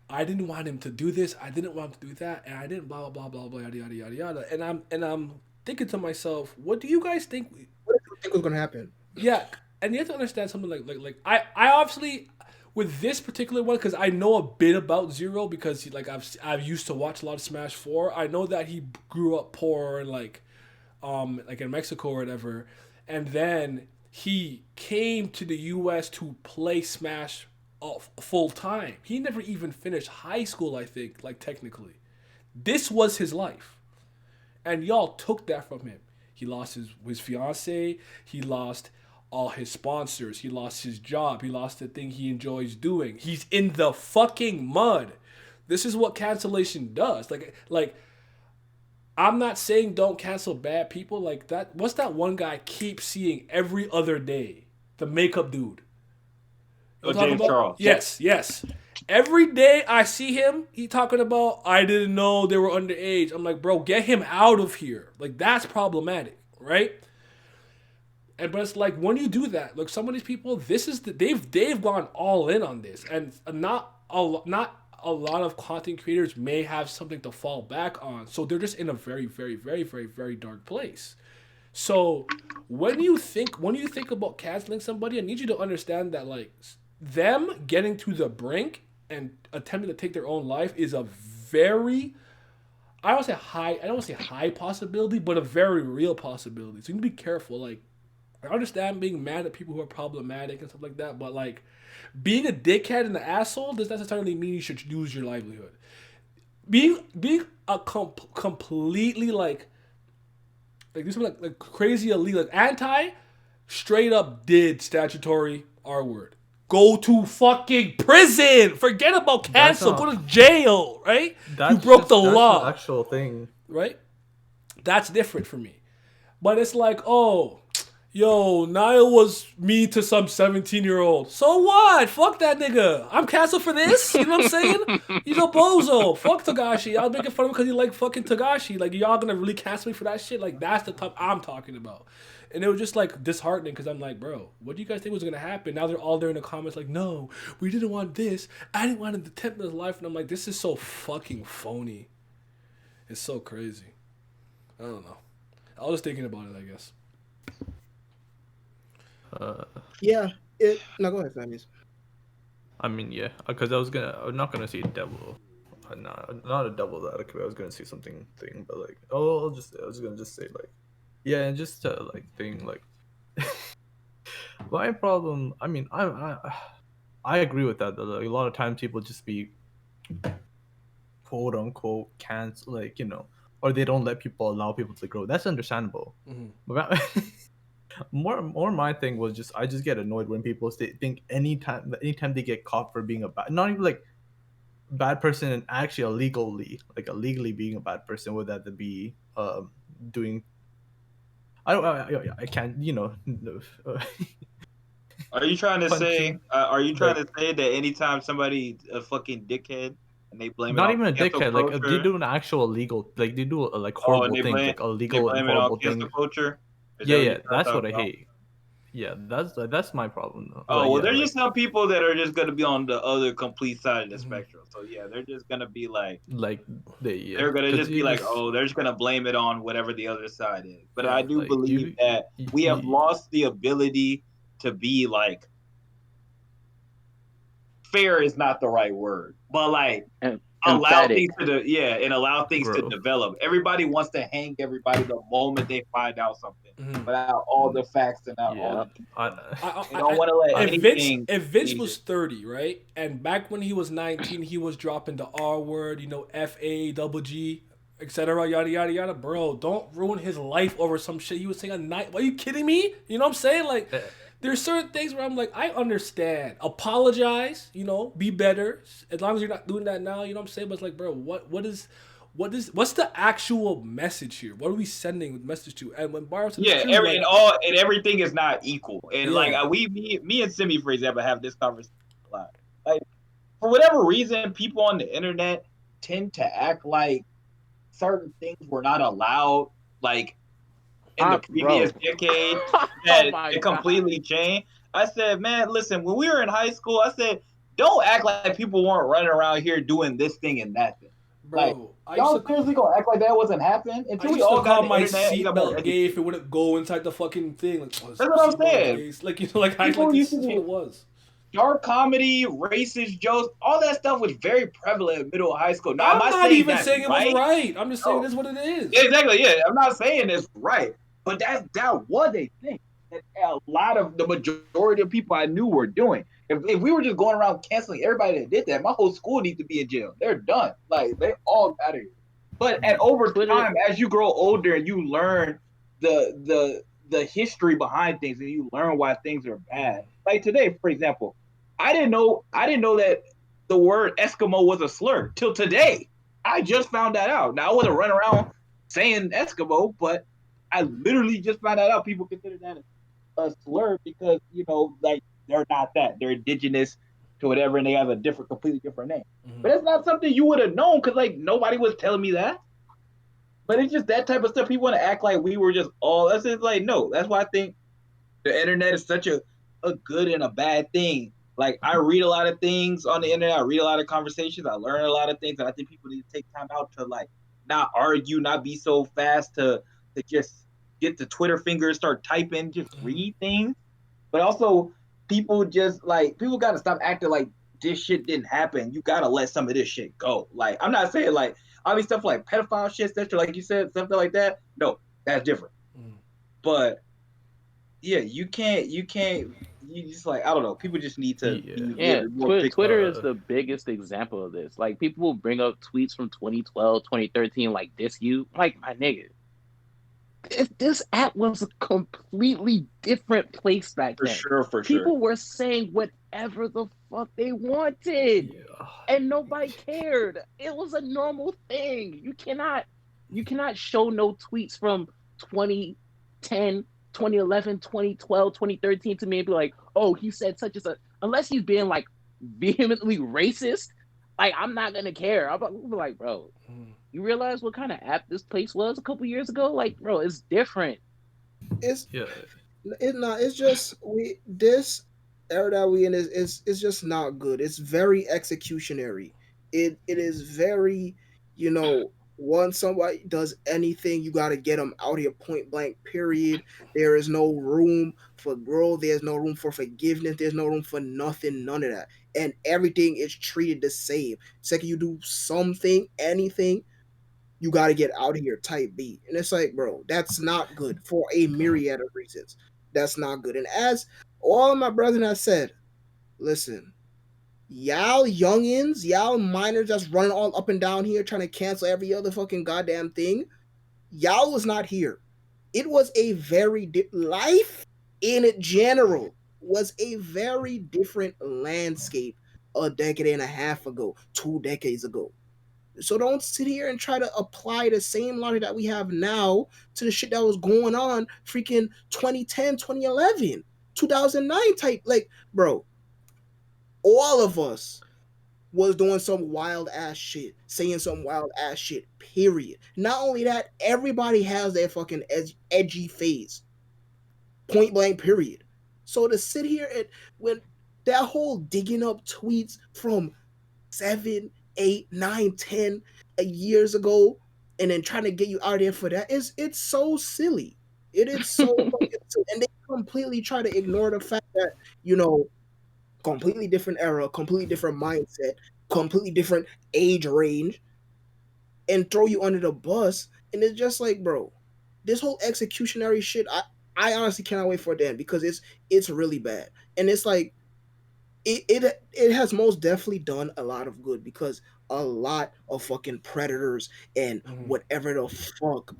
I didn't want him to do this, I didn't want him to do that, and I didn't blah, blah, blah, blah, yada, yada, yada, yada. And I'm thinking to myself, what do you guys think? What do you think was going to happen? Yeah. And you have to understand something like I obviously with this particular one because I know a bit about Zero because I've used to watch a lot of Smash 4. I know that he grew up poor and like in Mexico or whatever, and then he came to the U.S. to play Smash full time. He never even finished high school, I think, like technically. This was his life, and y'all took that from him. He lost his fiance. He lost all his sponsors. He lost his job. He lost the thing he enjoys doing. He's in the fucking mud. This is what cancellation does. Like I'm not saying don't cancel bad people like that. What's that one guy I keep seeing every other day? The makeup dude. You know what I'm James talking about? Charles. Yes. Every day I see him, he talking about, I didn't know they were underage. I'm like, bro, get him out of here. Like, that's problematic, right? But it's like, when you do that, look, some of these people, they've gone all in on this, and not a lot of content creators may have something to fall back on, so they're just in a very, very, very, very, very dark place. So when you think about canceling somebody, I need you to understand that, like, them getting to the brink and attempting to take their own life is a very, I don't want to say high possibility, but a very real possibility. So you need to be careful. Like, I understand being mad at people who are problematic and stuff like that, but like, being a dickhead and an asshole does not necessarily mean you should lose your livelihood. Being a completely like do something like crazy illegal, like anti, straight up did statutory R word. Go to fucking prison. Forget about cancel. Go to jail, right? You broke the law. That's the actual thing. Right? That's different for me. But it's like, oh, yo, Niall was mean to some 17-year-old. So what? Fuck that nigga. I'm canceled for this? You know what I'm saying? He's a bozo. Fuck Togashi. I was making fun of him because he like fucking Togashi. Like, y'all gonna really cancel me for that shit? Like, that's the type I'm talking about. And it was just like disheartening because I'm like, bro, what do you guys think was gonna happen? Now they're all there in the comments like, no, we didn't want this. I didn't want to attempt his life. And I'm like, this is so fucking phony. It's so crazy. I don't know. I was just thinking about it, I guess. Yeah. No, go ahead, Sammy's. I mean, yeah, because I'm not gonna see devil, not a double advocate. I was gonna say something, but like, I was gonna just say like, yeah, and just like thing like, my problem. I mean, I agree with that. Though. Like, a lot of times people just be, quote unquote, cancel, like, you know, or they don't allow people to grow. That's understandable. Mm-hmm. But more my thing was just, I just get annoyed when people think anytime they get caught for being not even like bad person and actually illegally being a bad person, would that to be doing, I can't, you know. Are you trying to say that anytime somebody a fucking dickhead and they blame not it even on a dickhead, culture, like they do an actual illegal, like they do like horrible things, like illegal and horrible things. Culture? Yeah, that's what I hate. Yeah, that's my problem though. Oh, well, there's just some people that are just gonna be on the other complete side of the spectrum. So yeah, they're just gonna be they're gonna just be like, oh, they're just gonna blame it on whatever the other side is. But I do believe that we have lost the ability to be like, fair is not the right word, but like allow things to develop. Everybody wants to hang everybody the moment they find out something, without all the facts and all the they don't want to let anything. If Vince was 30, right, and back when he was 19, he was dropping the R word, you know, FAGG, etc., yada yada yada. Bro, don't ruin his life over some shit he was saying at night. Are you kidding me? You know what I'm saying? Like, there's certain things where I'm like, I understand. Apologize, you know, be better. As long as you're not doing that now, you know what I'm saying? But it's like, bro, what's the actual message here? What are we sending the message to? And when Barros everything is not equal. And like me and Simi, for example, have this conversation a lot. Like, for whatever reason, people on the internet tend to act like certain things were not allowed, like in the previous decade, that it completely changed. I said, man, listen, when we were in high school, I said, don't act like people weren't running around here doing this thing and that thing. Bro, like, y'all seriously gonna act like that wasn't happening until we all got my seatbelt gay if it wouldn't go inside the fucking thing. Like, that's what I'm saying. Like, you know, like I like this is what it was. Dark comedy, racist jokes, all that stuff was very prevalent in middle of high school. Now, I'm not even saying it was right. I'm just saying this is what it is. Exactly, yeah. I'm not saying it's right. But that was a thing that a lot of the majority of people I knew were doing. If we were just going around canceling everybody that did that, my whole school needs to be in jail. They're done. Like, they all out of here. But over time, as you grow older and you learn the history behind things, and you learn why things are bad. Like today, for example, I didn't know that the word Eskimo was a slur till today. I just found that out. Now I wasn't running around saying Eskimo, but I literally just found that out. People consider that a slur because like they're not that. They're indigenous to whatever, and they have a completely different name. But it's not something you would have known because like nobody was telling me that. But it's just that type of stuff. People want to act like we were just all. That's just like no. That's why I think the internet is such a good and a bad thing. Like I read a lot of things on the internet. I read a lot of conversations. I learn a lot of things, and I think people need to take time out to like not argue, not be so fast to just get the Twitter finger, start typing, just read things. But also, people got to stop acting like this shit didn't happen. You got to let some of this shit go. Like I'm not saying like obviously stuff like pedophile shit, like you said, something like that. No, that's different. But yeah, you just like I don't know. People just need to Yeah, more Twitter is the biggest example of this. Like people will bring up tweets from 2012, 2013, like this you, like my nigga. This app was a completely different place back then. for People sure. were saying whatever the fuck they wanted, and nobody cared. It was a normal thing. You cannot show no tweets from 2010, 2011, 2012, 2013 to me and be like, oh, he said such and such. Unless he's being like vehemently racist, like I'm not gonna care. I'm like, bro, you realize what kind of app this place was a couple years ago? Like, bro, it's different. It's Yeah. it's not. It's just this era that we in is just not good. It's very executionary. It is very, once somebody does anything, you got to get them out here point blank. Period. There is no room for growth. There's no room for forgiveness. There's no room for nothing. None of that. And everything is treated the same. Second, you do something, anything, you got to get out of here type beat. And it's like, bro, that's not good for a myriad of reasons. That's not good. And as all of my brethren have said, listen, y'all youngins, y'all minors that's running all up and down here trying to cancel every other fucking goddamn thing, y'all was not here. It was a very life in general was a very different landscape a decade and a half ago, 2 decades ago. So don't sit here and try to apply the same logic that we have now to the shit that was going on freaking 2010, 2011, 2009 type. Like, bro, all of us was doing some wild ass shit, saying some wild ass shit, period. Not only that, everybody has their fucking edgy phase. Point blank, period. So to sit here and when that whole digging up tweets from 7, 8, 9, 10 years ago, and then trying to get you out there for that it's so silly. It is so fucking silly. And they completely try to ignore the fact that completely different era, completely different mindset, completely different age range, and throw you under the bus. And it's just like, bro, this whole executionary shit. I honestly cannot wait for it to end because it's really bad. And it's like it has most definitely done a lot of good because a lot of fucking predators and whatever the fuck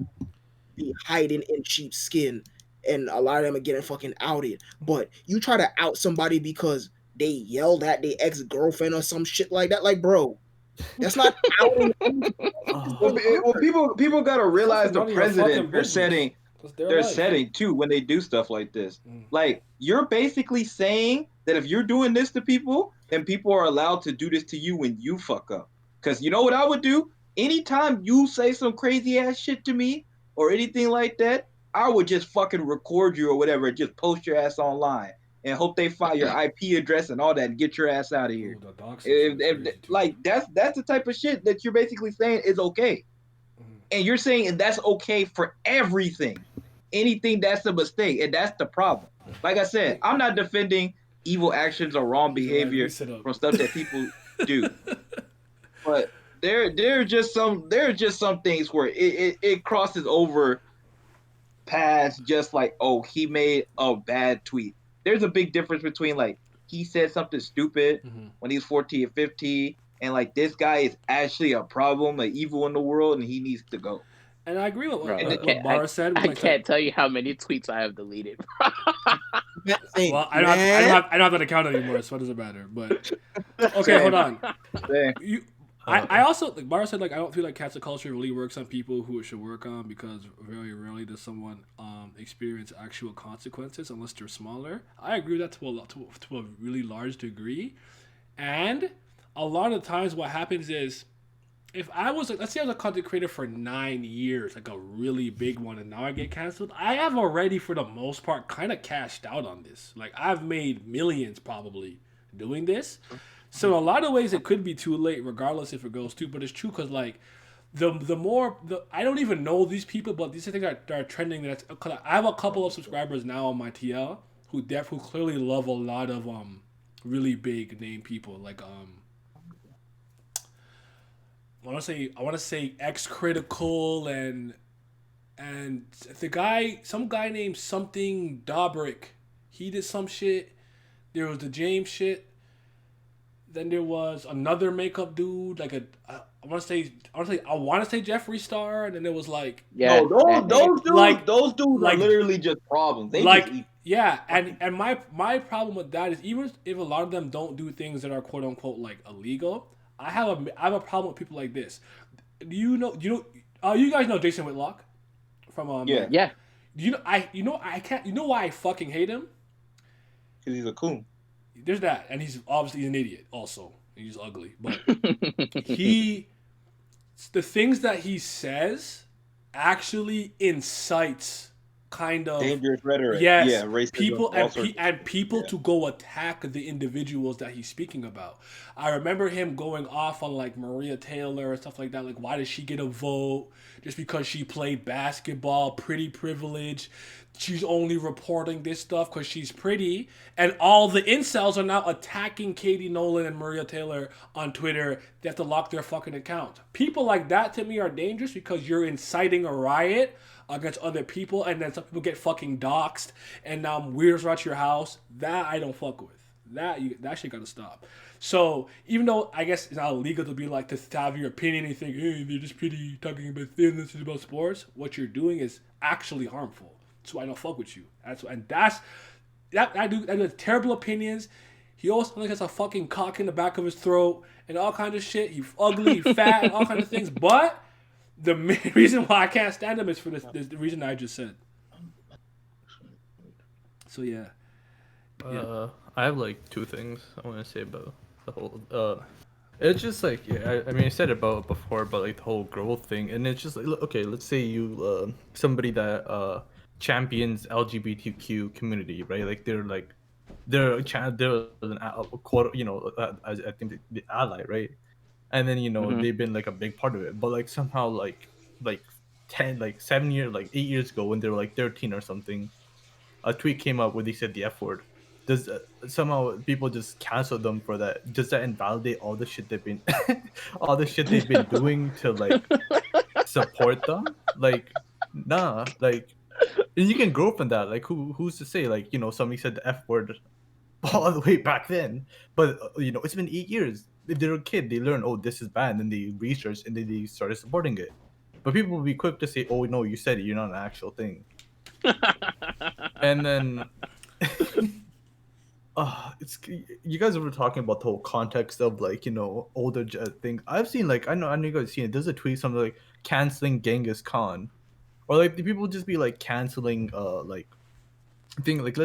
be hiding in sheepskin, and a lot of them are getting fucking outed. But you try to out somebody because they yelled at their ex-girlfriend or some shit like that, like, bro, that's not outing. Well, people got to realize the None of your precedent fucking they're business. setting. That's their They're life. setting too when they do stuff like this. Like you're basically saying that if you're doing this to people, then people are allowed to do this to you when you fuck up. Because you know what I would do? Anytime you say some crazy ass shit to me or anything like that, I would just fucking record you or whatever, just post your ass online and hope they find your IP address and all that and get your ass out of here. Ooh, the doxing shit is crazy, too. Like that's the type of shit that you're basically saying is okay. And you're saying that's okay for everything. Anything that's a mistake, and that's the problem. Like I said, I'm not defending evil actions or wrong behavior from stuff that people do, but there are just some things where it crosses over past just like, oh, he made a bad tweet. There's a big difference between like he said something stupid when he's 14 or 15, and like this guy is actually a problem, like evil in the world, and he needs to go. And I agree with Bro, what Mara said. with, I like, can't tell you how many tweets I have deleted. Hey, Well, I don't have that account anymore, so it doesn't matter. But okay, Same. hold on. Same. I also, like Mara said, like I don't feel like cancel culture really works on people who it should work on, because very rarely does someone experience actual consequences unless they're smaller. I agree with that to a really large degree, and a lot of times what happens is, if I was, let's say I was a content creator for 9 years, like a really big one, and now I get canceled, I have already, for the most part, kind of cashed out on this. Like, I've made millions probably doing this. So in a lot of ways, it could be too late, regardless if it goes to. But it's true, because like I don't even know these people, but these are things that are trending. I have a couple of subscribers now on my TL who clearly love a lot of really big name people, like I want to say X Critical and some guy named something Dobrik. He did some shit. There was the James shit. Then there was another makeup dude, like I want to say Jeffree Star, and then there was like Yeah, No, those dudes, like- are literally just problems. They like just eat. yeah, and my problem with that is, even if a lot of them don't do things that are quote unquote like illegal, I have a problem with people like this. You guys know Jason Whitlock from Yeah. yeah. I can't, you know why I fucking hate him? Because he's a coon. There's that, and he's obviously an idiot also. He's ugly, but the things that he says actually incites kind of Dangerous rhetoric. yes, Yeah, racism. people all sorts and people to go attack the individuals that he's speaking about. I remember him going off on like Maria Taylor and stuff like that. Like, why does she get a vote just because she played basketball? Pretty privilege. She's only reporting this stuff because she's pretty. And all the incels are now attacking Katie Nolan and Maria Taylor on Twitter. They have to lock their fucking account. People like that to me are dangerous, because you're inciting a riot against other people, and then some people get fucking doxxed, and now weirdos are at your house. That I don't fuck with. That shit gotta stop. So even though I guess it's not illegal to be like, to have your opinion and think, hey, they're just pretty talking about this is about sports, what you're doing is actually harmful. So I don't fuck with you. That dude has terrible opinions. He also has a fucking cock in the back of his throat and all kinds of shit. He's ugly, he's fat, and all kinds of things. But the main reason why I can't stand him is for the reason I just said. So yeah. I have like two things I want to say about the whole. It's just like, yeah, I mean, I said about it before, but like the whole growth thing, and it's just like, okay, let's say you somebody that champions LGBTQ community, right? Like they're an quote, I think the ally, right? And then they've been like a big part of it, but like somehow like 7 years, like 8 years ago, when they were like 13 or something, a tweet came up where they said the F word. Does somehow people just cancel them for that? Does that invalidate all the shit they've been doing to like support them? Like, nah, like, and you can grow from that. Like, who's to say? Like, somebody said the F word all the way back then, but it's been 8 years. If they're a kid, they learn, oh, this is bad, and then they research, and then they started supporting it. But people will be quick to say, oh no, you said it, you're not an actual thing. And then it's, you guys were talking about the whole context of like older things. I've seen, like, I know you guys seen it. There's a tweet, something like canceling Genghis Khan, or like the people just be like canceling like thing, like,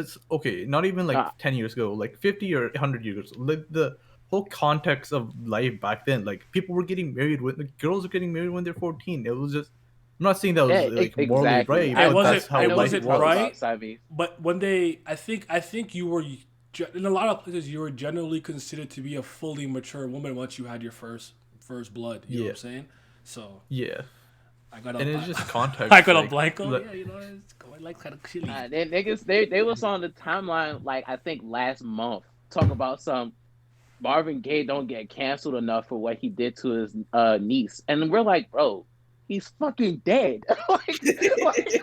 not even like 10 years ago, like 50 or 100 years, like the whole context of life back then. Like, people were getting married girls were getting married when they're 14. It was just, I'm not saying that was like morally exactly. right, It but that's how life wasn't was. right. But when I think you were, in a lot of places, you were generally considered to be a fully mature woman once you had your first blood. You know what I'm saying? So yeah, and it's just context. I got a like, blanco. Yeah, it's going like kind of chilly. They was on the timeline, like, I think last month, talking about some Marvin Gaye don't get canceled enough for what he did to his niece, and we're like, bro, he's fucking dead. like,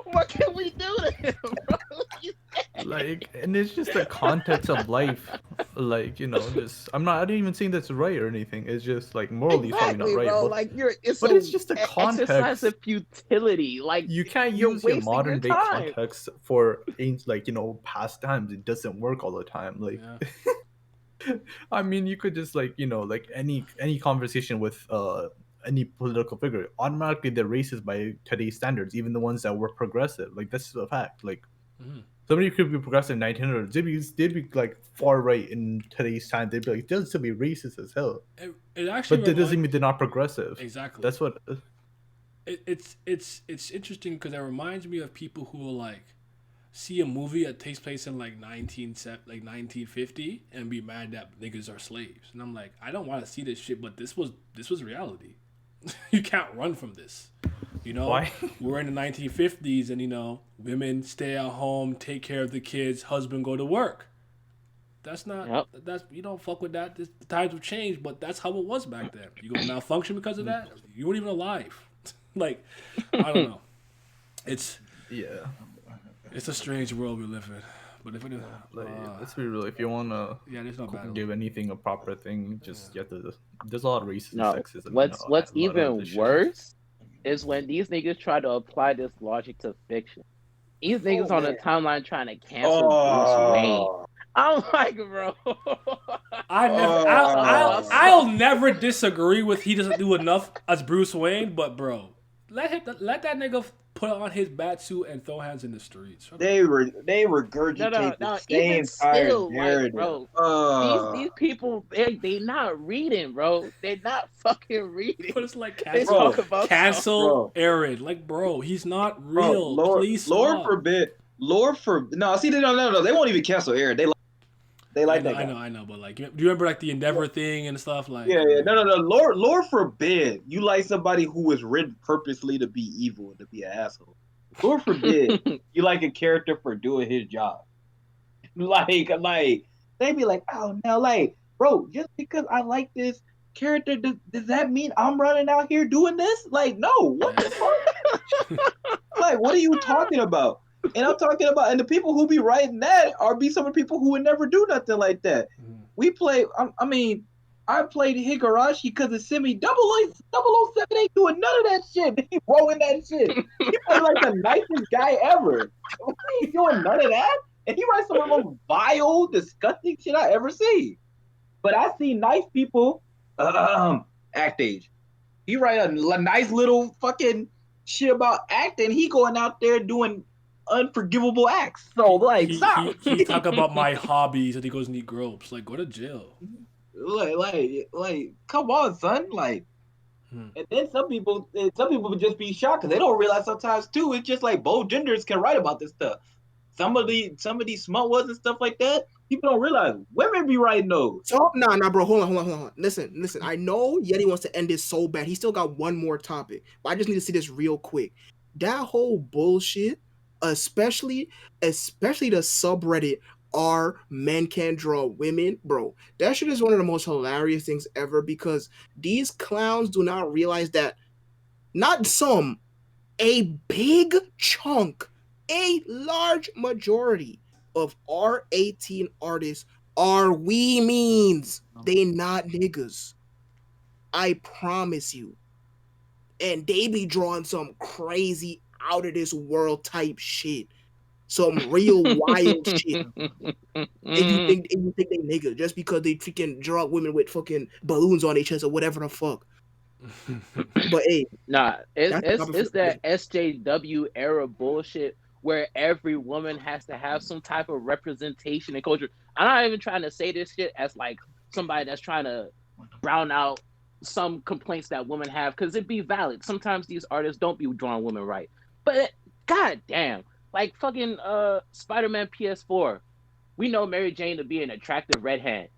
what can we do to him, bro? He's dead. Like, and it's just the context of life. Like, just I'm didn't even think that's right or anything. It's just like morally it's probably not right. bro. But, Like it's just a exercise context. of futility. Like You can't you're use your wasting modern day time. context for past times. It doesn't work all the time. Like, I mean, you could just like any conversation with any political figure, automatically they're racist by today's standards, even the ones that were progressive. Like that's a fact. Like somebody could be progressive in 1900s, they'd be like far right in today's time. They'd be like, they'll still be racist as hell. It actually, but that doesn't mean they're not progressive. Exactly. That's what. It's interesting because it reminds me of people who will like see a movie that takes place in like 1950 and be mad that niggas are slaves, and I'm like, I don't want to see this shit, but this was reality. You can't run from this. Why? We're in the 1950s, and women stay at home, take care of the kids, husband go to work. That's not. That's you don't fuck with that. The times have changed, but that's how it was back then. You gonna malfunction because of that? You weren't even alive. Like, I don't know. It's a strange world we live in. But if it is, let's be real. If you wanna there's no battle. give anything a proper thing, just you have to. There's a lot of racism, sexism. What's even worse is when these niggas try to apply this logic to fiction. These niggas on the timeline trying to cancel Bruce Wayne. I'm like, bro. I'll never disagree with he doesn't do enough as Bruce Wayne, but bro, let that nigga put on his bat suit and throw hands in the streets. They regurgitate the same entire narrative. Like, bro, these people, they not reading, bro. They're not fucking reading. But it's like cancel Aaron. Like, bro, he's not real. Bro, Please Lord stop. forbid. No, see, no. They won't even cancel Aaron. They like that guy. I know, but like, do you remember like the Endeavor thing and stuff? Like, no. Lord forbid you like somebody who was written purposely to be evil and to be an asshole. Lord forbid you like a character for doing his job. Like they be like, oh no, like, bro, just because I like this character, does that mean I'm running out here doing this? Like, no, what the fuck? Like, what are you talking about? And I'm talking about, and the people who be writing that be some of the people who would never do nothing like that. We play, I played Higurashi because of Simi 007 ain't doing none of that shit. He rolling that shit. He was like the nicest guy ever. He ain't doing none of that. And he writes some of the most vile, disgusting shit I ever see. But I see nice people, act age. He write a nice little fucking shit about acting. He going out there doing unforgivable acts. So like, stop. He talk about my hobbies and he goes and eat gropes. Like, go to jail. Like, come on, son. Like, and then some people would just be shocked because they don't realize sometimes too. It's just like both genders can write about this stuff. Some of these smut ones and stuff like that. People don't realize women be writing those. So nah, bro. Hold on. Listen. I know Yeti wants to end this so bad. He still got one more topic, but I just need to see this real quick. That whole bullshit. Especially the subreddit men can't draw women, bro. That shit is one of the most hilarious things ever because these clowns do not realize that a big chunk, a large majority of our 18 artists are means. They not niggas. I promise you. And they be drawing some crazy out of this world type shit, some real wild shit. And you think they nigga just because they freaking draw women with fucking balloons on their chest or whatever the fuck. But hey, nah, it's that SJW era bullshit where every woman has to have some type of representation and culture. I'm not even trying to say this shit as like somebody that's trying to brown out some complaints that women have because it'd be valid. Sometimes these artists don't be drawing women right. But god damn, like fucking Spider-Man PS4, we know Mary Jane to be an attractive redhead.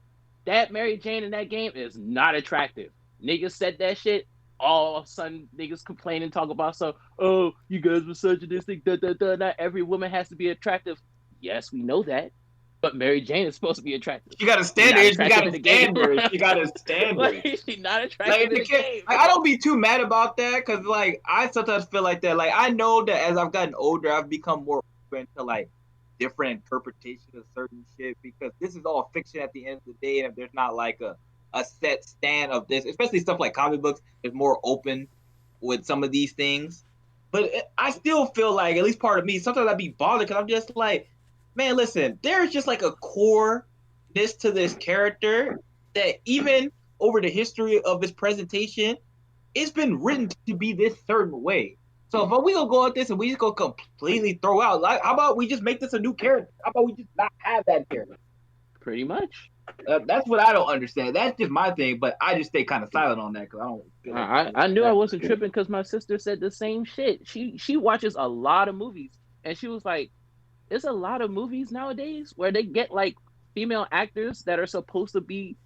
That Mary Jane in that game is not attractive. Niggas said that shit. All of a sudden, niggas complain and talk about oh, you guys misogynistic, Not every woman has to be attractive. Yes, we know that. But Mary Jane is supposed to be attractive. She got a Not standard. She got attractive in a the game. standard. She got a standard. Like, she's not attractive Like, in the the kid, game. like, I don't be too mad about that because like I sometimes feel like that. Like I know that as I've gotten older, I've become more open to like different interpretations of certain shit because this is all fiction at the end of the day, and if there's not like a set stand of this, especially stuff like comic books, is more open with some of these things. But I still feel like, at least part of me, sometimes I'd be bothered because I'm just like, man, listen, there's just like a core to this character that even over the history of this presentation, it's been written to be this certain way. So if we gonna go at this and we just gonna completely throw out, like, how about we just make this a new character? How about we just not have that character? Pretty much. That's what I don't understand. That's just my thing, but I just stay kind of silent on that because I don't. Feel like I knew I wasn't tripping because my sister said the same shit. She watches a lot of movies, and she was like, "There's a lot of movies nowadays where they get like female actors that are supposed to be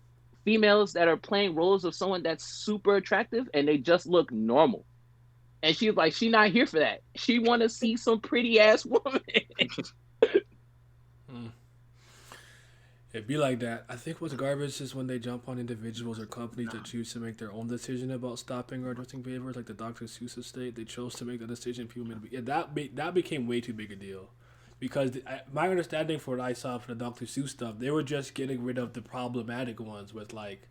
females that are playing roles of someone that's super attractive, and they just look normal." And she's like, "She not here for that. She want to see some pretty ass woman." It'd be like that. I think what's garbage is when they jump on individuals or companies that choose to make their own decision about stopping or addressing behaviors, like the Dr. Seuss estate. They chose to make the decision. People made that became way too big a deal, because my understanding for what I saw for the Dr. Seuss stuff, they were just getting rid of the problematic ones with like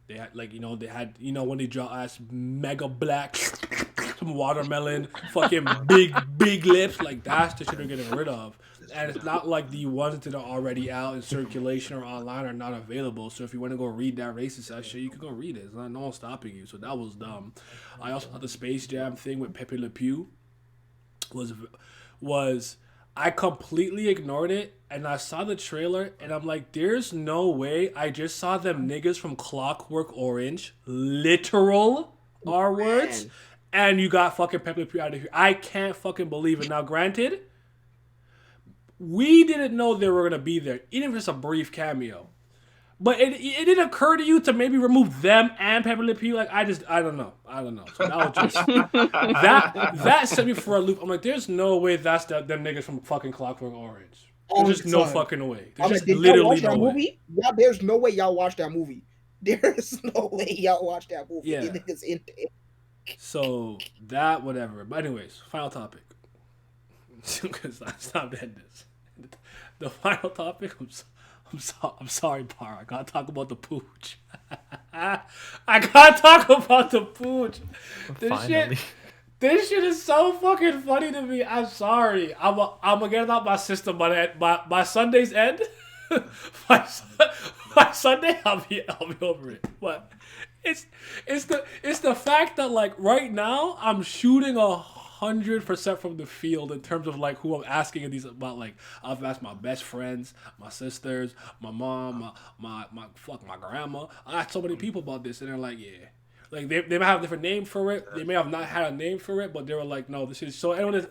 they had when they draw ass mega black, some watermelon, fucking big lips, like that's the shit they're getting rid of. And it's not like the ones that are already out in circulation or online are not available. So if you want to go read that racist ass shit, you can go read it. It's not, no one's stopping you. So that was dumb. I also thought the Space Jam thing with Pepe Le Pew was I completely ignored it, and I saw the trailer, and I'm like, there's no way. I just saw them niggas from Clockwork Orange, literal R words, and you got fucking Pepe Le Pew out of here. I can't fucking believe it. Now, granted, we didn't know they were gonna be there, even if it's a brief cameo. But it didn't occur to you to maybe remove them and Pepe Le Pew. Like I don't know. So that was just that set me for a loop. I'm like, there's no way that's them niggas from fucking Clockwork Orange. There's just no fucking way. There's just literally no way. Yeah, there's no way y'all watched that movie. There's no way y'all watched that movie. Yeah. Niggas in there. So that whatever. But anyways, final topic. Because I stopped at this. The final topic. I'm sorry, Par. I gotta talk about the pooch. I gotta talk about the pooch. This shit is so fucking funny to me. I'm sorry. I'm gonna get it out my system by Sunday's end. by Sunday, I'll be over it. But it's the fact that like right now I'm shooting 100% from the field in terms of like who I'm asking these about. Like I've asked my best friends, my sisters, my mom, my grandma. I asked so many people about this, and they're like, yeah. Like they may have a different name for it. They may have not had a name for it, but they were like, no, this is so. Anyone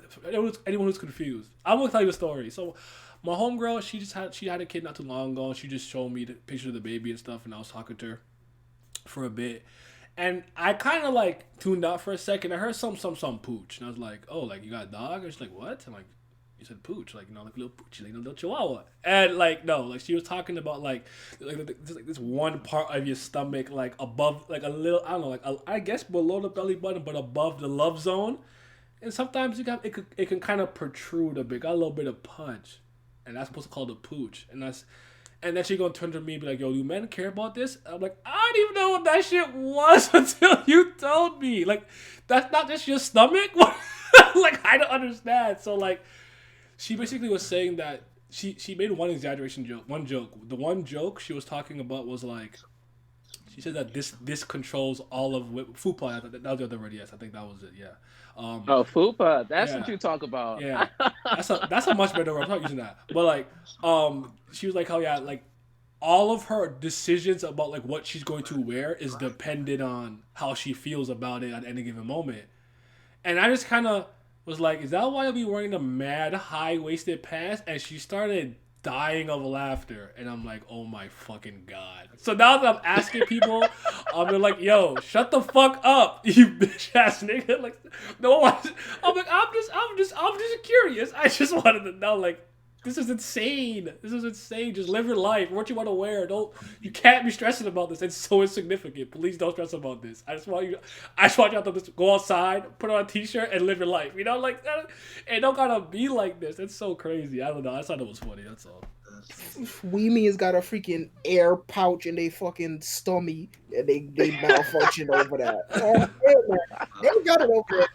who's confused, I'm gonna tell you the story. So my homegirl, she had a kid not too long ago, and she just showed me the picture of the baby and stuff, and I was talking to her for a bit. And I kind of like tuned out for a second. I heard some pooch, and I was like, "Oh, like you got a dog?" And she's like, "What?" I'm like, "You said pooch, like like little pooch, like little chihuahua." And like no, like she was talking about like this one part of your stomach, like above, like a little, I don't know, I guess below the belly button, but above the love zone. And sometimes it can kind of protrude a bit, got a little bit of punch, and that's supposed to call the pooch, And then she gonna turn to me and be like, "Yo, do men care about this?" I'm like, I don't even know what that shit was until you told me. Like, that's not just your stomach? Like, I don't understand. So, like, she basically was saying that she made one exaggeration joke. The one joke she was talking about was like, she said that this controls all of Fupa. That was the other word, yes. I think that was it, yeah. Fupa, that's what you talk about. Yeah, that's a much better word. I'm not using that, but like, she was like, "Oh yeah, like all of her decisions about like what she's going to wear is dependent on how she feels about it at any given moment." And I just kind of was like, "Is that why I'll be wearing the mad high waisted pants?" And she started dying of laughter, and I'm like, "Oh my fucking god!" So now that I'm asking people, I'm like, "Yo, shut the fuck up, you bitch ass nigga!" Like, no one. I'm like, I'm just curious. I just wanted to know, like, This is insane. This is insane. Just live your life. What you want to wear. You can't be stressing about this. It's so insignificant. Please don't stress about this. I just want you to just go outside, put on a t-shirt, and live your life. You know, like it don't gotta be like this. It's so crazy. I don't know. I thought it was funny. That's all. Weemies has got a freaking air pouch in they fucking stomach, and they malfunction over that. Oh, man. They got it over there.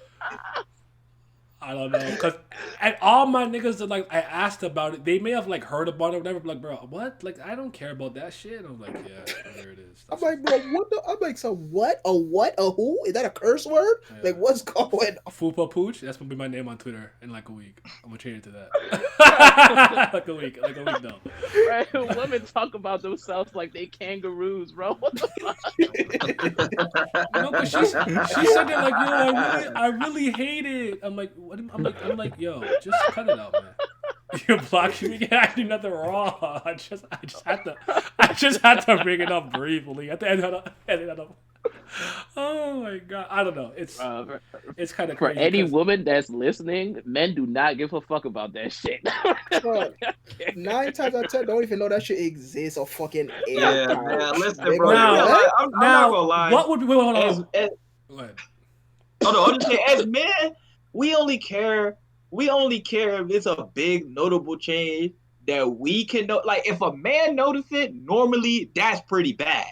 I don't know, cause and all my niggas that like I asked about it, they may have like heard about it or whatever. But like, bro, what? Like, I don't care about that shit. I'm like, yeah, there it is. I'm like, bro, what the? I'm like, so what? A what? A who? Is that a curse word? Yeah. Like, what's going on? Fupa Pooch. That's gonna be my name on Twitter in like a week. I'm gonna change it to that. like a week though. Right? Women talk about themselves like they kangaroos, bro. What the fuck? No, but she said that like, yo, I really hate it. I'm like, what? I'm like, yo, just cut it out, man. You're blocking me. I do nothing wrong. I just had to bring it up briefly. At the end of the, oh my god, I don't know. It's kind of For crazy. any woman that's listening, men do not give a fuck about that shit. Bro, 9 times out of 10, don't even know that shit exists or fucking air Yeah, pouch. man. Listen, They bro. go, what? I'm not gonna lie. What would be? Wait, hold on. As, Go ahead. I'm just saying, as men, we only care if it's a big notable change that we can know. Like, if a man notice it, normally that's pretty bad.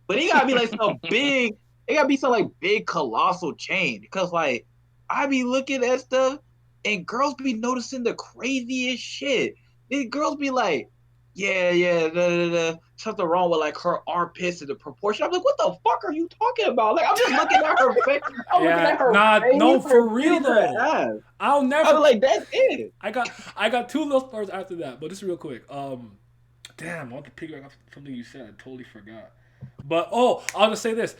But it gotta be like some big, it gotta be some like big colossal change. Because like I be looking at stuff and girls be noticing the craziest shit. These girls be like, yeah, something wrong with like her armpits and the proportion. I'm like, what the fuck are you talking about? Like, I'm just looking at her face. I'm looking at her face. No, for real and her though. ass. I'll never. I was like, that's it. I got two little stories after that, but just real quick. Damn, I want to piggyback off something you said. I totally forgot. But I'll just say this.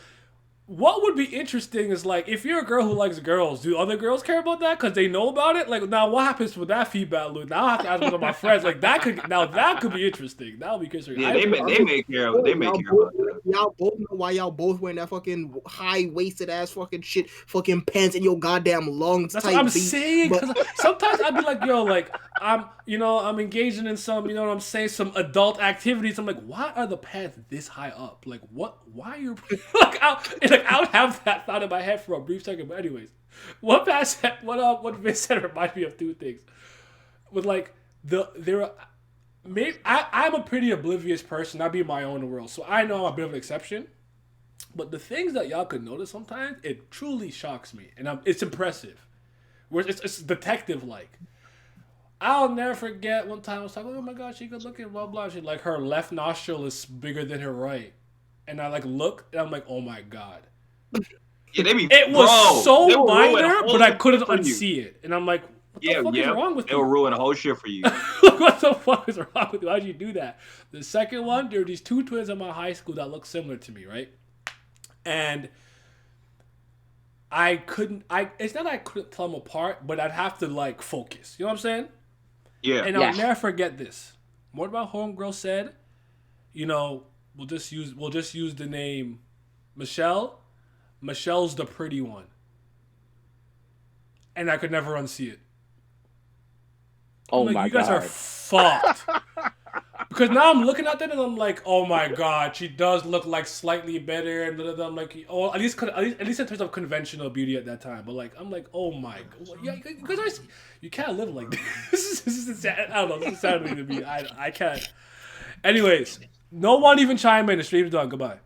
What would be interesting is like if you're a girl who likes girls, do other girls care about that because they know about it? Like now, what happens with that feedback loop? Now I have to ask one of my friends. Like that could be interesting. That would be interesting. Yeah, they may care about that. Y'all both know why y'all both wearing that fucking high waisted ass fucking shit, fucking pants in your goddamn lungs. That's type what I'm beat. saying. But- 'Cause sometimes I'd be like, yo, like I'm engaging in some, you know what I'm saying, some adult activities. I'm like, why are the pants this high up? Like, what? Why are you like? I would have that thought in my head for a brief second. But anyways, what Vince said reminds me of two things. With like I'm a pretty oblivious person. I be in my own world, so I know I'm a bit of an exception. But the things that y'all could notice sometimes, it truly shocks me, and it's impressive. Where it's detective like. I'll never forget one time I was like, oh my god, she good looking, blah blah. She like her left nostril is bigger than her right, and I like looked and I'm like, oh my god. Yeah, they be. It was bro, so they will ruin minor, a whole but I shit couldn't for you. unsee it, and I'm like, what the fuck is wrong with It will you? ruin the whole shit for you. What the fuck is wrong with you? Why'd you do that? The second one, there were these two twins in my high school that looked similar to me, right? And it's not that I couldn't tell them apart, but I'd have to like focus. You know what I'm saying? Yeah. And Yeah. I'll never forget this. What about homegirl said? You know, we'll just use the name Michelle. Michelle's the pretty one. And I could never unsee it. Oh I'm like, my you guys god. are fucked. Because now I'm looking at that and I'm like, oh my god, she does look like slightly better. And I'm like, oh, at least in terms of conventional beauty at that time. But like, I'm like, oh my god, yeah, because you can't live like this. This is sad. I don't know. This is sad to me. I can't. Anyways, no one even chime in. The stream's done. Goodbye.